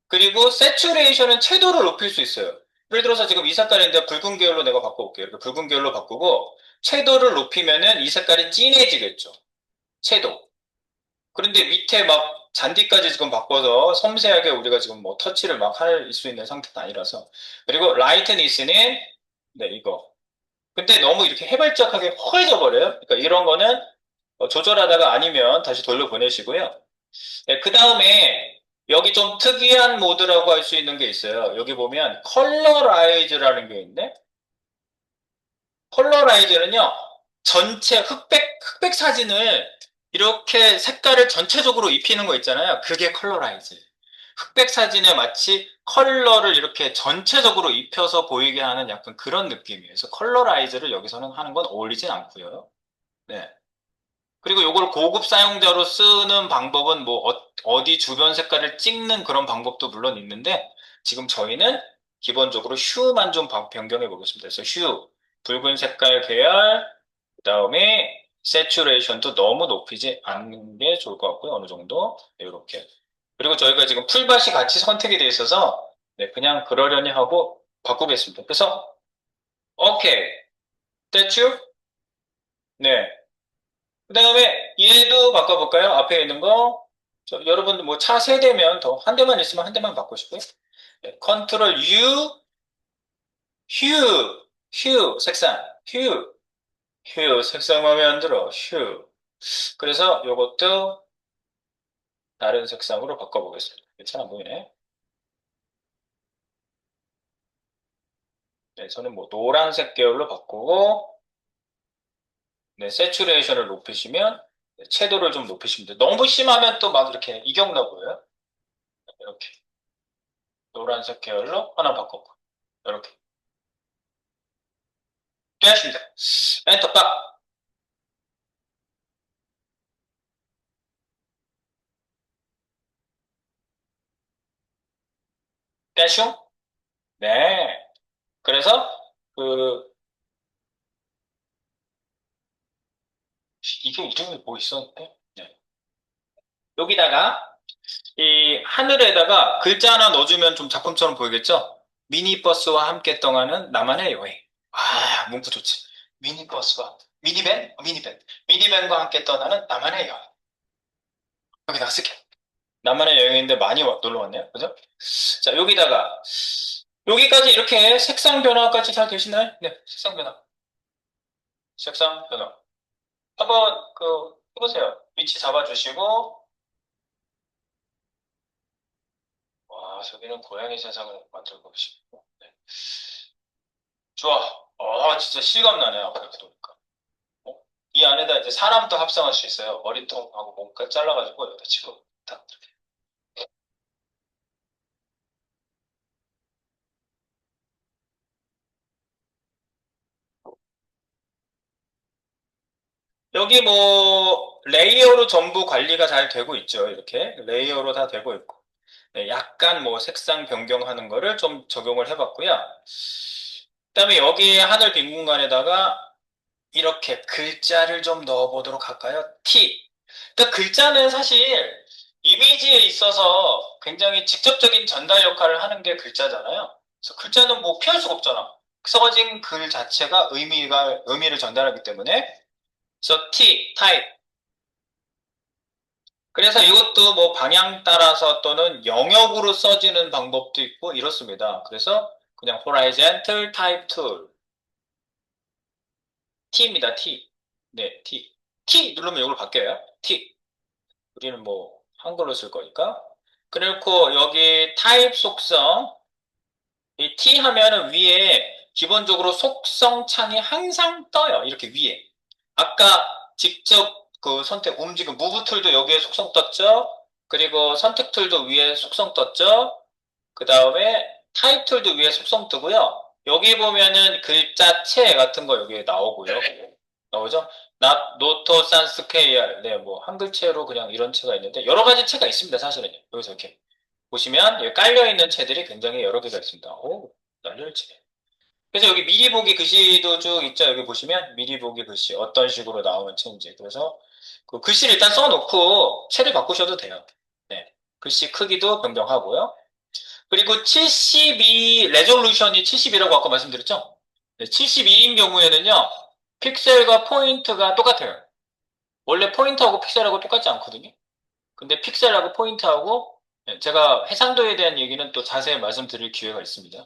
그리고 세츄레이션은 채도를 높일 수 있어요. 예를 들어서 지금 이 색깔인데 붉은 계열로 내가 바꿔볼게요. 이렇게 붉은 계열로 바꾸고 채도를 높이면은 이 색깔이 진해지겠죠. 채도. 그런데 밑에 막 잔디까지 지금 바꿔서 섬세하게 우리가 지금 뭐 터치를 막 할 수 있는 상태는 아니라서. 그리고 라이트니스는 네, 이거. 근데 너무 이렇게 해발적하게 허해져 버려요. 그러니까 이런 거는 조절하다가 아니면 다시 돌려보내시고요. 네, 그 다음에 여기 좀 특이한 모드라고 할 수 있는 게 있어요. 여기 보면 컬러라이즈라는 게 있네. 컬러라이즈는요, 전체 흑백 사진을 이렇게 색깔을 전체적으로 입히는 거 있잖아요. 그게 컬러라이즈. 흑백 사진에 마치 컬러를 이렇게 전체적으로 입혀서 보이게 하는 약간 그런 느낌이에요. 그래서 컬러라이즈를 여기서는 하는 건 어울리진 않고요. 네. 그리고 요걸 고급 사용자로 쓰는 방법은 뭐 디 주변 색깔을 찍는 그런 방법도 물론 있는데 지금 저희는 기본적으로 휴만 좀 변경해 보겠습니다. 그래서 휴, 붉은 색깔 계열, 그다음에 세츄레이션도 너무 높이지 않는 게 좋을 것 같고요. 어느 정도 이렇게. 그리고 저희가 지금 풀밭이 같이 선택이 돼 있어서 네, 그냥 그러려니 하고 바꾸겠습니다. 그래서 오케이, 세츄, 네. 그 다음에 얘도 바꿔볼까요? 앞에 있는 거. 여러분들 뭐 차 세대면 더 한 대만 있으면 한 대만 바꾸시고요. 네, 컨트롤 U, 휴, 색상, 휴, 색상 마음에 안 들어, 휴. 그래서 요것도 다른 색상으로 바꿔보겠습니다. 괜찮아 보이네. 네, 저는 뭐 노란색 계열로 바꾸고, 네, 세츄레이션을 높이시면, 네, 채도를 좀 높이시면 돼요. 너무 심하면 또 막 이렇게 이경나 보여요. 이렇게. 노란색 계열로 하나 바꿔고. 이렇게. 됐습니다. 엔터 빡! 떼슝? 네. 그래서, 그, 이게 이름이 뭐 있었는데? 네. 여기다가, 이 하늘에다가 글자 하나 넣어주면 좀 작품처럼 보이겠죠? 미니버스와 함께 떠나는 나만의 여행. 아, 문구 좋지. 미니버스와, 미니밴? 미니밴과 함께 떠나는 나만의 여행. 여기다가 쓸게. 나만의 여행인데 많이 놀러 왔네요. 그죠? 자, 여기다가, 여기까지 이렇게 색상 변화까지 잘 되시나요? 네, 색상 변화. 색상 변화. 한번 해보세요. 위치 잡아주시고, 와, 저기는 고양이 세상을 만들고 계시고. 네. 좋아. 진짜 실감나네요. 아까 이렇게 보니까. 어? 이 안에다 이제 사람도 합성할 수 있어요. 머리통하고 몸까지 잘라가지고 여기다 치고 딱 이렇게. 여기 뭐 레이어로 전부 관리가 잘 되고 있죠. 이렇게 레이어로 다 되고 있고. 네, 약간 뭐 색상 변경하는 거를 좀 적용을 해봤고요. 그다음에 여기 하늘 빈 공간에다가 이렇게 글자를 좀 넣어보도록 할까요? T. 그러니까 글자는 사실 이미지에 있어서 굉장히 직접적인 전달 역할을 하는 게 글자잖아요. 그래서 글자는 뭐 피할 수가 없잖아. 써진 글 자체가 의미를 전달하기 때문에. 그래서 T, 타입. 그래서 이것도 뭐 방향 따라서 또는 영역으로 써지는 방법도 있고 이렇습니다. 그래서 그냥 horizontal type tool. T입니다, T. 네, T. T 누르면 이걸 바뀌어요. T. 우리는 뭐 한글로 쓸 거니까. 그리고 여기 타입 속성, 이 T 하면은 위에 기본적으로 속성 창이 항상 떠요. 이렇게 위에. 아까 직접 그 선택 움직임 무브 툴도 여기에 속성 떴죠. 그리고 선택 툴도 위에 속성 떴죠. 그 다음에 타입 툴도 위에 속성 뜨고요. 여기 보면은 글자체 같은 거 여기에 나오고요. 나오죠? 노토 산스 KR. 네, 뭐 한글체로 그냥 이런 체가 있는데 여러 가지 체가 있습니다. 사실은 여기서 이렇게 보시면 여기 깔려 있는 체들이 굉장히 여러 개가 있습니다. 오, 날려체. 그래서 여기 미리 보기 글씨도 쭉 있죠. 여기 보시면 미리 보기 글씨 어떤 식으로 나오는 체인지. 그래서 그 글씨를 일단 써놓고 체를 바꾸셔도 돼요. 네, 글씨 크기도 변경하고요. 그리고 72 레졸루션이 72라고 아까 말씀드렸죠? 네, 72인 경우에는요. 픽셀과 포인트가 똑같아요. 원래 포인트하고 픽셀하고 똑같지 않거든요. 근데 픽셀하고 포인트하고 네, 제가 해상도에 대한 얘기는 또 자세히 말씀드릴 기회가 있습니다.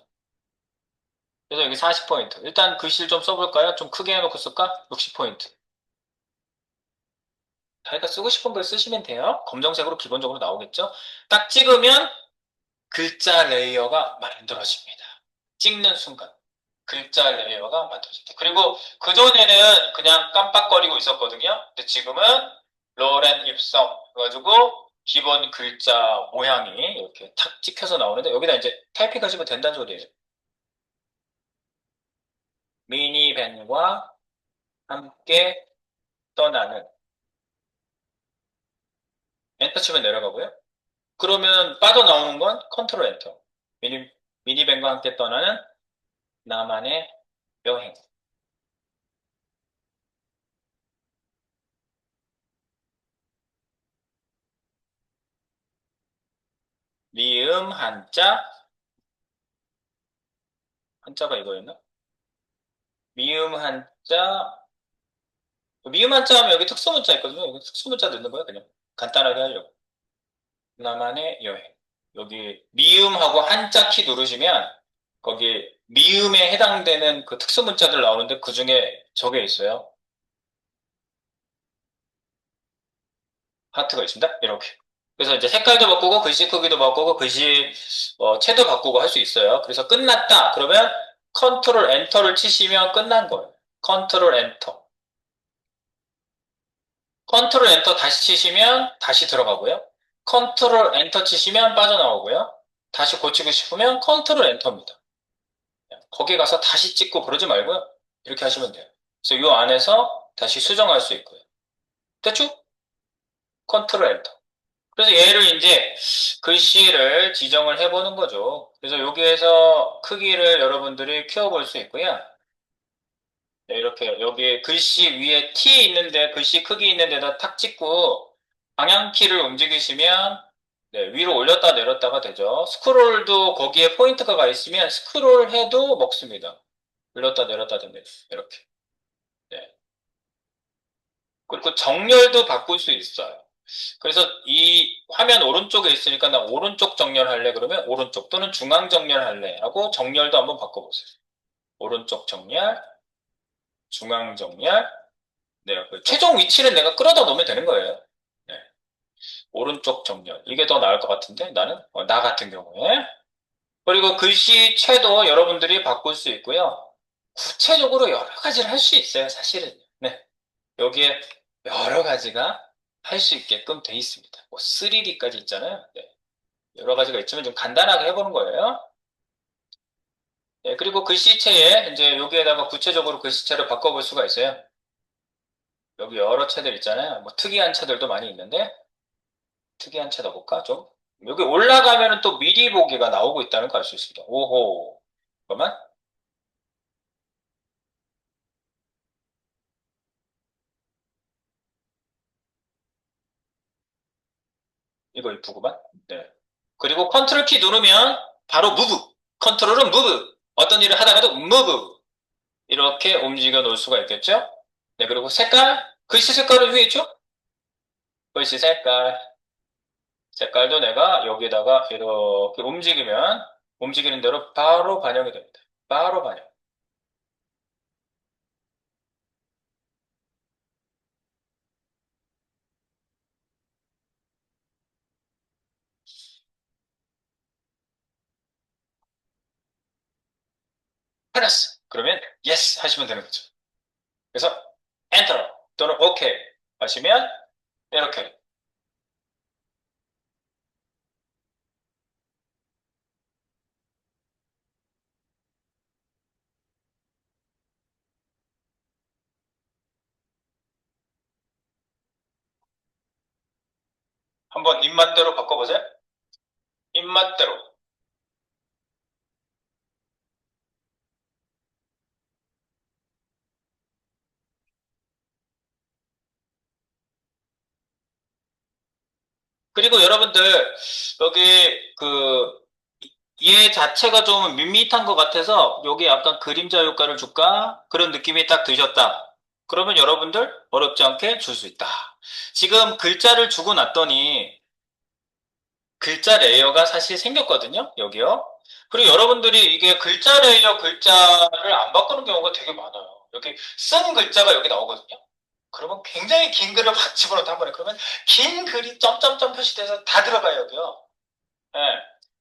그래서 여기 40포인트. 일단 글씨를 좀 써볼까요? 좀 크게 해놓고 쓸까? 60포인트. 자기가 쓰고 싶은 걸 쓰시면 돼요. 검정색으로 기본적으로 나오겠죠? 딱 찍으면 글자 레이어가 만들어집니다. 찍는 순간. 글자 레이어가 만들어집니다. 그리고 그전에는 그냥 깜빡거리고 있었거든요. 근데 지금은 로렌 입성 해가지고 기본 글자 모양이 이렇게 탁 찍혀서 나오는데 여기다 이제 타이핑 하시면 된다는 소리예요. 미니밴과 함께 떠나는 엔터 치면 내려가고요. 그러면 빠져나오는 건 컨트롤 엔터. 미니밴과 함께 떠나는 나만의 여행. 미음 한자, 한자가 이거였나? 미음 한자, 미음 한자 하면 여기 특수문자 있거든요. 여기 특수문자 넣는 거야, 그냥. 간단하게 하려고. 나만의 여행. 여기 미음하고 한자 키 누르시면 거기 미음에 해당되는 그 특수문자들 나오는데 그 중에 저게 있어요. 하트가 있습니다. 이렇게. 그래서 이제 색깔도 바꾸고 글씨 크기도 바꾸고 글씨 채도 바꾸고 할 수 있어요. 그래서 끝났다. 그러면 컨트롤 엔터를 치시면 끝난 거예요. 컨트롤 엔터. 컨트롤 엔터 다시 치시면 다시 들어가고요. 컨트롤 엔터 치시면 빠져나오고요. 다시 고치고 싶으면 컨트롤 엔터입니다. 거기 가서 다시 찍고 그러지 말고요. 이렇게 하시면 돼요. 그래서 이 안에서 다시 수정할 수 있고요. 됐죠? 컨트롤 엔터. 그래서 얘를 이제 글씨를 지정을 해보는 거죠. 그래서 여기에서 크기를 여러분들이 키워볼 수 있고요. 네, 이렇게 여기 글씨 위에 T 있는데 글씨 크기 있는 데다 탁 찍고 방향키를 움직이시면 네, 위로 올렸다 내렸다가 되죠. 스크롤도 거기에 포인트가 가 있으면 스크롤해도 먹습니다. 올렸다 내렸다 됩니다. 이렇게. 네. 그리고 정렬도 바꿀 수 있어요. 그래서 이 화면 오른쪽에 있으니까 나 오른쪽 정렬할래 그러면 오른쪽 또는 중앙 정렬할래 하고 정렬도 한번 바꿔보세요. 오른쪽 정렬, 중앙 정렬. 네, 그 최종 위치를 내가 끌어다 놓으면 되는 거예요. 네, 오른쪽 정렬. 이게 더 나을 것 같은데 나는 나 같은 경우에. 그리고 글씨체도 여러분들이 바꿀 수 있고요. 구체적으로 여러 가지를 할 수 있어요, 사실은. 네, 여기에 여러 가지가 할 수 있게끔 돼 있습니다. 뭐 3D까지 있잖아요. 네. 여러 가지가 있지만 좀 간단하게 해보는 거예요. 네, 그리고 글씨체에 이제 여기에다가 구체적으로 글씨체를 바꿔볼 수가 있어요. 여기 여러 체들 있잖아요. 뭐 특이한 체들도 많이 있는데 특이한 체 넣어볼까 좀? 여기 올라가면은 또 미리 보기가 나오고 있다는 거 알 수 있습니다. 오호. 그러면 이거 이쁘구만. 네. 그리고 컨트롤 키 누르면 바로 무브. 컨트롤은 무브. 어떤 일을 하다가도 무브. 이렇게 움직여 놓을 수가 있겠죠? 네, 그리고 색깔. 글씨 색깔은 위에 있죠? 글씨 색깔. 색깔도 내가 여기다가 이렇게 움직이면 움직이는 대로 바로 반영이 됩니다. 바로 반영. 해놨어. 그러면 yes 하시면 되는 거죠. 그래서 엔터 또는 오케이 하시면 이렇게 한번 입맛대로 바꿔보세요. 입맛대로. 그리고 여러분들 여기 그 얘 자체가 좀 밋밋한 것 같아서 여기 약간 그림자 효과를 줄까? 그런 느낌이 딱 드셨다. 그러면 여러분들 어렵지 않게 줄 수 있다. 지금 글자를 주고 났더니 글자 레이어가 사실 생겼거든요. 여기요. 그리고 여러분들이 이게 글자 레이어 글자를 안 바꾸는 경우가 되게 많아요. 여기 쓴 글자가 여기 나오거든요. 그러면 굉장히 긴 글을 확 집어넣다 한 번에. 그러면 긴 글이 점점점 표시돼서 다 들어가요, 여기요. 예.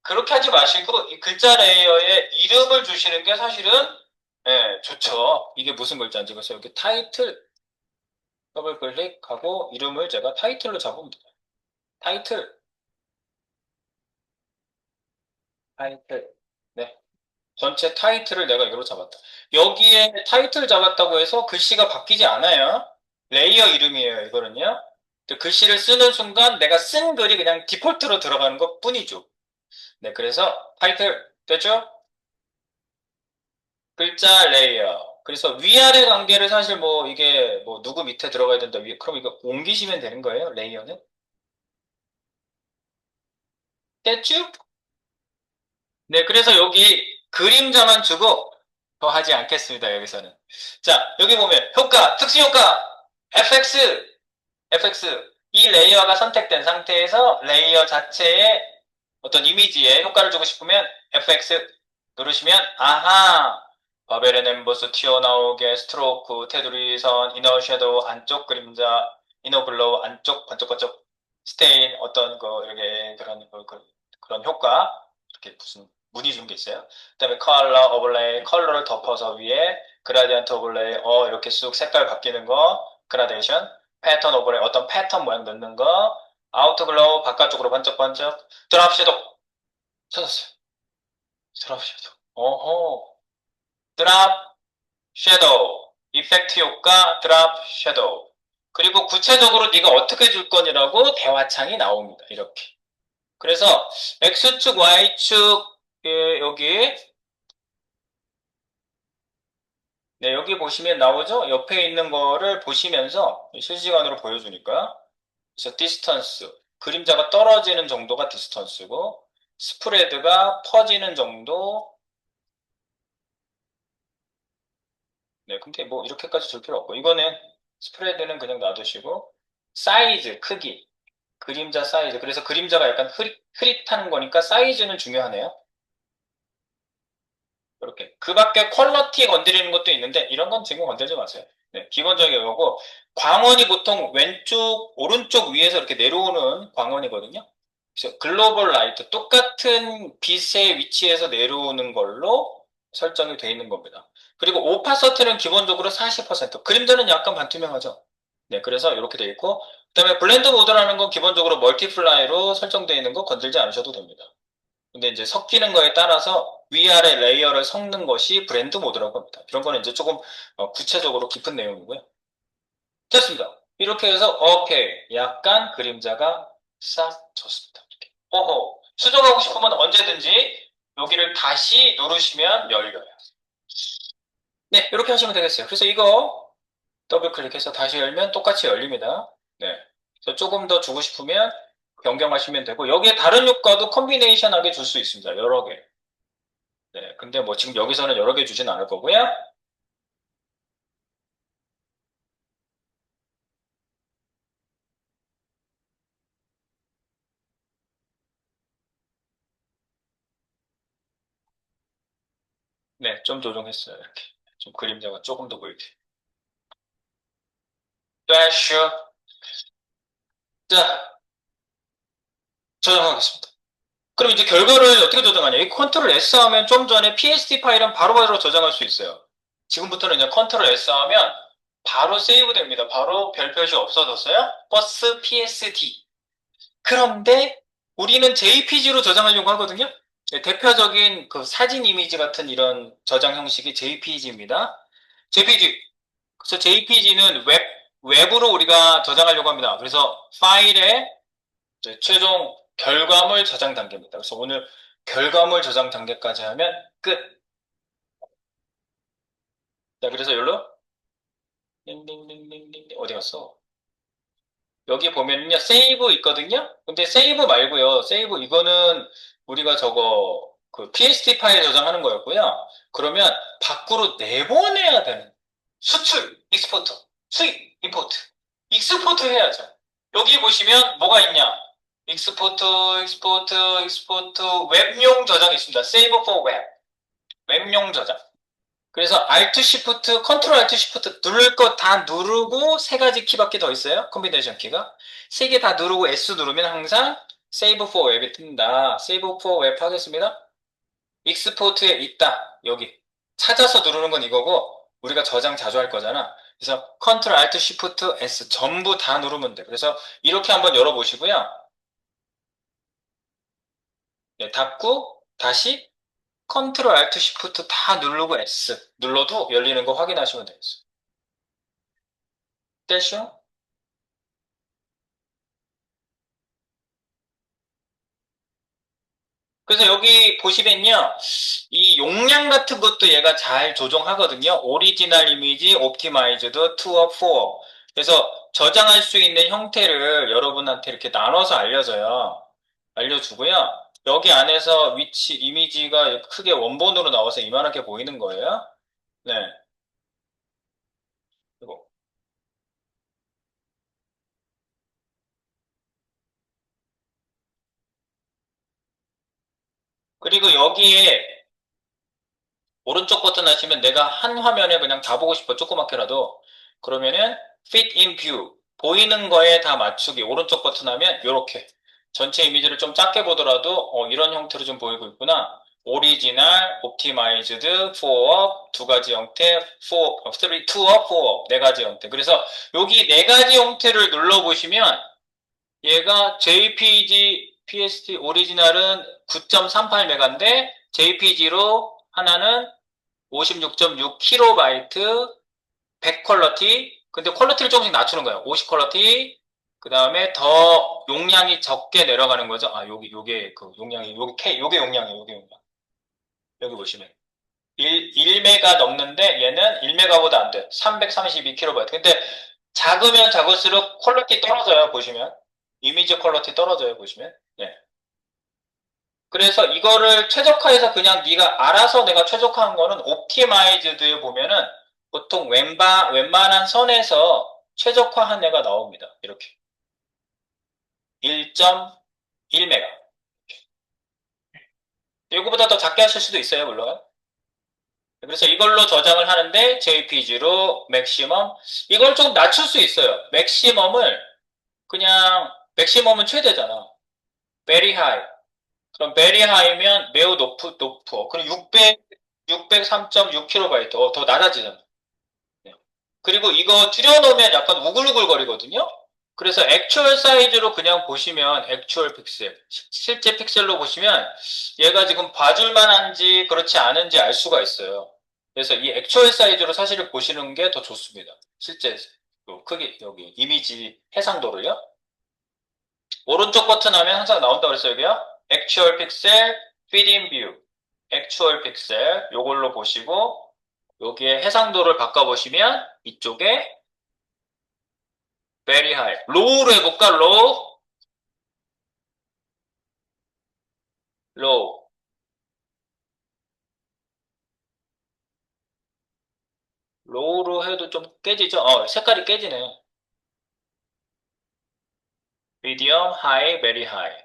그렇게 하지 마시고, 이 글자 레이어에 이름을 주시는 게 사실은, 예, 좋죠. 이게 무슨 글자인지. 그래서 여기 타이틀, 더블 클릭하고, 이름을 제가 타이틀로 잡으면 돼요. 타이틀, 타이틀. 네. 전체 타이틀을 내가 이걸로 잡았다. 여기에 타이틀 잡았다고 해서 글씨가 바뀌지 않아요. 레이어 이름이에요, 이거는요. 근데 글씨를 쓰는 순간 내가 쓴 글이 그냥 디폴트로 들어가는 것 뿐이죠. 네, 그래서 타이틀 됐죠? 글자 레이어. 그래서 위아래 관계를 사실 뭐 이게 뭐 누구 밑에 들어가야 된다. 그럼 이거 옮기시면 되는 거예요, 레이어는? 됐죠? 네, 그래서 여기 그림자만 주고 더 하지 않겠습니다, 여기서는. 자, 여기 보면 효과, 특수효과, FX, FX. 이 레이어가 선택된 상태에서 레이어 자체에 어떤 이미지에 효과를 주고 싶으면 FX 누르시면, 아하, 바벨의 엠보스 튀어나오게, 스트로크, 테두리 선, 이너 섀도우, 안쪽 그림자, 이너 글로우, 안쪽 번쩍번쩍 스테인, 어떤 거, 이렇게 그런 효과, 이렇게 무슨 무늬 준 게 있어요. 그 다음에 컬러, 오버레이, 컬러를 덮어서 위에, 그라디언트 오버레이, 이렇게 쑥 색깔 바뀌는 거, 그라데이션, 패턴 오버레이, 어떤 패턴 모양 넣는 거, 아우터 글로우, 바깥쪽으로 번쩍번쩍, 드랍 섀도우, 찾았어요. 드랍 섀도우. 어허. 드랍 섀도우. 이펙트 효과 드랍 섀도우. 그리고 구체적으로 네가 어떻게 줄 거니라고 대화창이 나옵니다. 이렇게. 그래서 X축, Y축 여기 네, 여기 보시면 나오죠? 옆에 있는 거를 보시면서 실시간으로 보여주니까. 그래서 디스턴스. 그림자가 떨어지는 정도가 디스턴스고 스프레드가 퍼지는 정도. 네, 근데 뭐 이렇게까지 줄 필요 없고 이거는 스프레드는 그냥 놔두시고 사이즈, 크기, 그림자 사이즈. 그래서 그림자가 약간 흐릿한 거니까 사이즈는 중요하네요. 이렇게. 그 밖에 퀄러티 건드리는 것도 있는데 이런 건 지금 건들지 마세요. 네, 기본적인 거고 광원이 보통 왼쪽, 오른쪽 위에서 이렇게 내려오는 광원이거든요. 그래서 글로벌 라이트 똑같은 빛의 위치에서 내려오는 걸로 설정이 되어 있는 겁니다. 그리고 오파서티는 기본적으로 40%. 그림자는 약간 반투명하죠. 네, 그래서 이렇게 되어 있고 그다음에 블렌드 모드라는 건 기본적으로 멀티플라이로 설정되어 있는 거 건들지 않으셔도 됩니다. 근데 이제 섞이는 거에 따라서 위아래 레이어를 섞는 것이 블렌드 모드라고 합니다. 이런 거는 이제 조금 구체적으로 깊은 내용이고요. 됐습니다. 이렇게 해서 오케이. 약간 그림자가 싹 졌습니다. 이렇게. 오호. 수정하고 싶으면 언제든지 여기를 다시 누르시면 열려요. 네, 이렇게 하시면 되겠어요. 그래서 이거 더블 클릭해서 다시 열면 똑같이 열립니다. 네. 그래서 조금 더 주고 싶으면 변경하시면 되고 여기에 다른 효과도 컨비네이션하게 줄 수 있습니다. 여러 개. 네, 근데 뭐 지금 여기서는 여러 개 주진 않을 거고요. 네, 좀 조정했어요. 이렇게. 좀 그림자가 조금 더 보이게. 다시, 자, 저장하겠습니다. 그럼 이제 결과를 어떻게 저장하냐? 이 컨트롤 S 하면 좀 전에 PSD 파일은 바로바로 저장할 수 있어요. 지금부터는 이제 컨트롤 S 하면 바로 세이브 됩니다. 바로 별 표시 없어졌어요. 버스 PSD. 그런데 우리는 JPG로 저장하려고 하거든요. 네, 대표적인 그 사진 이미지 같은 이런 저장 형식이 JPG입니다. JPG. 그래서 JPG는 웹으로 우리가 저장하려고 합니다. 그래서 파일에 최종 결과물 저장 단계입니다. 그래서 오늘 결과물 저장 단계까지 하면 끝. 자, 그래서 여기로 띵띵띵띵띵 어디 갔어? 여기 보면요, 세이브 있거든요? 근데 세이브 말고요. 세이브, 이거는 우리가 저거, 그 PSD 파일 저장하는 거였고요. 그러면 밖으로 내보내야 되는. 수출, 익스포트, 수입, 임포트. 익스포트 해야죠. 여기 보시면 뭐가 있냐? 익스포트, 익스포트, 익스포트, 웹용 저장이 있습니다. Save for Web. 웹용 저장. 그래서 Alt Shift, Ctrl Alt Shift 누를 거 다 누르고 세 가지 키밖에 더 있어요. 컴비네이션 키가. 세 개 다 누르고 S 누르면 항상 Save for Web이 뜬다. Save for Web 하겠습니다. 익스포트에 있다. 여기. 찾아서 누르는 건 이거고 우리가 저장 자주 할 거잖아. 그래서 Ctrl Alt Shift S 전부 다 누르면 돼. 그래서 이렇게 한번 열어보시고요. 네, 닫고 다시 Ctrl Alt Shift 다 누르고 S 눌러도 열리는 거 확인하시면 되겠어요. 됐죠? 그래서 여기 보시면요. 이 용량 같은 것도 얘가 잘 조정하거든요. 오리지널 이미지, 옵티마이즈드, 투어, 포어. 그래서 저장할 수 있는 형태를 여러분한테 이렇게 나눠서 알려줘요. 알려주고요. 여기 안에서 위치, 이미지가 크게 원본으로 나와서 이만하게 보이는 거예요. 네. 그리고 그리고 여기에 오른쪽 버튼 하시면 내가 한 화면에 그냥 다 보고 싶어. 조그맣게라도. 그러면은 Fit in View. 보이는 거에 다 맞추기. 오른쪽 버튼 하면 이렇게 전체 이미지를 좀 작게 보더라도 이런 형태로 좀 보이고 있구나. 오리지널, 옵티마이즈드, 포업 두 가지 형태, 포업, 3, 투업, 포업 네 가지 형태. 그래서 여기 네 가지 형태를 눌러보시면 얘가 JPG, PSD 오리지널은 9.38메가인데 JPG로 하나는 56.6KB 100 퀄러티. 근데 퀄러티를 조금씩 낮추는 거예요. 50 퀄러티. 그 다음에 더 용량이 적게 내려가는 거죠. 아, 요게 그 용량이, 요게 용량이에요. 요게 용량. 여기 보시면. 1메가 넘는데 얘는 1메가보다 안 돼. 332KB. 근데 작으면 작을수록 퀄러티 떨어져요. 보시면. 이미지 퀄러티 떨어져요. 보시면. 네. 그래서 이거를 최적화해서 그냥 네가 알아서 내가 최적화한 거는 옵티마이즈드에 보면은 보통 웬만한 선에서 최적화한 애가 나옵니다. 이렇게 1.1메가. 이거보다 더 작게 하실 수도 있어요, 물론. 그래서 이걸로 저장을 하는데 JPG로 맥시멈 이걸 좀 낮출 수 있어요. 맥시멈은 최대잖아. very high. 그럼 very high면 매우 높어. 그럼 603.6KB. 더 낮아지잖아. 네. 그리고 이거 줄여놓으면 약간 우글우글 거리거든요. 그래서 액추얼 사이즈로 그냥 보시면 액추얼 픽셀, 실제 픽셀로 보시면 얘가 지금 봐줄 만한지 그렇지 않은지 알 수가 있어요. 그래서 이 액추얼 사이즈로 사실을 보시는 게 더 좋습니다. 실제 크기 여기 이미지 해상도를요. 오른쪽 버튼 하면 항상 나온다고 그랬어요, 여기요. 액추얼 픽셀, Fit in View. 액추얼 픽셀 요걸로 보시고 여기에 해상도를 바꿔보시면 이쪽에 very high. 로우로 해볼까? 로우, 로우. 로우로 해도 좀 깨지죠? 색깔이 깨지네. medium, high, very high.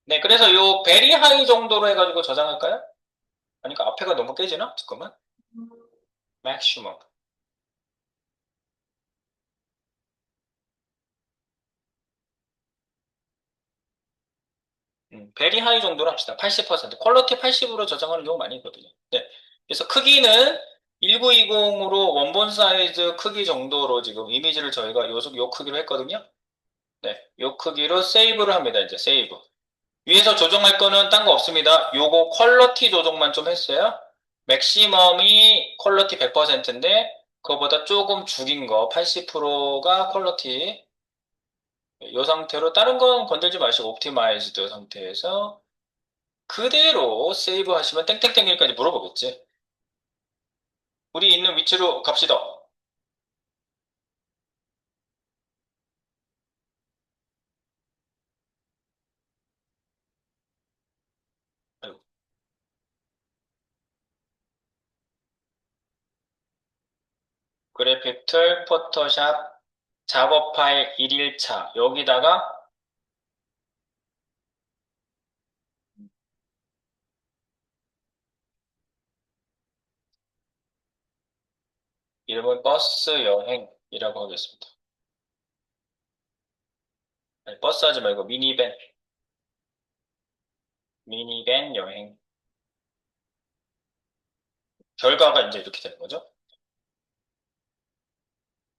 네, 그래서 요 very high 정도로 해가지고 저장할까요? 아니까 앞에가 너무 깨지나? 잠깐만. maximum. very high 정도로 합시다. 80%. 퀄러티 80으로 저장하는 경우 많이 있거든요. 네. 그래서 크기는 1920으로 원본 사이즈 크기 정도로 지금 이미지를 저희가 요 크기로 했거든요. 네. 요 크기로 세이브를 합니다. 이제 세이브. 위에서 조정할 거는 딴 거 없습니다. 요거 퀄러티 조정만 좀 했어요. 맥시멈이 퀄러티 100%인데 그거보다 조금 죽인 거 80%가 퀄러티. 이 상태로 다른 건 건들지 마시고 옵티마이즈드 상태에서 그대로 세이브 하시면 땡땡땡일까지 물어보겠지. 우리 있는 위치로 갑시다. 아이고. 그래픽 툴, 포토샵, 작업 파일 1일차 여기다가 이름은 버스 여행이라고 하겠습니다. 아니, 버스 하지 말고 미니밴, 미니밴 여행. 결과가 이제 이렇게 되는 거죠.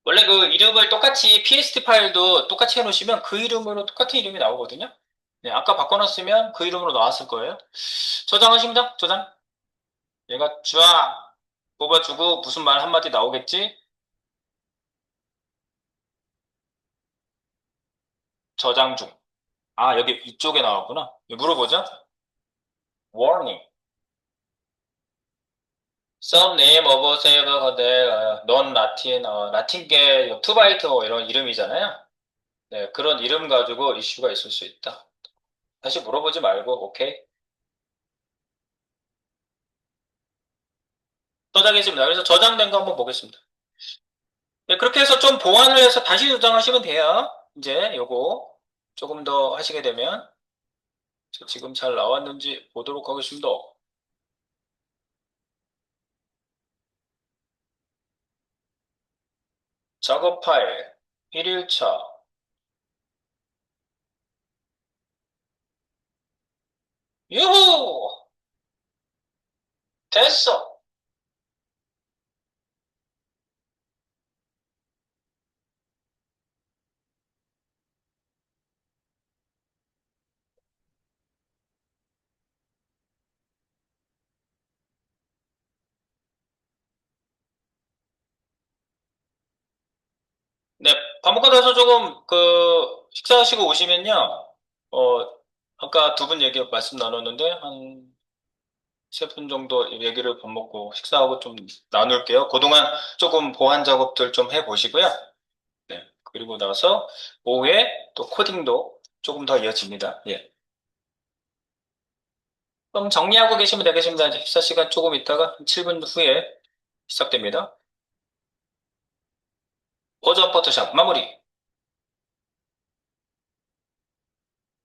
원래 그 이름을 똑같이 PST 파일도 똑같이 해놓으시면 그 이름으로 똑같은 이름이 나오거든요. 네, 아까 바꿔놨으면 그 이름으로 나왔을 거예요. 저장하십니다. 저장. 얘가 쫙 뽑아주고 무슨 말 한마디 나오겠지? 저장 중. 아, 여기 이쪽에 나왔구나. 물어보자. warning. Some name of a server 네, 넌 라틴, 라틴계 투바이트 뭐 이런 이름이잖아요. 네, 그런 이름 가지고 이슈가 있을 수 있다. 다시 물어보지 말고, 오케이? 저장했습니다. 그래서 저장된 거 한번 보겠습니다. 네, 그렇게 해서 좀 보완을 해서 다시 저장하시면 돼요. 이제 요거 조금 더 하시게 되면 지금 잘 나왔는지 보도록 하겠습니다. 작업 파일 1일차 유후! 됐어! 네, 밥 먹고 나서 조금 식사하시고 오시면요. 어, 아까 두 분 말씀 나눴는데 한 세 분 정도 얘기를 밥 먹고 식사하고 좀 나눌게요. 그동안 조금 보완 작업들 좀 해보시고요. 네, 그리고 나서 오후에 또 코딩도 조금 더 이어집니다. 예. 그럼 정리하고 계시면 되겠습니다. 이제 식사 시간 조금 있다가 7분 후에 시작됩니다. 버전 포토샵 마무리.